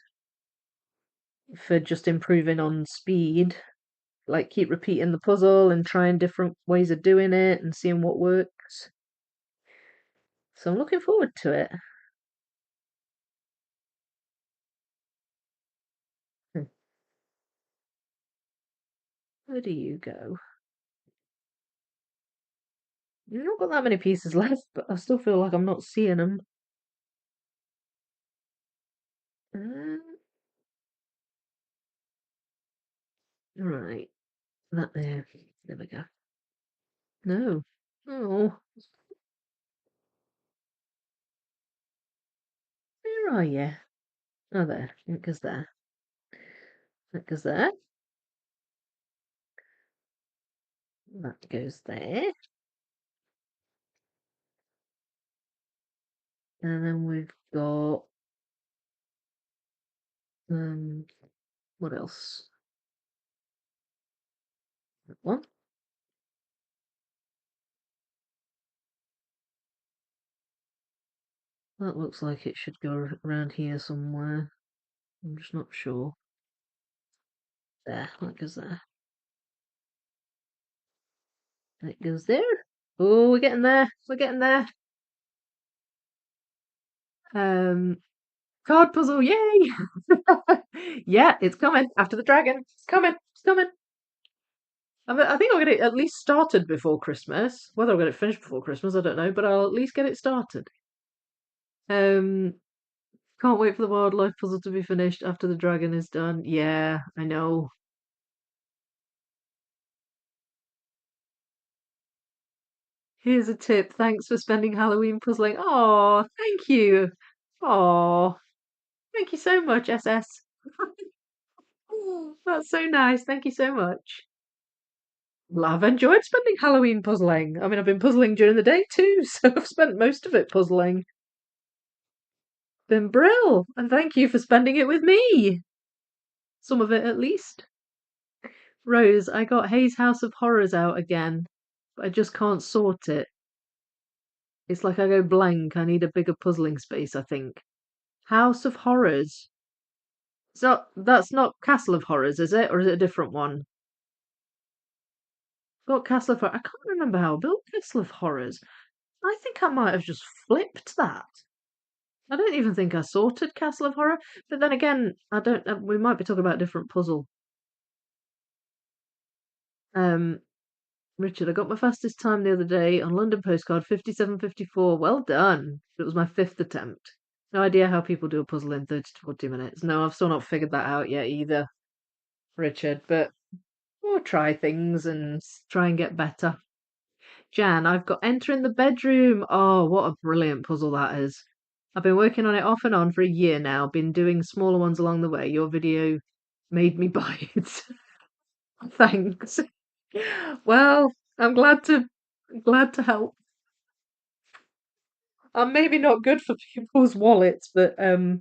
for just improving on speed. Like keep repeating the puzzle and trying different ways of doing it and seeing what works. So I'm looking forward to it. Hmm, where do you go? You've not got that many pieces left, but I still feel like I'm not seeing them. Right, that there. There we go. No. Oh, where are you? Oh, there. It goes there. That goes there. That goes there. And then we've got um what else? That one. That looks like it should go around here somewhere. I'm just not sure. There, that goes there. That goes there. Oh, we're getting there. We're getting there. Um, Card puzzle, yay! Yeah, it's coming after the dragon. It's coming. It's coming. I think I'll get it at least started before Christmas. Whether I'll get it finished before Christmas, I don't know, but I'll at least get it started. Um, can't wait for the wildlife puzzle to be finished after the dragon is done. Yeah, I know. Here's a tip. Thanks for spending Halloween puzzling. Oh, thank you. Oh, thank you so much, SS. That's so nice. Thank you so much. Well, I've enjoyed spending Halloween puzzling. I mean, I've been puzzling during the day too, so I've spent most of it puzzling. Been brill, and thank you for spending it with me. Some of it at least. Rose, I got Hayes House of Horrors out again, but I just can't sort it. It's like I go blank. I need a bigger puzzling space, I think. House of Horrors. That's not Castle of Horrors, is it? Or is it a different one? Got Castle of Horrors. I can't remember how I built Castle of Horrors. I think I might have just flipped that. I don't even think I sorted Castle of Horror, but then again, I don't. We might be talking about a different puzzle. Um, Richard, I got my fastest time the other day on London postcard 57:54. Well done. It was my fifth attempt. No idea how people do a puzzle in 30 to 40 minutes. No, I've still not figured that out yet either, Richard, but we'll try things and try and get better. Jan, I've got Enter in the Bedroom. Oh, what a brilliant puzzle that is. I've been working on it off and on for a year now, been doing smaller ones along the way. Your video made me buy it. Thanks. Well, I'm glad to help. I'm maybe not good for people's wallets, but oh,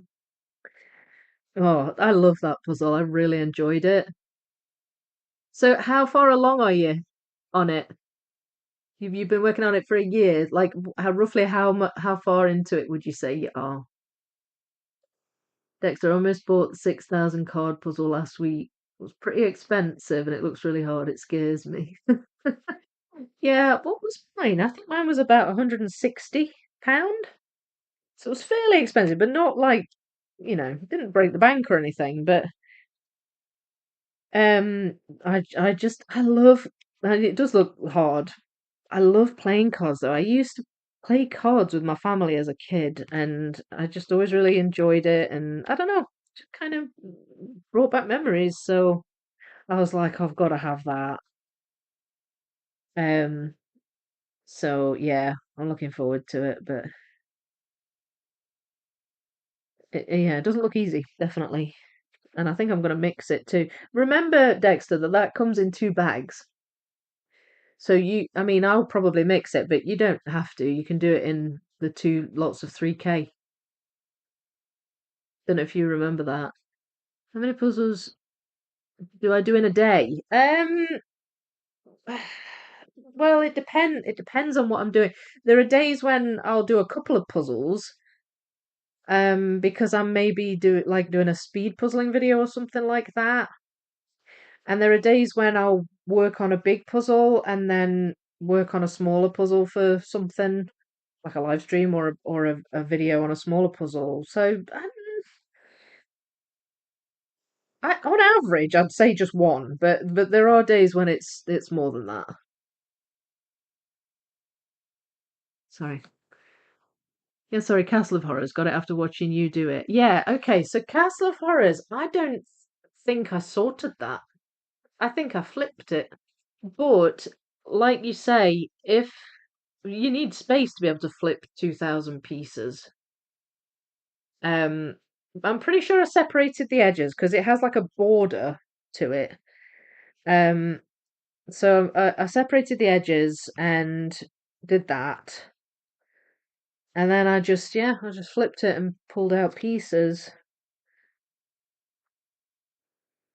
I love that puzzle. I really enjoyed it. So, how far along are you on it? You've been working on it for a year. Like, how roughly how far into it would you say you are? Dexter almost bought the 6,000 card puzzle last week. It was pretty expensive and it looks really hard. It scares me. Yeah, what was mine? I think mine was about £160. So it was fairly expensive, but not like, didn't break the bank or anything. But I love, and it does look hard. I love playing cards though. I used to play cards with my family as a kid, and I just always really enjoyed it. And I don't know, just kind of brought back memories. So I was like, I've got to have that. Um, so yeah, I'm looking forward to it. But yeah, it doesn't look easy, definitely. And I think I'm going to mix it too. Remember, Dexter, that comes in two bags. So I mean, I'll probably mix it, but you don't have to. You can do it in the two lots of 3K. Don't know if you remember that. How many puzzles do I do in a day? Well, it depends. It depends on what I'm doing. There are days when I'll do a couple of puzzles, because I'm maybe doing a speed puzzling video or something like that. And there are days when I'll work on a big puzzle and then work on a smaller puzzle for something like a live stream or a video on a smaller puzzle. So on average, I'd say just one, but there are days when it's more than that. Sorry. Yeah, sorry, Castle of Horrors. Got it after watching you do it. Yeah, okay. So Castle of Horrors, I don't think I sorted that. I think I flipped it. But like you say, if you need space to be able to flip 2,000 pieces. Um, I'm pretty sure I separated the edges because it has like a border to it. Um, so I separated the edges and did that. And then I just flipped it and pulled out pieces.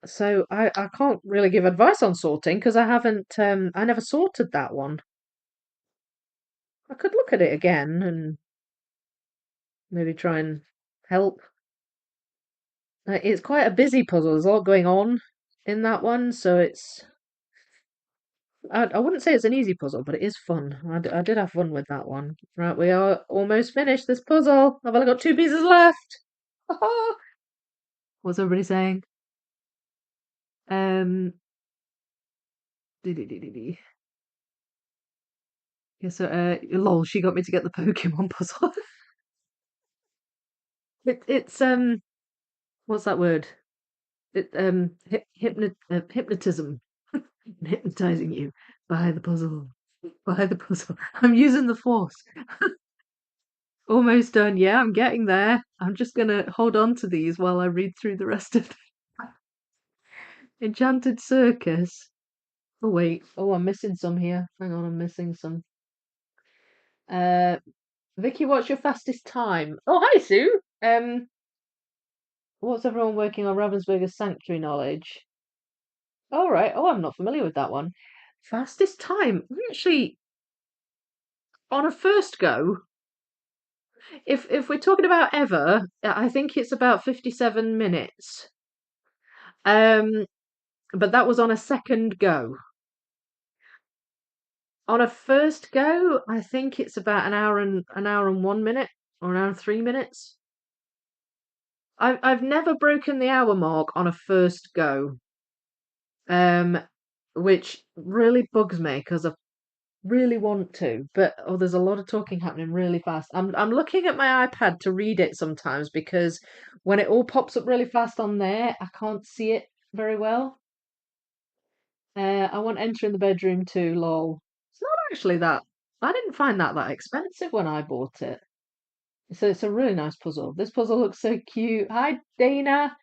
So I can't really give advice on sorting because I never sorted that one. I could look at it again and maybe try and help. It's quite a busy puzzle. There's a lot going on in that one, so I wouldn't say it's an easy puzzle, but it is fun. I did have fun with that one. Right, we are almost finished this puzzle. I've only got two pieces left. What's everybody saying? Um, yeah, so lol, she got me to get the Pokemon puzzle. It's what's that word? Hypnotism. Hypnotizing you by the puzzle. By the puzzle. I'm using the force. Almost done. Yeah, I'm getting there. I'm just gonna hold on to these while I read through the rest of them. Enchanted Circus. Oh wait. Oh, I'm missing some here. Hang on, I'm missing some. Uh, Vicky, what's your fastest time? Oh, hi, Sue. What's everyone working on Ravensburger's sanctuary knowledge? All right. Oh, I'm not familiar with that one. Fastest time. Actually, on a first go, if we're talking about ever, I think it's about 57 minutes. But that was on a second go. On a first go, I think it's about an hour and 1 minute or an hour and 3 minutes. I've never broken the hour mark on a first go, um, which really bugs me because I really want to, but oh, there's a lot of talking happening really fast. I'm looking at my iPad to read it sometimes because when it all pops up really fast on there, I can't see it very well. I want enter in the bedroom too, lol. It's not actually that. I didn't find that expensive when I bought it. So it's a really nice puzzle. This puzzle looks so cute. Hi, Dana.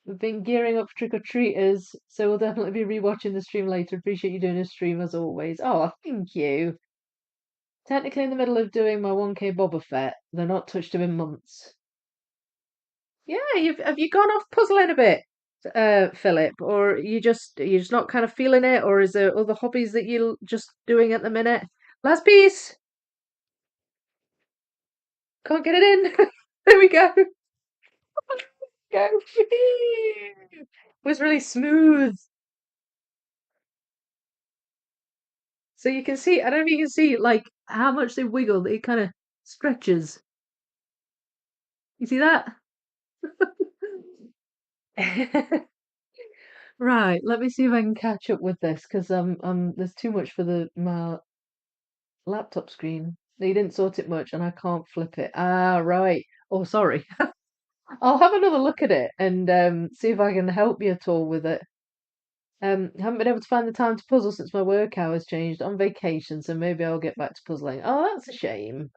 We've been gearing up for trick or treaters, so we'll definitely be rewatching the stream later. Appreciate you doing a stream as always. Oh, thank you. Technically in the middle of doing my 1K Boba Fett. They're not touched him in months. Yeah, have you gone off puzzling a bit, Philip, or you're just not kind of feeling it, or is there other hobbies that you're just doing at the minute? Last piece. Can't get it in. There we go. Go. It was really smooth. So you can see, I don't know if you can see like how much they wiggle. It kind of stretches. You see that? Right, let me see if I can catch up with this because there's too much for my laptop screen. They didn't sort it much and I can't flip it. Ah, right. Oh, sorry. I'll have another look at it and see if I can help you at all with it. Haven't been able to find the time to puzzle since my work hours changed on vacation, so maybe I'll get back to puzzling. Oh, that's a shame.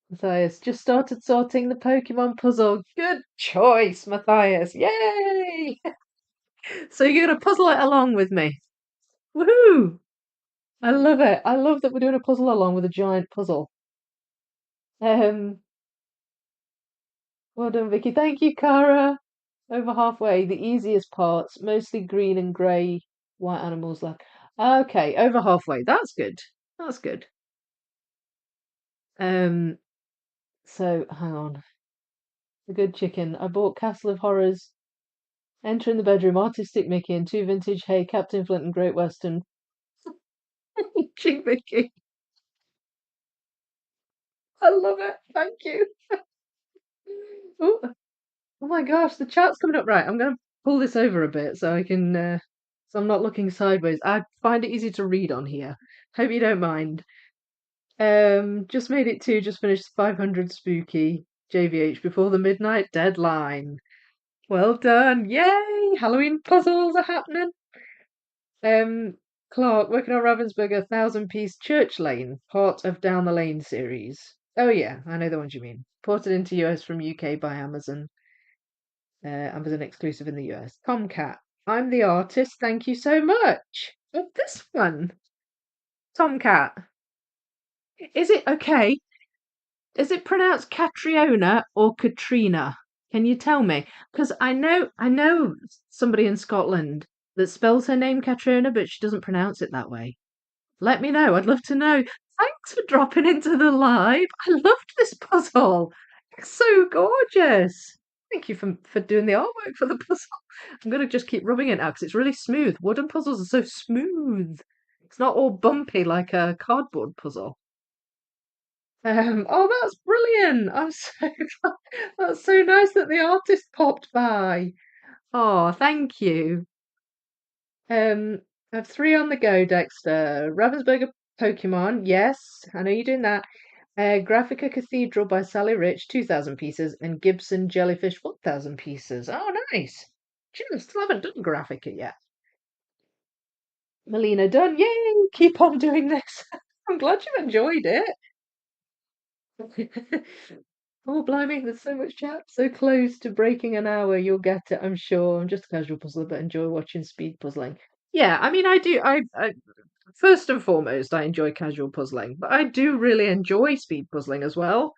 Matthias just started sorting the Pokemon puzzle. Good choice, Matthias. Yay! So you're gonna puzzle it along with me. Woohoo! I love it. I love that we're doing a puzzle along with a giant puzzle. Um, well done, Vicky. Thank you, Cara. Over halfway. The easiest parts, mostly green and grey white animals left. Okay, over halfway. That's good. That's good. Um, so hang on. The good chicken. I bought Castle of Horrors. Enter in the bedroom, artistic Mickey and two vintage Hey, Captain Flint and Great Western. Cheap Mickey. I love it. Thank you. Oh, oh my gosh, the chart's coming up right. I'm gonna pull this over a bit so I can so I'm not looking sideways. I find it easy to read on here. Hope you don't mind. Just made it to just finished 500 spooky JVH before the midnight deadline. Well done. Yay! Halloween puzzles are happening. Clark, working on Ravensburger 1,000-piece Church Lane, part of Down the Lane series. Oh yeah, I know the ones you mean. Ported into US from UK by Amazon. Amazon exclusive in the US. Tomcat. I'm the artist. Thank you so much. Oh, this one. Tomcat. Is it okay? Is it pronounced Catriona or Katrina? Can you tell me? Because I know somebody in Scotland that spells her name Catriona, but she doesn't pronounce it that way. Let me know. I'd love to know. Thanks for dropping into the live. I loved this puzzle. It's so gorgeous. Thank you for doing the artwork for the puzzle. I'm gonna just keep rubbing it now because it's really smooth. Wooden puzzles are so smooth. It's not all bumpy like a cardboard puzzle. Oh, that's brilliant. I'm so that's so nice that the artist popped by. Oh, thank you. I have three on the go, Dexter. Ravensburger Pokemon, yes, I know you're doing that. Graphica Cathedral by Sally Rich, 2,000 pieces, and Gibson Jellyfish, 1,000 pieces. Oh, nice. Jim, still haven't done Graphica yet. Melina done. Yay! Keep on doing this. I'm glad you enjoyed it. Oh, blimey, there's so much chat. So close to breaking an hour, you'll get it, I'm sure. I'm just a casual puzzler, but enjoy watching speed puzzling. Yeah, I mean, I do. I first and foremost, I enjoy casual puzzling, but I do really enjoy speed puzzling as well.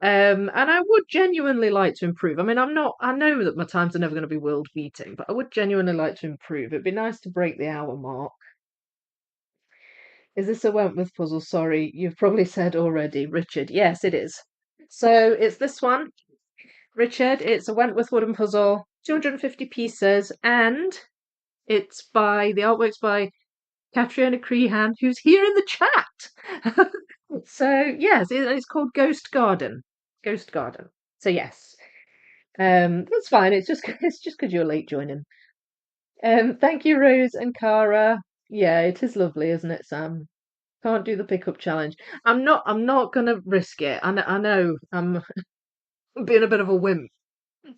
And I would genuinely like to improve. I mean, I'm not. I know that my times are never going to be world beating, but I would genuinely like to improve. It'd be nice to break the hour mark. Is this a Wentworth puzzle? Sorry, you've probably said already, Richard. Yes, it is. So it's this one. Richard, it's a Wentworth Wooden Puzzle, 250 pieces, and it's by the artwork's by Catriona Crehan, who's here in the chat. So yes, it's called Ghost Garden. Ghost Garden. So yes, that's fine. It's just because you're late joining. Thank you, Rose and Cara. Yeah, it is lovely, isn't it, Sam? Can't do the pickup challenge. I'm not gonna risk it. I know I'm being a bit of a wimp.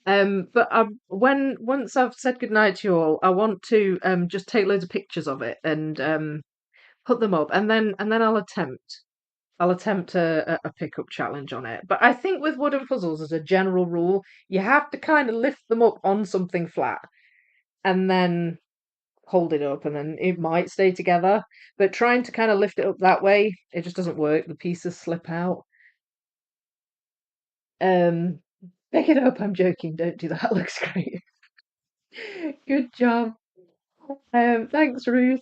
But when once I've said goodnight to you all, I want to just take loads of pictures of it and put them up, and then I'll attempt a pickup challenge on it. But I think with wooden puzzles, as a general rule, you have to kind of lift them up on something flat and then hold it up, and then it might stay together. But trying to kind of lift it up that way, it just doesn't work. The pieces slip out. Um, Pick it up. I'm joking. Don't do that. Looks great. Good job. Thanks, Ruth.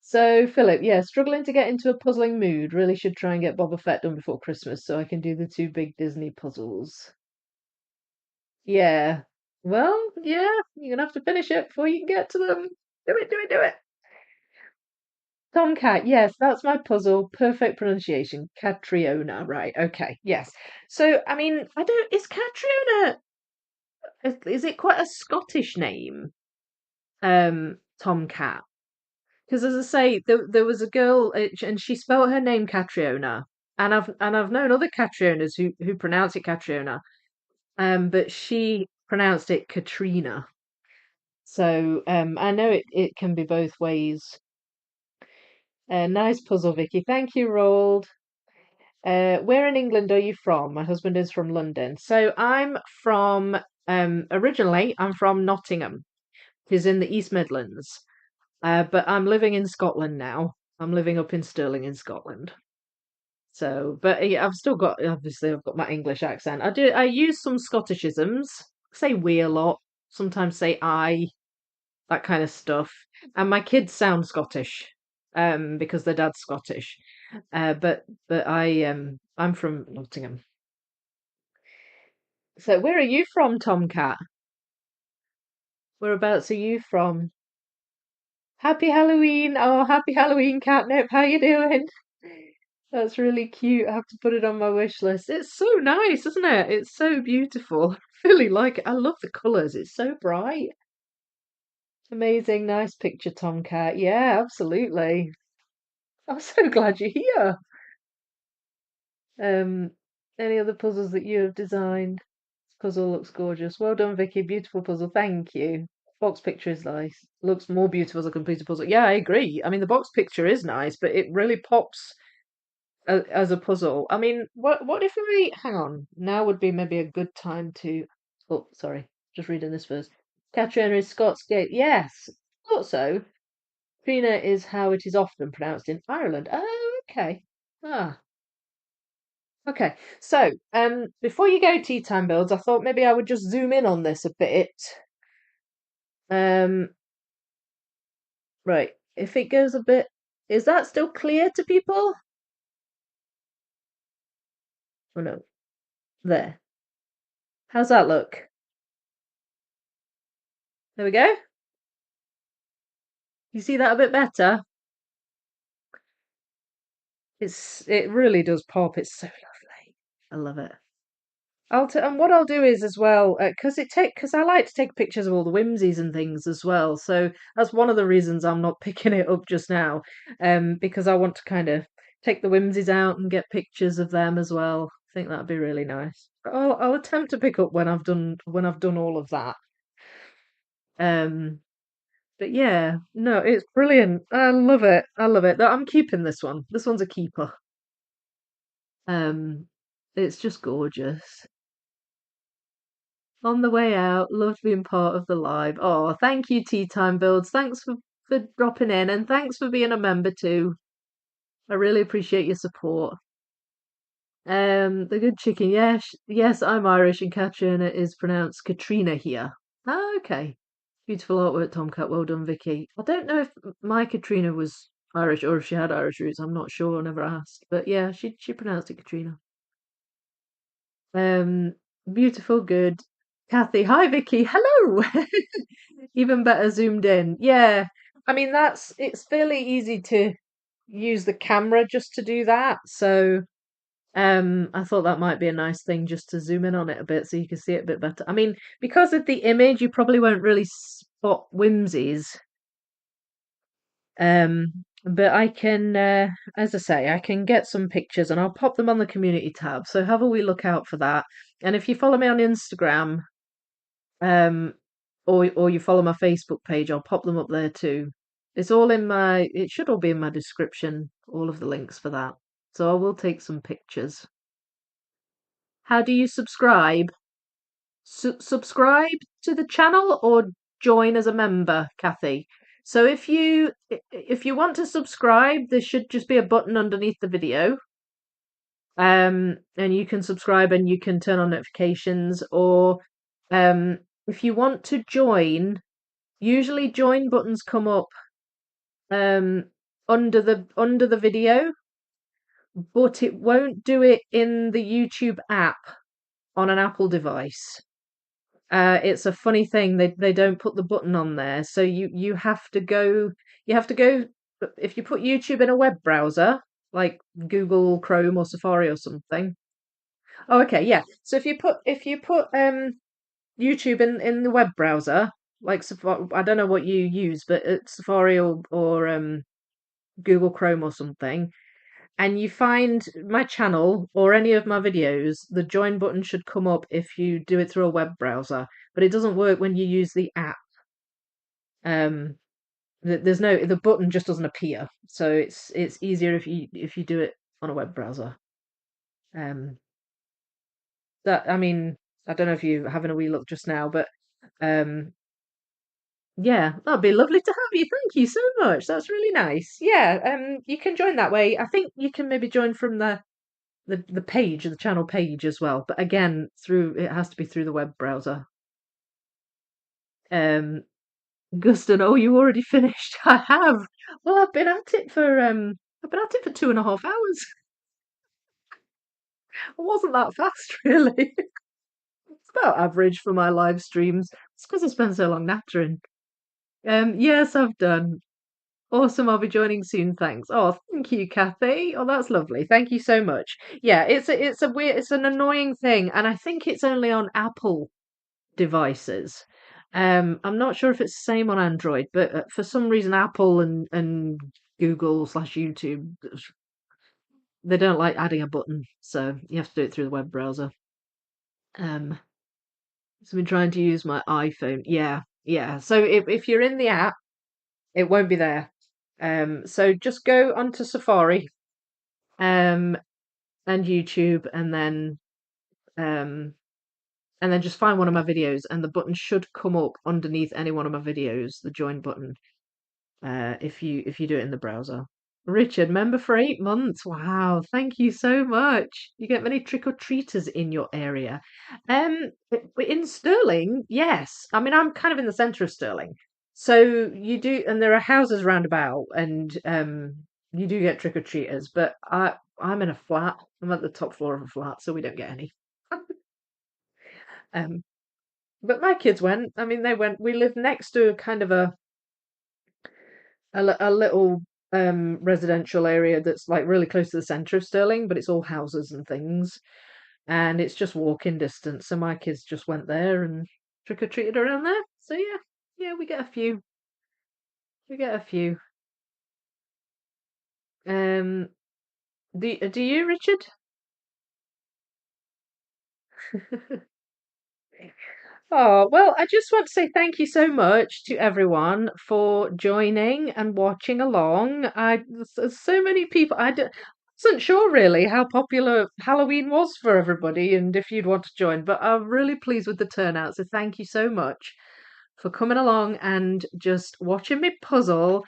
So, Philip, yeah, struggling to get into a puzzling mood. Really should try and get Boba Fett done before Christmas so I can do the two big Disney puzzles. Yeah. Well, yeah, you're gonna have to finish it before you can get to them. Do it, do it, do it. Tomcat, yes, that's my puzzle. Perfect pronunciation. Catriona, right, okay, yes. So, I mean, I don't, is Catriona, is it quite a Scottish name? Tomcat. Because as I say, there was a girl, and she spelt her name Catriona, and I've known other Catrionas who pronounce it Catriona, but she pronounced it Katrina. So I know it can be both ways. Nice puzzle, Vicky. Thank you, Roald. Where in England are you from? My husband is from London. So I'm from originally I'm from Nottingham, which is in the East Midlands. But I'm living in Scotland now. I'm living up in Stirling in Scotland. So, but yeah, I've still got obviously I've got my English accent. I use some Scottishisms. Say we a lot. Sometimes say I, that kind of stuff. And my kids sound Scottish, because their dad's Scottish. But I'm from Nottingham. So where are you from, Tomcat? Whereabouts are you from? Happy Halloween! Oh, happy Halloween, Catnip. How you doing? That's really cute. I have to put it on my wish list. It's so nice, isn't it? It's so beautiful. I really like it. I love the colours. It's so bright. Amazing, nice picture, Tomcat. Yeah, absolutely. I'm so glad you're here. Um, any other puzzles that you have designed? This puzzle looks gorgeous. Well done, Vicky. Beautiful puzzle. Thank you. Box picture is nice. Looks more beautiful as a completed puzzle. Yeah, I agree. I mean, the box picture is nice, but it really pops as a puzzle. I mean, what if we hang on? Now would be maybe a good time to. Oh, sorry, just reading this first. Catriona is Scots Gate. Yes, thought so. Trina is how it is often pronounced in Ireland. Oh, okay. Ah, okay. So, before you go tea time builds, I thought maybe I would just zoom in on this a bit. Um, right. If it goes a bit, is that still clear to people? Oh no, there. How's that look? There we go. You see that a bit better? It really does pop. It's so lovely. I love it. And what I'll do is as well, because I like to take pictures of all the whimsies and things as well. So that's one of the reasons I'm not picking it up just now, because I want to kind of take the whimsies out and get pictures of them as well. I think that'd be really nice. I'll attempt to pick up when I've done all of that. Um, but yeah, no, it's brilliant. I love it. I love it. I'm keeping this one. This one's a keeper. Um, It's just gorgeous. On the way out, loved being part of the live. Oh, thank you, Tea Time Builds. Thanks for dropping in and thanks for being a member too. I really appreciate your support. The good chicken. Yes, yes, I'm Irish and Catriona is pronounced Katrina here. Ah, okay. Beautiful artwork, Tomcat. Well done, Vicky. I don't know if my Katrina was Irish or if she had Irish roots. I'm not sure. I never asked. But yeah, she pronounced it Katrina. Um, beautiful, good. Kathy, hi Vicky. Hello. Even better zoomed in. Yeah. I mean it's fairly easy to use the camera just to do that. So I thought that might be a nice thing just to zoom in on it a bit so you can see it a bit better. I mean, because of the image, you probably won't really spot whimsies. But I can, as I say, I can get some pictures and I'll pop them on the community tab. So have a wee look out for that. And if you follow me on Instagram, um, or you follow my Facebook page, I'll pop them up there too. It should all be in my description, all of the links for that. So I will take some pictures. How do you subscribe? Subscribe to the channel or join as a member, Kathy. So if you want to subscribe, there should just be a button underneath the video. And you can subscribe and you can turn on notifications, or if you want to join, usually join buttons come up um under the video, but it won't do it in the YouTube app on an Apple device. It's a funny thing. They don't put the button on there, so you have to go. You have to go if you put YouTube in a web browser like Google Chrome or Safari or something. Oh, okay, yeah. So if you put YouTube in the web browser like Safari, I don't know what you use, but it's Safari or Google Chrome or something, and you find my channel or any of my videos, the join button should come up if you do it through a web browser, but it doesn't work when you use the app. Um, the button just doesn't appear, so it's easier if you do it on a web browser. Um, that I mean, I don't know if you're having a wee look just now, but um, yeah, that'd be lovely to have you. Thank you so much. That's really nice. Yeah, you can join that way. I think you can maybe join from the page, the channel page as well. But again, through it has to be through the web browser. Um, Guston, oh, you already finished? I have. Well, I've been at it for 2.5 hours. It wasn't that fast, really. It's about average for my live streams. It's because I spend so long nattering. Yes, I've done. Awesome, I'll be joining soon, thanks. Oh, thank you, Kathy. Oh, that's lovely. Thank you so much. Yeah, it's an annoying thing, and I think it's only on Apple devices. I'm not sure if it's the same on Android, but for some reason, Apple and Google slash YouTube, they don't like adding a button, so you have to do it through the web browser. So I've been trying to use my iPhone. Yeah, yeah. So if you're in the app, it won't be there. So just go onto Safari, and YouTube, um, and then just find one of my videos, and the button should come up underneath any one of my videos, the join button. If you do it in the browser. Richard, member for 8 months. Wow, thank you so much. You get many trick or treaters in your area. In Stirling, yes. I mean, I'm kind of in the centre of Stirling, so you do, and there are houses round about, and you do get trick or treaters. But I'm in a flat. I'm at the top floor of a flat, so we don't get any. Um, but my kids went. I mean, they went. We live next to kind of a little residential area that's like really close to the centre of Stirling, but it's all houses and things, and it's just walking distance. So my kids just went there and trick or treated around there. So yeah, yeah, we get a few. We get a few. Um, do you, Richard? Oh, well, I just want to say thank you so much to everyone for joining and watching along. There's so many people. wasn't sure really how popular Halloween was for everybody and if you'd want to join, but I'm really pleased with the turnout. So thank you so much for coming along and just watching me puzzle.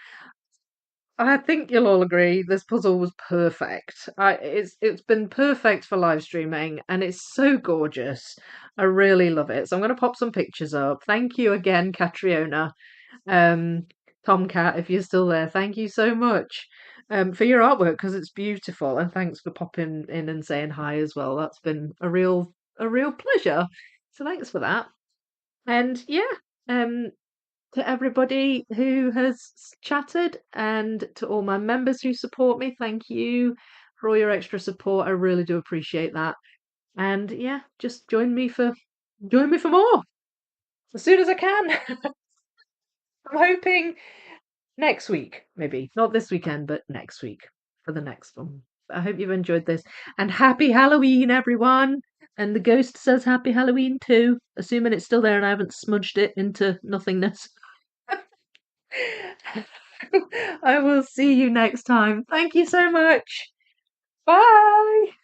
I think you'll all agree this puzzle was perfect. It's been perfect for live streaming and it's so gorgeous. I really love it. So I'm going to pop some pictures up. Thank you again, Catriona. Um, Tomcat, if you're still there, thank you so much for your artwork because it's beautiful, and thanks for popping in and saying hi as well. That's been a real pleasure. So thanks for that. And yeah, um, to everybody who has chatted and to all my members who support me, thank you for all your extra support. I really do appreciate that. And yeah, just join me for more as soon as I can. I'm hoping next week, maybe. Not this weekend, but next week for the next one. I hope you've enjoyed this. And happy Halloween, everyone! And the ghost says happy Halloween too, assuming it's still there and I haven't smudged it into nothingness. I will see you next time. Thank you so much. Bye!